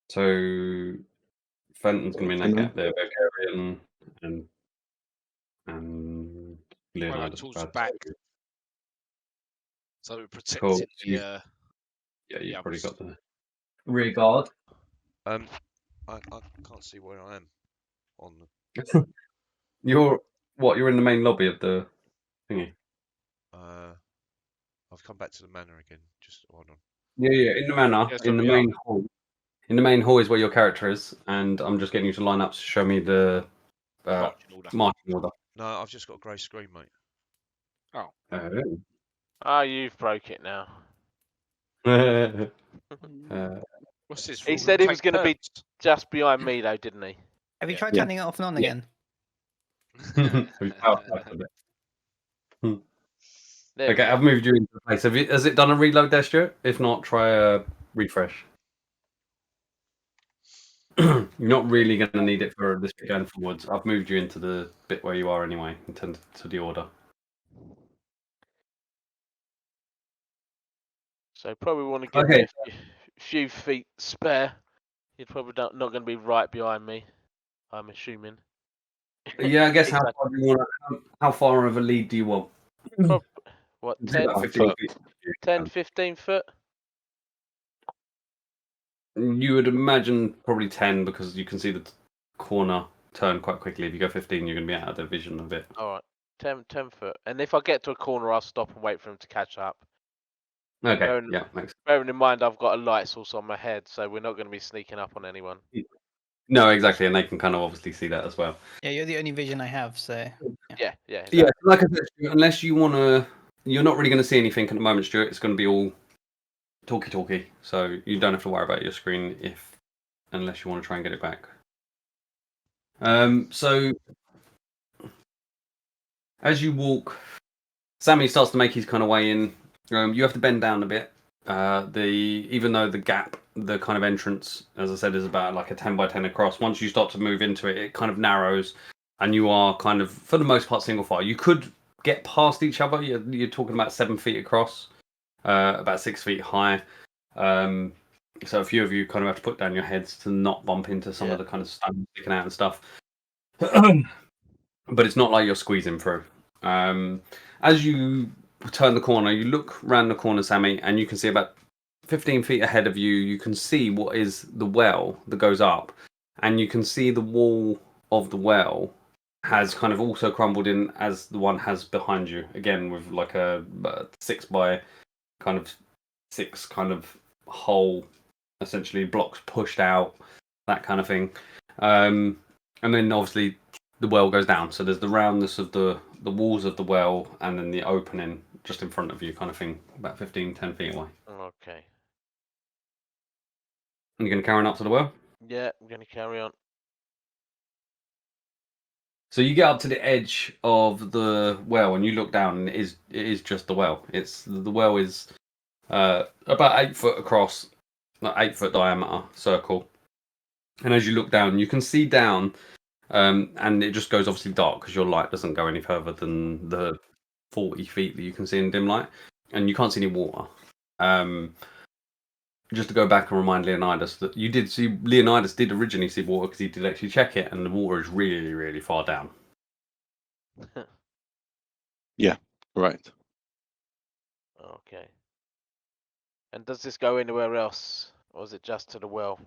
So Fenton's going to be in that gap there, Bulgarian and Leonardo's back. So we're protecting cool. the. Yeah, you've probably got the rear guard. I can't see where I am on the. You're in the main lobby of the thingy. I've come back to the manor again. Just hold on. Yeah, in the manor, in the main hall. In the main hall is where your character is, and I'm just getting you to line up to show me the marching order. No, I've just got a grey screen, mate. Oh. You've broke it now. What's this? He said he was going to be just behind me, though, didn't he? Have you tried turning it off and on again? Okay, I've moved you into place. Has it done a reload there, Stuart? If not, try a refresh. You're not really going to need it for this bit going forwards. I've moved you into the bit where you are anyway, in terms to the order. So probably want to give me a few feet spare. You're probably not going to be right behind me, I'm assuming. Yeah, I guess how far of a lead do you want? What, 10, 15 foot? You would imagine probably 10 because you can see the corner turn quite quickly. If you go 15, you're going to be out of the vision of it. All right, 10 foot. And if I get to a corner, I'll stop and wait for him to catch up. Okay, Bearing in mind I've got a light source on my head, so we're not going to be sneaking up on anyone. No, exactly, and they can kind of obviously see that as well. Yeah, you're the only vision I have, so... Yeah. Exactly. Yeah, like I said, unless you want to... You're not really going to see anything at the moment, Stuart. It's going to be all talky, so you don't have to worry about your screen unless you want to try and get it back. So, as you walk, Sammy starts to make his kind of way in. You have to bend down a bit. Even though the gap, the kind of entrance, as I said, is about like a 10 by 10 across. Once you start to move into it, it kind of narrows, and you are kind of, for the most part, single file. You could get past each other. You're talking about 7 feet across, about 6 feet high. So a few of you kind of have to put down your heads to not bump into some of the kind of stones sticking out and stuff. But it's not like you're squeezing through. As you turn the corner, you look round the corner, Sammy, and you can see about 15 feet ahead of you, you can see what is the well that goes up, and you can see the wall of the well has kind of also crumbled in as the one has behind you, again with like a 6 by 6 kind of hole, essentially blocks pushed out, that kind of thing. And then obviously the well goes down, so there's the roundness of the walls of the well and then the opening just in front of you, kind of thing, about 10 feet away. Okay. And you're going to carry on up to the well? Yeah, I'm going to carry on. So you get up to the edge of the well and you look down, and it is just the well. The well is about 8 foot across, like 8 foot diameter circle. And as you look down, you can see down, and it just goes obviously dark because your light doesn't go any further than the 40 feet that you can see in dim light, and you can't see any water. Just to go back and remind Leonidas that you did see, Leonidas did originally see water because he did actually check it, and the water is really, really far down. Yeah, correct. Okay. And does this go anywhere else, or is it just to the well?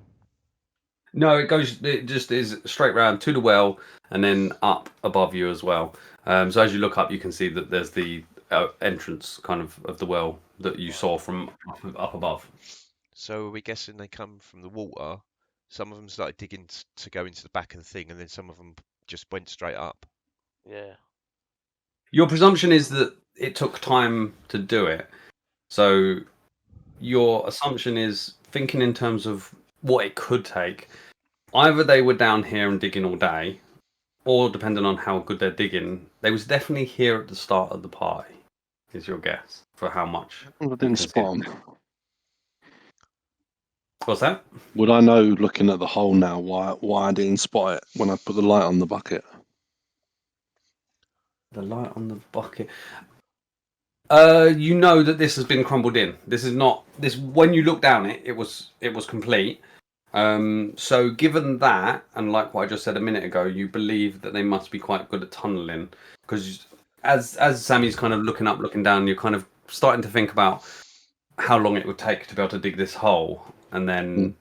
No, it just is straight round to the well and then up above you as well. So as you look up, you can see that there's the entrance kind of the well that you saw from up above. So are we guessing they come from the water? Some of them started digging to go into the back of the thing, and then some of them just went straight up. Yeah. Your presumption is that it took time to do it. So your assumption is thinking in terms of what it could take. Either they were down here and digging all day, or depending on how good they're digging, they was definitely here at the start of the party. Is your guess for how much? I didn't spot 'em. What's that? Would I know, looking at the hole now, why I didn't spot it when I put the light on the bucket? The light on the bucket. You know that this has been crumbled in. This is not this. When you look down it, it was complete. So given that, and like what I just said a minute ago, you believe that they must be quite good at tunneling, because as Sammy's kind of looking down, you're kind of starting to think about how long it would take to be able to dig this hole, and then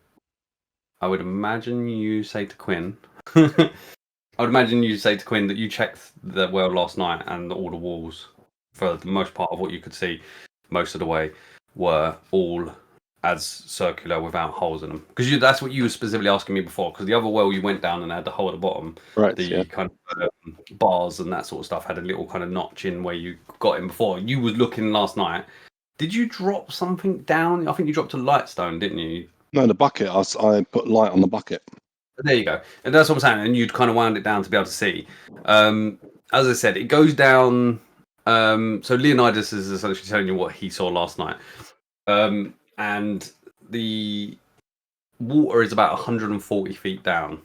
I would imagine you say to Quinn. I would imagine you say to Quinn that you checked the well last night, and all the walls, for the most part of what you could see, most of the way, were all as circular without holes in them. Because that's what you were specifically asking me before. Because the other well you went down and had the hole at the bottom, Right. the kind of bars and that sort of stuff had a little kind of notch in where you got in before. You was looking last night. Did you drop something down? I think you dropped a light stone, didn't you? No, the bucket. I put light on the bucket. There you go. And that's what I'm saying. And you'd kind of wound it down to be able to see. As I said, it goes down. So Leonidas is essentially telling you what he saw last night. And the water is about 140 feet down.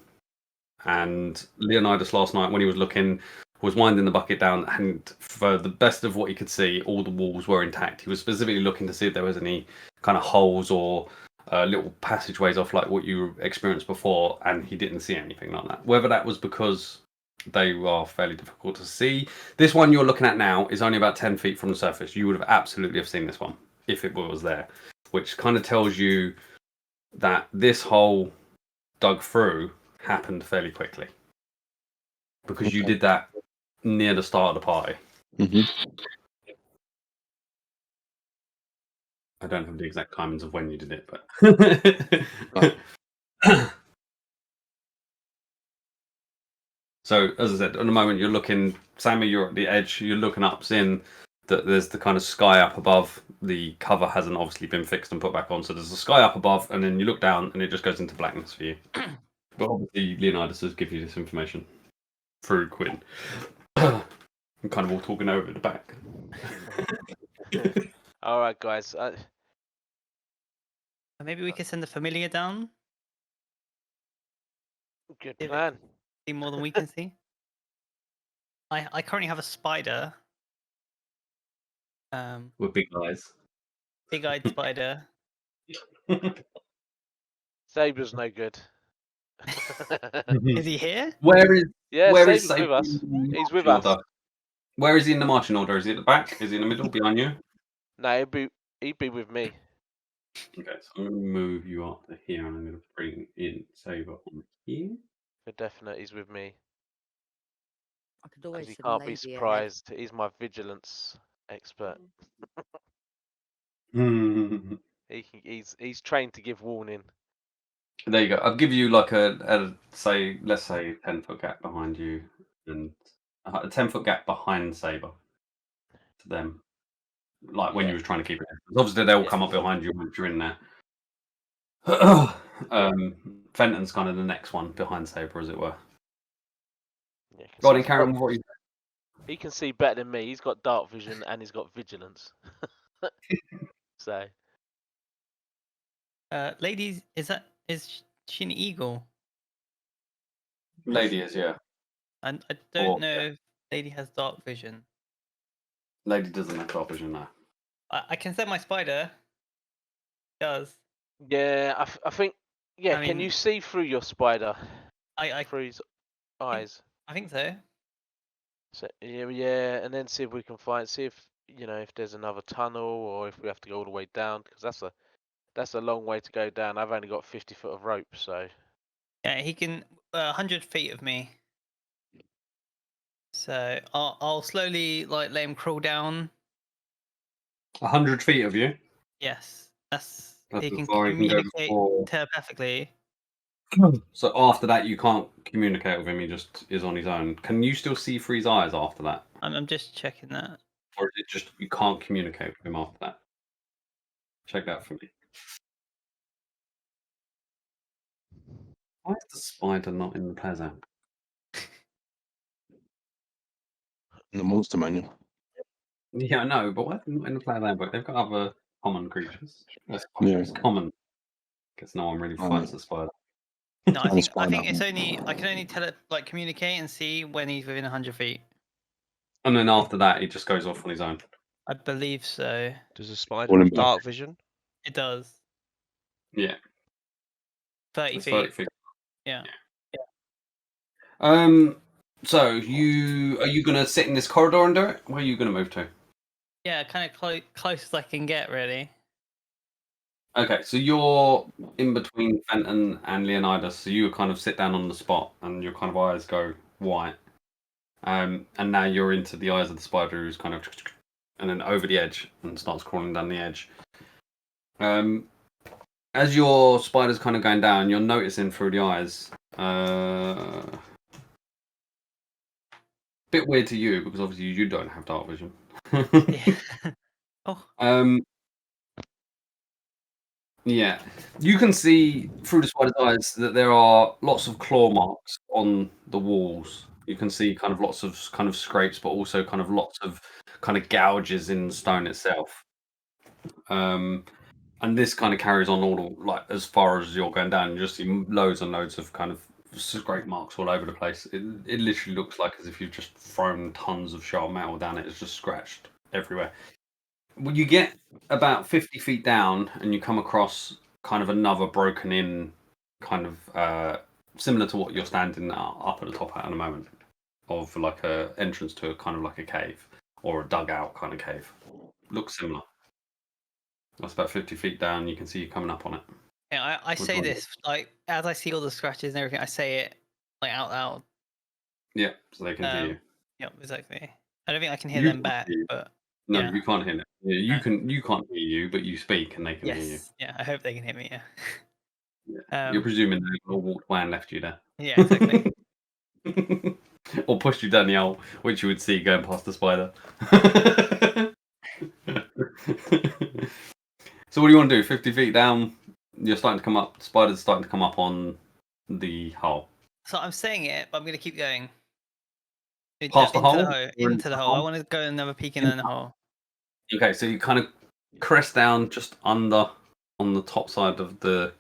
And Leonidas last night, when he was looking, was winding the bucket down. And for the best of what he could see, all the walls were intact. He was specifically looking to see if there was any kind of holes or little passageways off like what you experienced before, and he didn't see anything like that. Whether that was because they are fairly difficult to see. This one you're looking at now is only about 10 feet from the surface. You would have absolutely have seen this one if it was there, which kind of tells you that this hole dug through happened fairly quickly, because you did that near the start of the party. I don't have the exact timings of when you did it, but So, as I said, at the moment you're looking, Sammy, you're at the edge, you're looking up, seeing that there's the kind of sky up above. The cover hasn't obviously been fixed and put back on, so there's a sky up above, and then you look down and it just goes into blackness for you. But obviously Leonidas has given you this information through Quinn. I'm kind of all talking over at the back. Alright, guys. Maybe we could send the familiar down. Good plan. See more than we can see. I currently have a spider. With big eyes. Big-eyed spider. Saber's no good. Is he here? Where is? Yeah, where Saber's is Saber with us. He's with order? us. Where is he in the marching order? Is he at the back? Is he in the middle, behind you? No, he'd be with me. Okay, so I'm going to move you up to here, and I'm going to bring in Saber on here. For definite, he's with me. I could always He send can't be Levi ahead. surprised. He's my vigilance expert. He's trained to give warning. There you go. I'll give you like a say, let's say 10-foot gap behind you, and a 10-foot gap behind Saber to them. Like when you was trying to keep it. Obviously, they'll come up behind you once you're in there. Fenton's kind of the next one behind Saber, as it were. Yeah, Go on and carry on with what you. He can see better than me. He's got dark vision and he's got vigilance. So. Ladies, is she an eagle? Lady is, yeah. And I don't know if Lady has dark vision. Lady doesn't have dark vision now. I can set my spider. It does. Yeah, I think. Yeah, I can mean, you see through your spider? I through his eyes. I think so. So yeah, and then see if we can see if if there's another tunnel or if we have to go all the way down, because that's a long way to go down. I've only got 50 foot of rope, so. Yeah, he can 100 feet of me. So I'll slowly like let him crawl down. 100 feet of you. Yes, That's he as can far you can go communicate before. telepathically. So after that, you can't communicate with him. He just is on his own. Can you still see through his eyes after that, I'm just checking that. or is it just you can't communicate with him after that? Check that for me. Why is the spider not in the plaza? In the monster manual. Yeah, I know, but why are they not in the plaza book? They've got other common creatures. The spider Yeah. is common. Guess no one really fights the spider. No, I And think spider. it's only I can only communicate and see when he's within 100 feet. And then after that, he just goes off on his own. I believe so. Does a spider have dark vision? It does. Yeah. 30 It's feet. 30 feet. Yeah. So are you gonna sit in this corridor and do it? Where are you gonna move to? Yeah, kind of close as I can get, really. Okay, so you're in between Fenton and Leonidas, so you kind of sit down on the spot, and your kind of eyes go white. And now you're into the eyes of the spider, who's kind of, and then over the edge and starts crawling down the edge. As your spider's kind of going down, you're noticing through the eyes. Bit weird to you because obviously you don't have dark vision. Yeah. Oh. Yeah, you can see through the spider's eyes that there are lots of claw marks on the walls. You can see kind of lots of kind of scrapes, but also kind of lots of kind of gouges in the stone itself. And this kind of carries on all like as far as you're going down. You just see loads and loads of kind of scrape marks all over the place. It literally looks like as if you've just thrown tons of sharp metal down it. It's just scratched everywhere. When you get about 50 feet down and you come across kind of another broken in kind of similar to what you're standing up at the top at the moment, of like a entrance to a kind of like a cave or a dugout kind of cave. Looks similar. That's about 50 feet down. You can see you coming up on it. Yeah, I say this like as I see all the scratches and everything. I say it like out loud. Yeah, so they can hear you. Yeah, exactly. I don't think I can hear them back, but no, yeah. you can't hear them. Yeah, you can't hear you, but you speak and they can hear you. Yeah, I hope they can hear me. Yeah. Yeah. You're presuming they all walked away and left you there. Yeah, exactly. Or pushed you down the aisle, which you would see going past the spider. So what do you want to do? 50 feet down, you're starting to come up. The spider's starting to come up on the hole. So I'm saying it, but I'm going to keep going. Past the hole? Into the hole. I want to go another peek in the hole. Okay, so you kind of crest down just under on the top side of the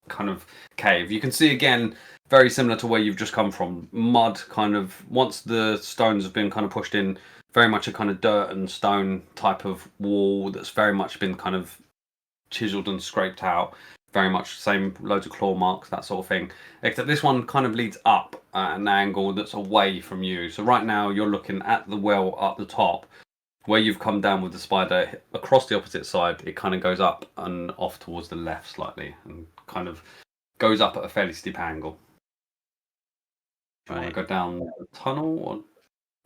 kind of cave. You can see again, very similar to where you've just come from. Mud kind of, once the stones have been kind of pushed in, very much a kind of dirt and stone type of wall that's very much been kind of chiseled and scraped out. Very much same, loads of claw marks, that sort of thing. Except this one kind of leads up at an angle that's away from you. So right now you're looking at the well up the top. Where you've come down with the spider across the opposite side, it kind of goes up and off towards the left slightly and kind of goes up at a fairly steep angle. Do you want to go down the tunnel or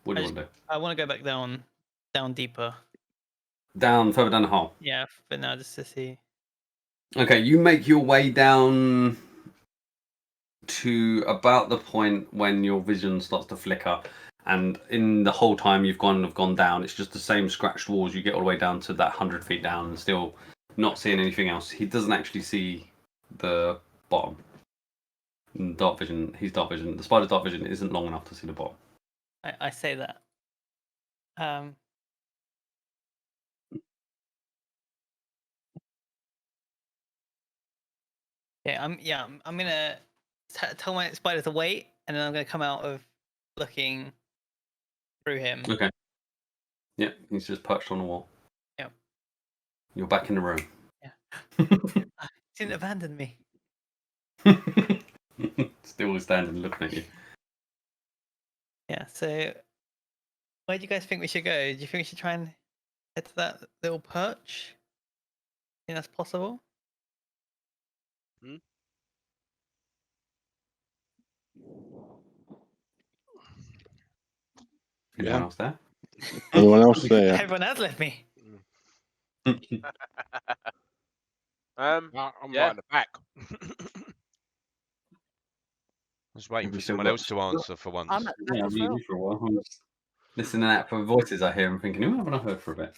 what do you want to do? I want to go back down deeper. Down, further down the hole? Yeah, but now just to see. Okay, you make your way down to about the point when your vision starts to flicker. And in the whole time you've gone down, it's just the same scratched walls. You get all the way down to that 100 feet down and still not seeing anything else. He doesn't actually see the bottom. Dark vision. He's dark vision. The spider's dark vision isn't long enough to see the bottom. I say that. I'm gonna tell my spider to wait, and then I'm gonna come out of looking through him. Okay. Yeah, he's just perched on the wall. Yeah. You're back in the room. Yeah. He didn't abandon me. Still standing looking at you. Yeah, so Where do you guys think we should go? Do you think we should try and head to that little perch? Think that's possible? Anyone else there? Anyone else there? Everyone has left me. I'm Yeah. right in the back. I was waiting Have you for still someone got- else to answer for once. I'm at the back Yeah, as I've well. been for a while. I'm just listening out for voices I hear and thinking, who haven't I heard for a bit?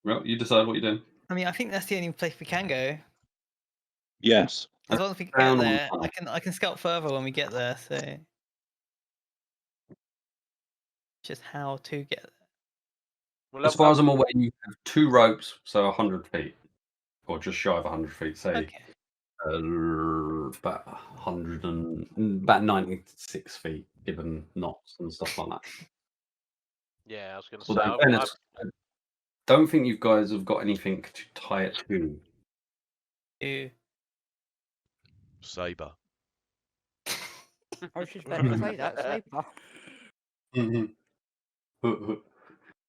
Well, you decide what you're doing. I mean, I think that's the only place we can go. Yes. As long as we can Down get on there, top. I can scout further when we get there. So, just how to get there. Well, As far as I'm aware, you have 2 ropes, so 100 feet, or just shy of 100 feet. Say Okay. about 96 feet, given knots and stuff like that. yeah, I was going to Although, say, in fairness, I don't think you guys have got anything to tie it to. Saber. I was just about to say that. Saber.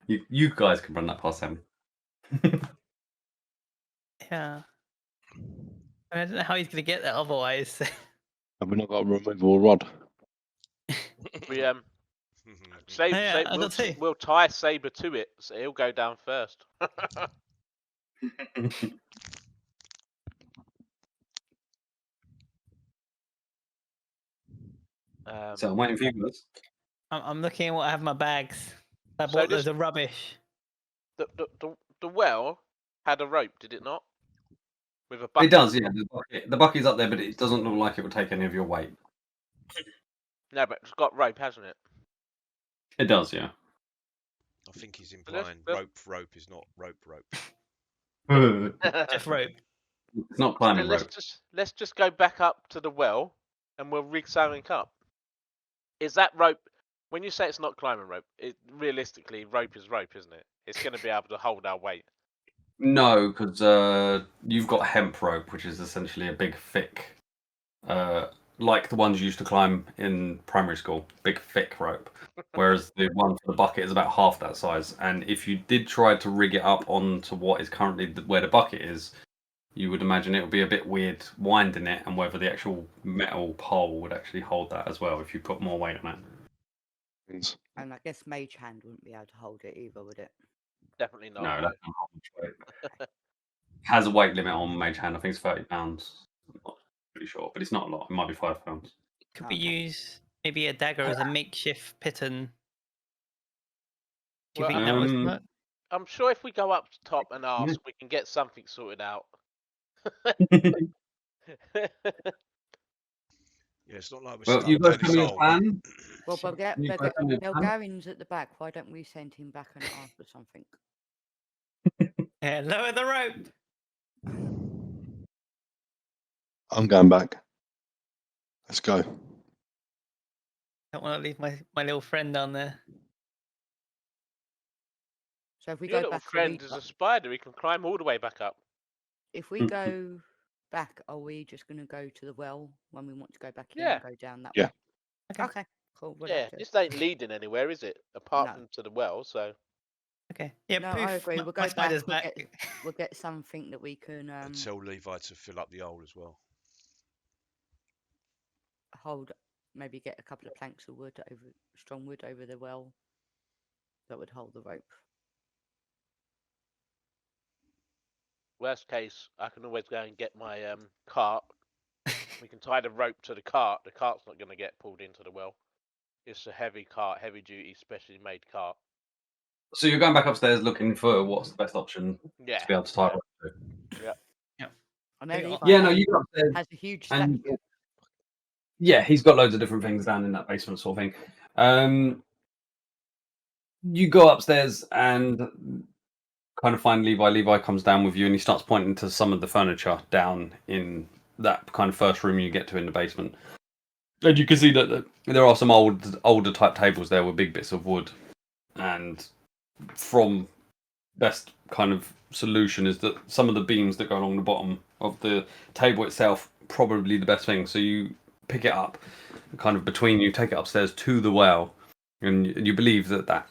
You guys can run that past him. Yeah. I don't know how he's gonna get there otherwise. Have we not got a removable rod? we Yeah, I got two. we'll tie Saber to it, so he'll go down first. So I'm waiting for you guys. I'm looking at what I have in my bags. I So bought this- loads of rubbish. The well had a rope, did it not? With a bucket. It does, yeah. The bucket's up there, but it doesn't look like it would take any of your weight. No, but it's got rope, hasn't it? It does, yeah. I think he's let's- implying let's- rope is not rope. Just rope. It's not climbing rope. Let's just go back up to the well, and we'll rig something up. Is that rope? When you say it's not climbing rope, realistically rope is rope, isn't it? It's going to be able to hold our weight. No, because you've got hemp rope, which is essentially a big, thick, like the ones you used to climb in primary school, big, thick rope. Whereas the one for the bucket is about half that size. And if you did try to rig it up onto what is currently where the bucket is, you would imagine it would be a bit weird winding it, and whether the actual metal pole would actually hold that as well if you put more weight on it. And I guess Mage Hand wouldn't be able to hold it either, would it? Definitely not. No, that's not much weight. Has a weight limit on Mage Hand. I think it's 30 pounds. I'm not pretty sure, but it's not a lot. It might be 5 pounds. Could we use maybe a dagger as a makeshift piton? Do you Well, think that would work? I'm sure if we go up top and ask, we can get something sorted out. Yeah, it's not like we're Well, stuck you guys down tell me this a hole. plan. Well, You guys tell me a plan. Belgarin's at the back. Why don't we send him back and ask for something? Yeah, lower the rope. I'm going back. Let's go. Don't want to leave my little friend down there. So if we Your go little back, friend is a spider. He can climb all the way back up. if we go back, are we just going to go to the well when we want to go back in Yeah. and go down that Yeah. way? Okay, cool. We'll Yeah, have to- this ain't leading anywhere, is it? Apart No. from to the well. So Okay. Yeah, No, poof, I agree. my We'll go back. spider's We'll back. we'll get something that we can And tell Levi to fill up the hole as well. hold. Maybe get a couple of planks of wood strong wood over the well that would hold the rope. worst case, I can always go and get my cart. We can tie the rope to the cart. The cart's not going to get pulled into the well. It's a heavy cart, heavy duty, specially made cart. So you're going back upstairs looking for what's the best option Yeah. to be able to tie it to. I know Levi Yeah, no, you go upstairs. has a huge and- statue. Yeah, he's got loads of different things down in that basement sort of thing. You go upstairs and kind of find Levi. Levi comes down with you and he starts pointing to some of the furniture down in that kind of first room you get to in the basement. And you can see that there are some older type tables there with big bits of wood. And from best kind of solution is that some of the beams that go along the bottom of the table itself probably the best thing. So you pick it up kind of between you, take it upstairs to the well, and you believe that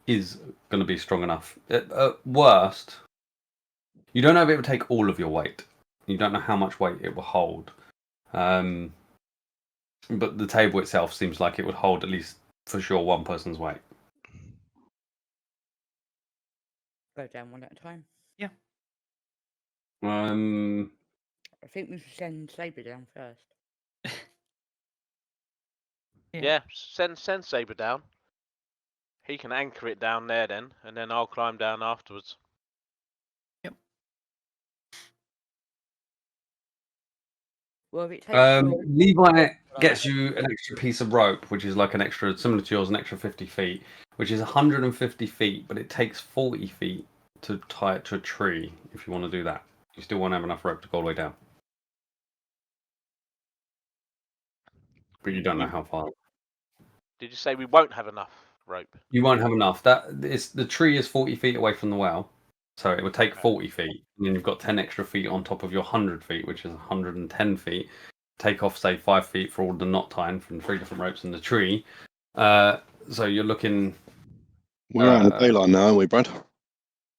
is going to be strong enough. At worst, you don't know if it would take all of your weight. You don't know how much weight it will hold. But the table itself seems like it would hold at least for sure one person's weight. Go down one at a time. Yeah. I think we should send Saber down first. Yeah, send Saber down. He can anchor it down there then, and then I'll climb down afterwards. Well, if it takes Levi gets you an extra piece of rope, which is like an extra, similar to yours, an extra 50 feet, which is 150 feet, but it takes 40 feet to tie it to a tree if you want to do that. You still won't have enough rope to go all the way down. But you don't know how far. Did you say we won't have enough rope? You won't have enough. The tree is 40 feet away from the well, so it would take 40 feet, and then you've got 10 extra feet on top of your 100 feet, which is 110 feet. Take off, say, 5 feet for all the knot tying from 3 different ropes in the tree. So you're looking. We're out in the daylight now, aren't we, Brad?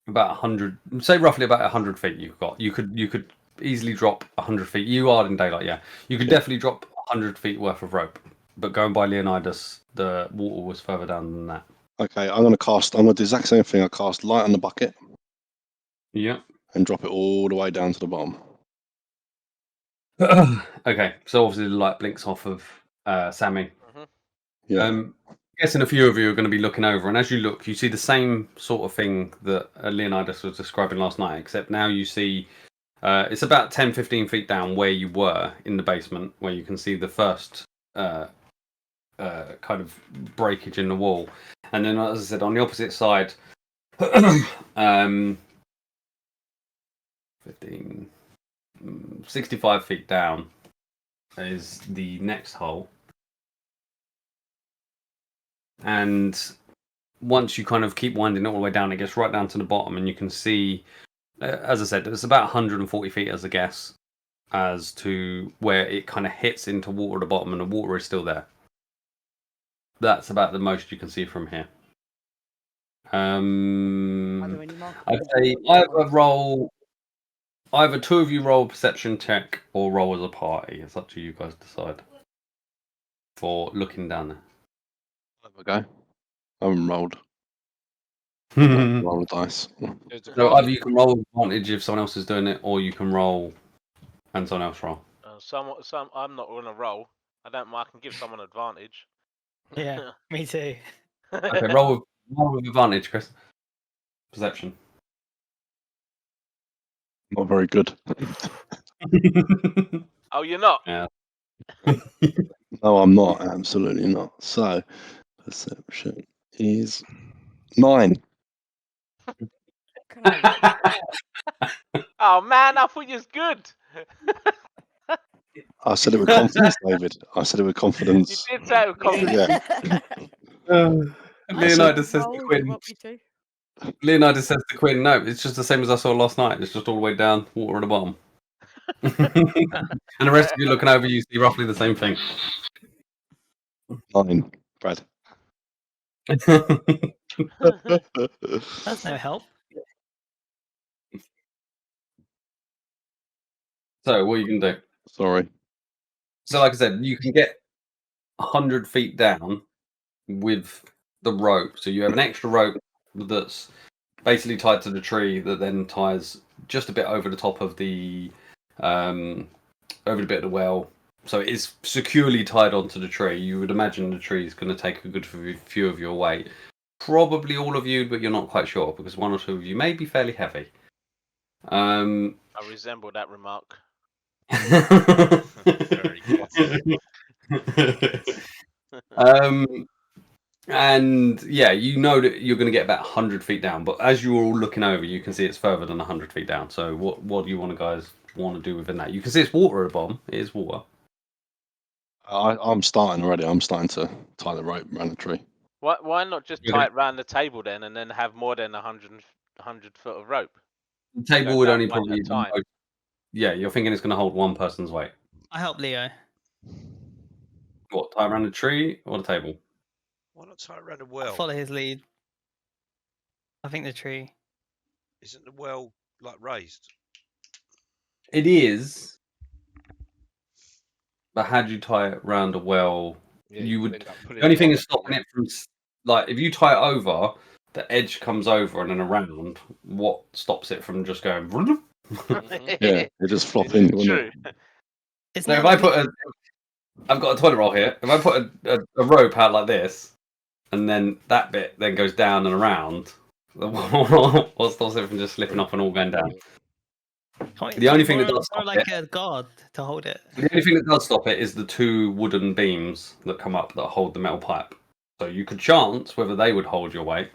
About 100, say roughly about 100 feet. You've got. You could easily drop 100 feet. You are in daylight, yeah. You could definitely drop 100 feet worth of rope. But going by Leonidas, the water was further down than that. Okay, I'm going to do the exact same thing. I cast light on the bucket. Yeah. And drop it all the way down to the bottom. Okay, so obviously the light blinks off of Sammy. Mm-hmm. Yeah. I'm guessing a few of you are going to be looking over, and as you look, you see the same sort of thing that Leonidas was describing last night, except now you see it's about 10-15 feet down where you were in the basement, where you can see the first kind of breakage in the wall. And then, as I said, on the opposite side, 65 feet down is the next hole. And once you kind of keep winding it all the way down, it gets right down to the bottom, and you can see, as I said, it's about 140 feet as a guess as to where it kind of hits into water at the bottom, and the water is still there. That's about the most you can see from here. I'd say either two of you roll a perception check or roll as a party. It's up to you guys to decide for looking down there. Okay. I haven't rolled. Roll the dice. So either you can roll advantage if someone else is doing it, or you can roll and someone else roll. I'm not going to roll. I can give someone advantage. Yeah, me too. Okay, roll with advantage, Chris. Perception. Not very good. Oh, you're not? Yeah. No, I'm not. Absolutely not. So, perception is 9. Oh man, I thought you was good. I said it with confidence, David. I said it with confidence. You did say it with confidence. Yeah. Leonidas says to Quinn. Leonidas says to Quinn, no, it's just the same as I saw last night. It's just all the way down, water at the bottom. And the rest of you looking over, you see roughly the same thing. 9, Brad. That's no help. So, what you can do? Sorry. So, like I said, you can get 100 feet down with the rope. So you have an extra rope that's basically tied to the tree that then ties just a bit over the top of the over the bit of the well. So it is securely tied onto the tree. You would imagine the tree is going to take a good few of your weight. Probably all of you, but you're not quite sure because one or two of you may be fairly heavy. I resemble that remark. Very good. And yeah, you know that you're going to get about 100 feet down, but as you're all looking over, you can see it's further than 100 feet down. So what do you guys want to do within that? You can see it's water at the bottom. It is water. I'm starting already. I'm starting to tie the rope around the tree. Why not just tie it round the table then, and then have more than 100 foot of rope? The table would only probably. Yeah, you're thinking it's going to hold one person's weight. I help Leo. What, tie around the tree or the table? Why not tie it around a I'll well? follow his lead. I think the tree. Isn't the well like raised? It is. But had you tie it around a well, Yeah, you could would. end up pulling The only it thing off, that's stopping couldn't it from, like, if you tie it over, the edge comes over and then around. What stops it from just going? Mhm. Yeah, they just flop Is in, it wouldn't True. it? It's So not if I like put I've got a toilet roll here. If I put a rope out like this, and then that bit then goes down and around, what stops it from just slipping off and all going down? The only thing that does more stop like it, a guard to hold it. the only thing that does stop it is the two wooden beams that come up that hold the metal pipe. So you could chance whether they would hold your weight.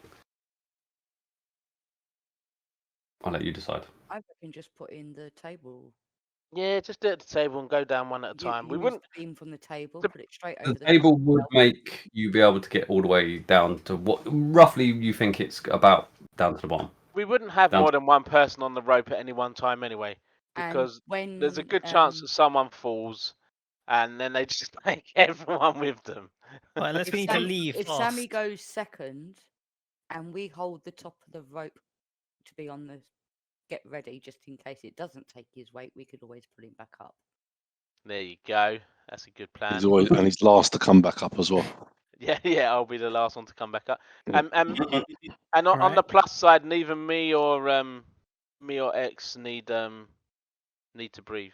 I'll let you decide. I reckon just put in the table. Yeah, just do it at the table and go down one at a time. We Use wouldn't. the beam from the table, the- put it straight The over the table top. would make you be able to get all the way down to what roughly you think it's about down to the bottom. We wouldn't have Down more than one person on the rope at any one time anyway, And because when there's a good chance that someone falls, and then they just take everyone with them. Well, unless if we need to Sam- leave if fast. Sammy goes second, and we hold the top of the rope to be on the get ready, just in case it doesn't take his weight, we could always pull him back up. There you go. That's a good plan. He's last to come back up as well. Yeah, I'll be the last one to come back up. Yeah. And on Right. the plus side, neither me or X need to breathe.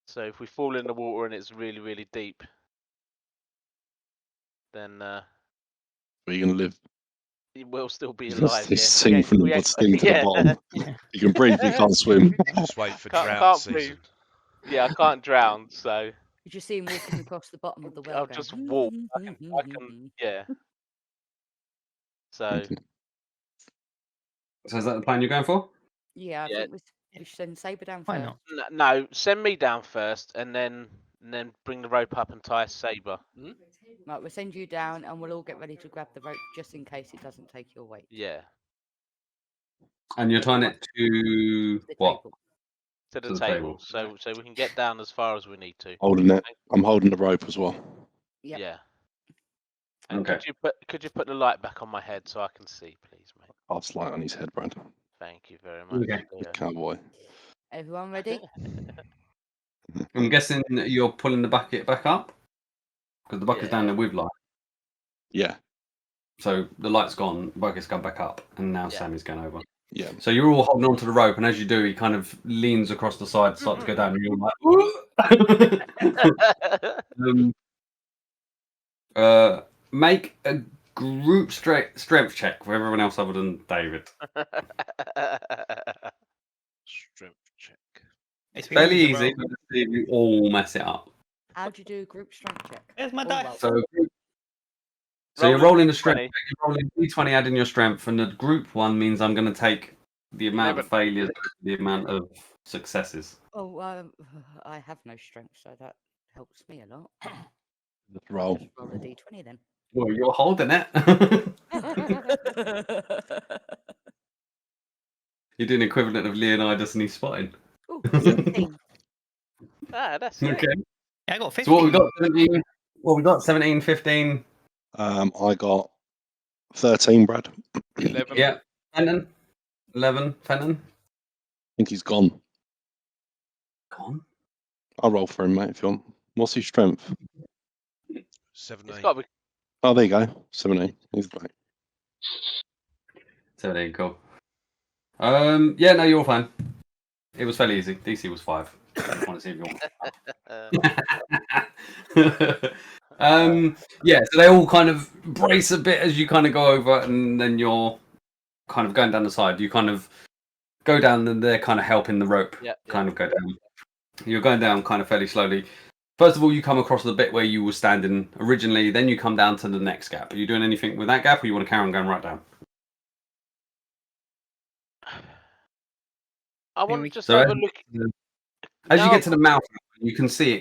So if we fall in the water and it's really, really deep, then Are you gonna live? we'll still be He's alive. gonna Yeah. sink from the sink to the bottom. You can breathe, but you can't swim. Just wait for Can't- drought can't season. breathe. Yeah, I can't drown, so You just see him walking across the bottom of the well. I'll going, just walk. I can. Yeah. So Okay. So is that the plan you're going for? Yeah, I Yeah. think we should send Saber down Why first. not? no, send me down first, and then bring the rope up and tie Saber. Right, we'll send you down, and we'll all get ready to grab the rope just in case it doesn't take your weight. Yeah. And you're tying it to The what? table. To the To the table, table. so we can get down as far as we need to. Holding it. I'm holding the rope as well. Yep. Yeah. And Okay. could you put the light back on my head so I can see, please, mate? Pass light on his head, Brad. Thank you very much. Okay. The cowboy. Everyone ready? I'm guessing that you're pulling the bucket back up because the bucket's down there with light. Yeah. So the light's gone, the bucket's gone back up, and now Yeah. Sammy's going over. Yeah. So you're all holding onto the rope, and as you do, he kind of leans across the side, starts to go down, and you're like, make a group strength check for everyone else other than David. Strength check. It's Fairly really easy, but just see if you all mess it up. How'd you do a group strength check? There's my All dice. roll. So you're rolling the strength. 20. You're rolling D20, adding your strength, and the group one means I'm going to take the amount of 11. failures, the amount of successes. Oh, I have no strength, so that helps me a lot. Let's roll. Just roll a d20 then. Well, you're holding it. You're doing equivalent of Leonidas and he's spotting. Ooh, 17. That's it. Okay. Yeah, I got 50. So what we got? 17. What we got? 17, 15. I got 13, Brad. 11. Yeah. Fenton. 11. Fenton. I think he's gone. Gone. I'll roll for him, mate, if you want. What's his strength? 17. It's got to be. Oh, there you go. 17. He's back. 17. Cool. Yeah. No, you're all fine. It was fairly easy. DC was 5. I want to see if you want. Yeah, so they all kind of brace a bit as you kind of go over, and then you're kind of going down the side. You kind of go down, and they're kind of helping the rope kind of go down. You're going down kind of fairly slowly. First of all, you come across the bit where you were standing originally, then you come down to the next gap. Are you doing anything with that gap, or you want to carry on going right down? I want to just So have a look. as you No. get to the mouth, you can see it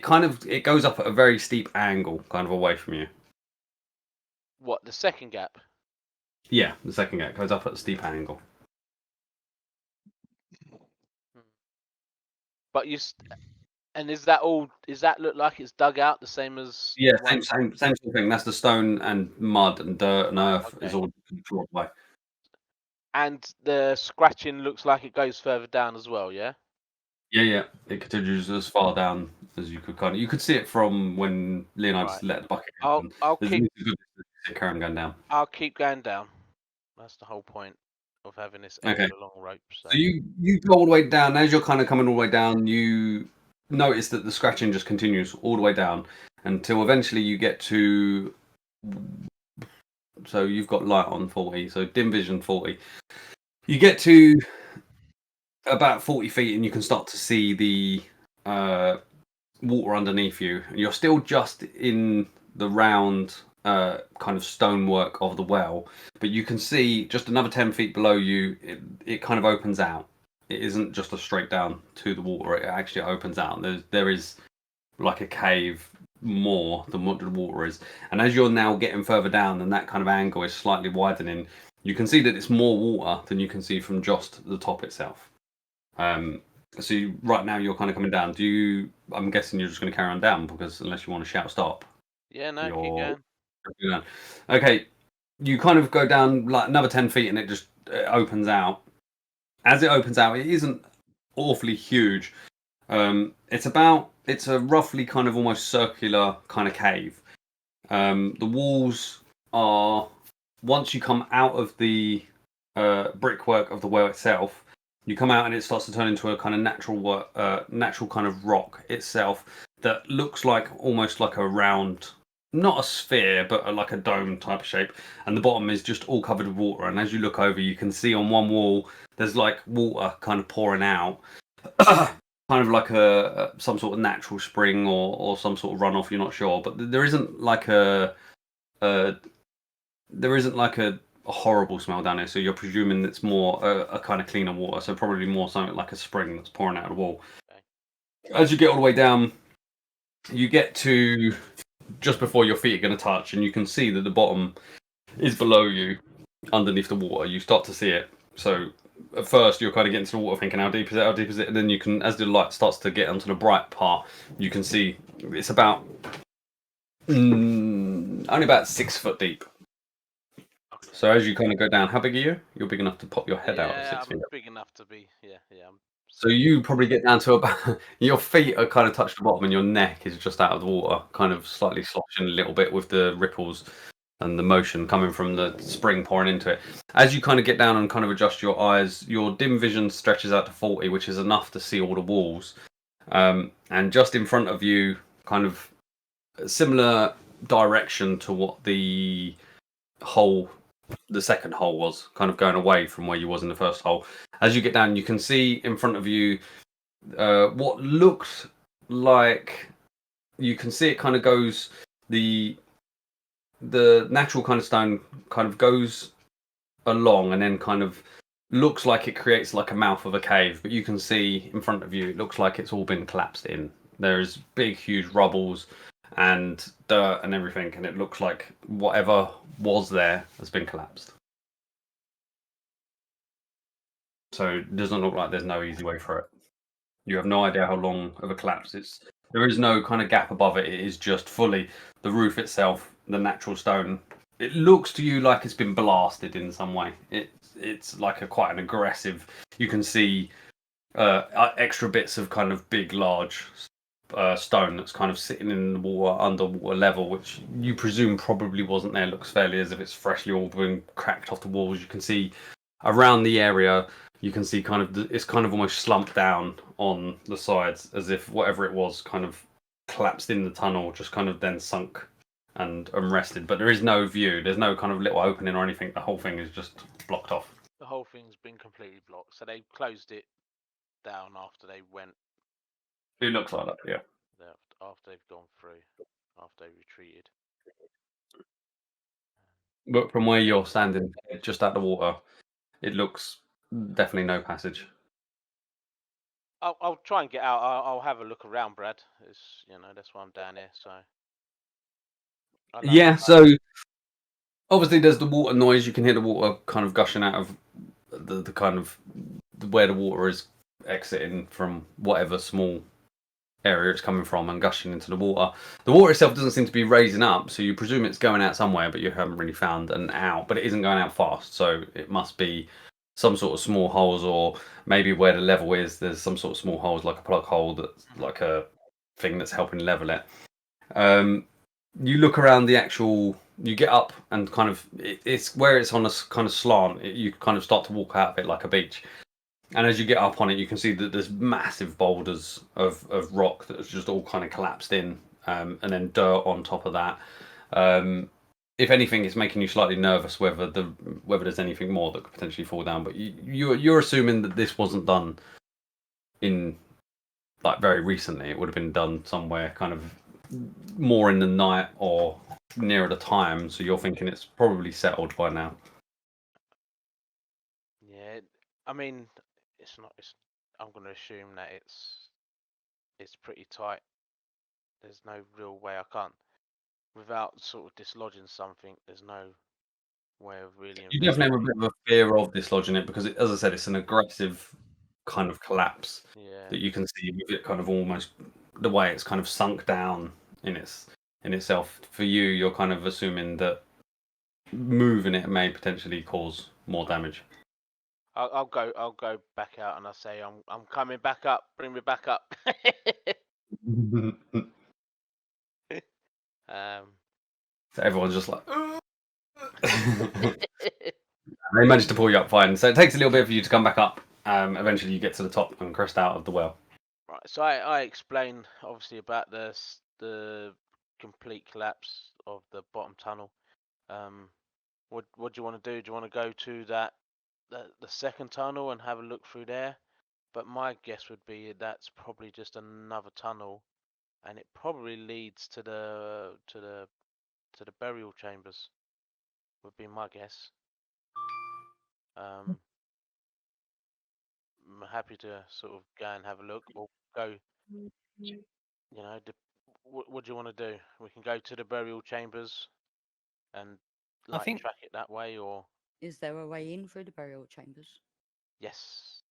goes up at a very steep angle, kind of away from you. What, the second gap? Yeah, the second gap goes up at a steep angle. But And is that all? Does that look like it's dug out the same as? Yeah, the one- same sort of thing. That's the stone and mud and dirt and earth is Okay. all drawn away. And the scratching looks like it goes further down as well. Yeah. Yeah. It continues as far down as you could you could see it from when Leonard's Right. let the bucket I'll There's keep a good carry on going down. I'll keep going down. That's the whole point of having this Okay. extra long rope. So So you go all the way down. As you're kind of coming all the way down, you notice that the scratching just continues all the way down until eventually you get to. So you've got light on 40, so dim vision 40. You get to about 40 feet and you can start to see the water underneath you. You're still just in the round kind of stonework of the well, but you can see just another 10 feet below you, it kind of opens out. It isn't just a straight down to the water, it actually opens out. There is like a cave more than what the water is. And as you're now getting further down and that kind of angle is slightly widening, you can see that it's more water than you can see from just the top itself. So right now you're kind of coming down. I'm guessing you're just going to carry on down because unless you want to shout stop. yeah, no, keep going. Okay, you kind of go down like another 10 feet and it just opens out. As it opens out, it isn't awfully huge. It's a roughly kind of almost circular kind of cave. The walls are, once you come out of the brickwork of the well itself, you come out and it starts to turn into a kind of natural kind of rock itself that looks like almost like a round, not a sphere, but like a dome type of shape. And the bottom is just all covered with water. And as you look over, you can see on one wall there's like water kind of pouring out, kind of like some sort of natural spring or some sort of runoff. You're not sure, but there isn't like a horrible smell down here, so you're presuming it's more a kind of cleaner water, so probably more something like a spring that's pouring out of the wall. Okay. As you get all the way down, you get to just before your feet are going to touch, and you can see that the bottom is below you, underneath the water. You start to see it. So at first you're kind of getting to the water thinking, how deep is it? And then you can, as the light starts to get onto the bright part, you can see it's about only about 6 foot deep. So as you kind of go down, how big are you? You're big enough to pop your head out of 6 feet. Yeah, I'm big enough to be. Yeah. So you probably get down to about your feet are kind of touch the bottom, and your neck is just out of the water, kind of slightly sloshing a little bit with the ripples and the motion coming from the spring pouring into it. As you kind of get down and kind of adjust your eyes, your dim vision stretches out to 40, which is enough to see all the walls. And just in front of you, kind of a similar direction to what the second hole was, kind of going away from where you was in the first hole. As you get down, you can see in front of you what looked like, you can see it kind of goes, the natural kind of stone kind of goes along and then kind of looks like it creates like a mouth of a cave, but you can see in front of you it looks like it's all been collapsed in. There's big huge rubbles and dirt and everything, and it looks like whatever was there has been collapsed. So it doesn't look like there's no easy way for it. You have no idea how long of a collapse there is no kind of gap above it. It is just fully the roof itself, the natural stone. It looks to you like it's been blasted in some way. It's like quite an aggressive. You can see extra bits of kind of big, large stone that's kind of sitting in the water, underwater level, which you presume probably wasn't there. It looks fairly as if it's freshly all been cracked off the walls. You can see around the area, you can see it's kind of almost slumped down on the sides, as if whatever it was kind of collapsed in the tunnel, just kind of then sunk and rested. But there is no view. There's no kind of little opening or anything. The whole thing is just blocked off. The whole thing's been completely blocked. So they closed it down after they went. It looks like that, yeah. After they've gone through, after they retreated. But from where you're standing, just at the water, it looks definitely no passage. I'll try and get out. I'll have a look around, Brad. That's why I'm down here. So. Yeah. So obviously, there's the water noise. You can hear the water kind of gushing out of the kind of where the water is exiting from whatever small area it's coming from and gushing into the water. The water itself doesn't seem to be raising up, so you presume it's going out somewhere, but you haven't really found an out. But it isn't going out fast, so it must be some sort of small holes, or maybe where the level is, there's some sort of small holes, like a plug hole that's like a thing that's helping level it. You look around the actual, you get up and kind of, it's where it's on a kind of slant, you kind of start to walk out of it like a beach. And as you get up on it, you can see that there's massive boulders of rock that's just all kind of collapsed in, and then dirt on top of that. If anything, it's making you slightly nervous whether there's anything more that could potentially fall down. But you're assuming that this wasn't done in like very recently. It would have been done somewhere kind of more in the night or nearer the time. So you're thinking it's probably settled by now. Yeah, I mean, it's not. I'm going to assume that it's pretty tight. There's no real way I can't, without sort of dislodging something. There's no way of really. You definitely have a bit of a fear of dislodging it because, as I said, it's an aggressive kind of collapse that you can see with it kind of almost the way it's kind of sunk down in itself. For you, you're kind of assuming that moving it may potentially cause more damage. I'll go back out and I say I'm coming back up. Bring me back up. So everyone's just like. They managed to pull you up fine, so it takes a little bit for you to come back up. Eventually, you get to the top and crest out of the well. Right. So I explained obviously about the complete collapse of the bottom tunnel. What do you want to do? Do you want to go to the second tunnel and have a look through there? But my guess would be that's probably just another tunnel, and it probably leads to the burial chambers. Would be my guess. I'm happy to sort of go and have a look, or go. You know, what do you want to do? We can go to the burial chambers and like track it that way, or is there a way in through the burial chambers? yes,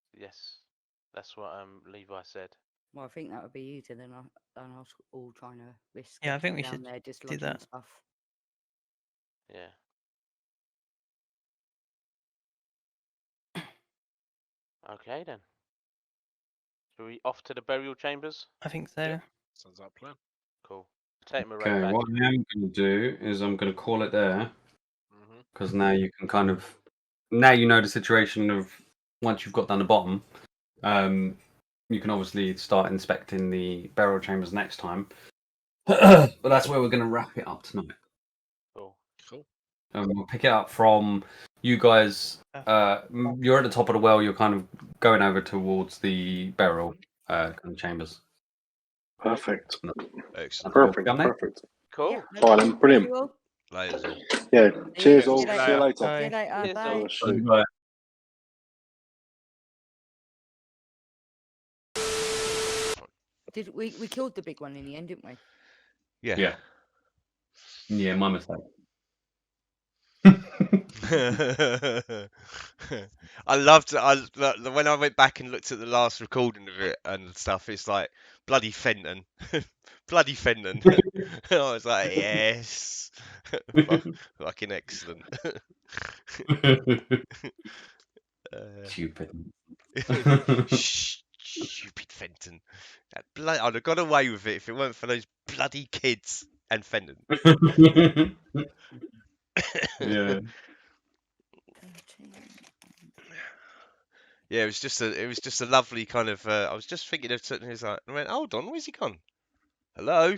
that's what Levi said. Well, I think that would be easier than us all trying to risk. Yeah, I think we down should there do dislodging that. stuff. Yeah. Okay then. Are we off to the burial chambers? I think so. Yeah. Sounds like a plan. Cool. Take my Okay, rope back. what I am going to do is I'm going to call it there, because now you can kind of, now you know the situation of once you've got down the bottom, you can obviously start inspecting the burial chambers next time. But that's where we're going to wrap it up tonight. Cool. We'll pick it up from you guys. You're at the top of the well. You're kind of going over towards the burial kind of chambers. Perfect. Excellent. Perfect. Cool. Yeah, All right, then, brilliant. Laters all. Yeah. Cheers all. See See you you later. See you later. Cheers, Bye. all. Shoot. Bye. Did we killed the big one in the end, didn't we? Yeah. Yeah, my mistake. I loved it. When I went back and looked at the last recording of it and stuff, it's like bloody Fenton. Bloody Fenton. I was like, yes. Fucking excellent. Stupid. Stupid Fenton. I'd have got away with it if it weren't for those bloody kids and Fenton. Yeah. Yeah, it was just a lovely kind of. I was just thinking of something. I went, hold on, where's he gone? Hello,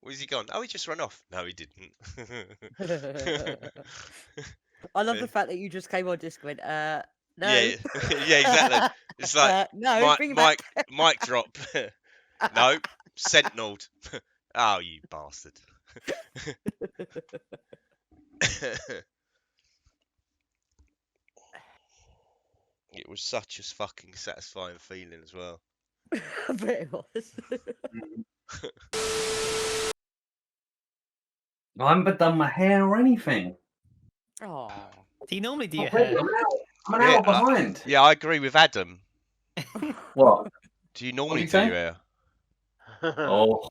where's he gone? Oh, he just ran off. No, he didn't. I love the fact that you just came on disc went, no. Yeah, yeah, exactly. It's like no, bring it back. mic drop. No, sentineled. Oh, you bastard. It was such a fucking satisfying feeling as well. I bet it was. I haven't done my hair or anything. Oh. Do you normally do your hair? I'm an hour behind. Yeah, I agree with Adam. What? Do you normally you do say? your hair? Oh,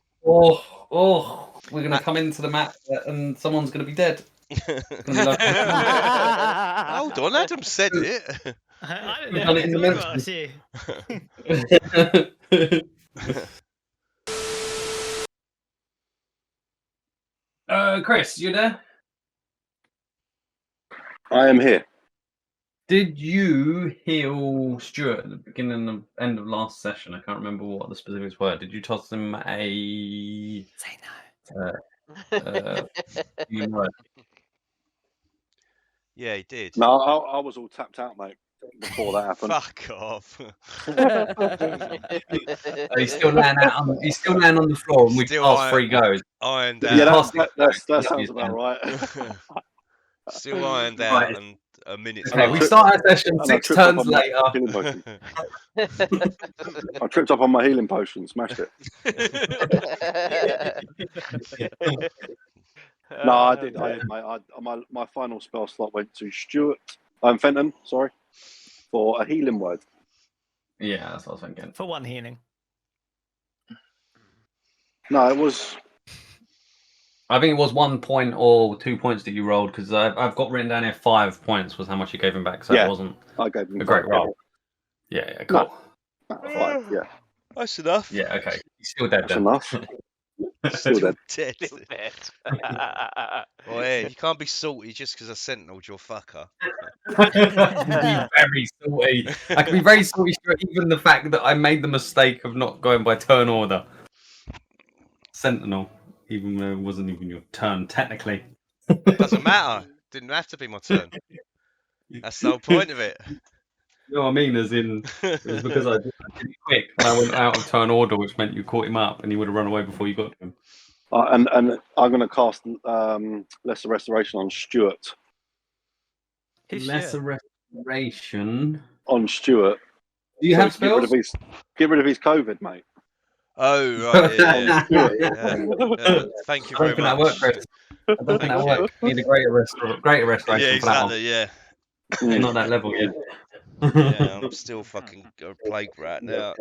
we're gonna come into the map and someone's gonna be dead. It's gonna be like, Hold on, Adam said it. I don't We've know. done it in the It's you. Chris, you there? I am here. Did you heal Stuart at the beginning and end of last session? I can't remember what the specifics were. Did you toss him a Say healing word? Yeah, he did. No, I was all tapped out, mate, before that happened. Fuck off. He's still laying on the floor, and we've Still passed 3 goes. Ironed Yeah, out. Yeah, that sounds about right. Still ironed out and a minute's Okay, we passed. start our session And I 6 tripped up turns on my later. healing potion. I tripped up on my healing potion, smashed it. No, I did, mate. My final spell slot went to Fenton, sorry, for a healing word. Yeah, that's what I was thinking. For 1 healing. No, it was. I think it was 1 point or 2 points that you rolled, because I've got written down here 5 points was how much you gave him back, so Yeah, it wasn't I gave him a great 5. roll. Yeah, cool. No, 5, yeah. That's enough. Yeah, okay. He's still dead That's then. enough. Still dead. Dead. Still dead. Well, yeah, you can't be salty just because I sentineled your fucker. I can be very salty. I can be very salty, Stuart, even the fact that I made the mistake of not going by turn order. Sentinel, even though it wasn't even your turn, technically. Doesn't matter. Didn't have to be my turn. That's the whole point of it. You know what I mean? As in, it was because I did it quick and I went out of turn order, which meant you caught him up and he would have run away before you got to him. And I'm going to cast Lesser Restoration on Stuart. Who's Lesser restoration. On Stuart. Do you have spells? Get rid of his COVID, mate. Oh, right, yeah. Thank you very much. That worked, Chris. I don't think that worked. You need a greater restoration Yeah, for that one. exactly, yeah. You're not that level yet. Yeah, I'm still fucking a plague rat now.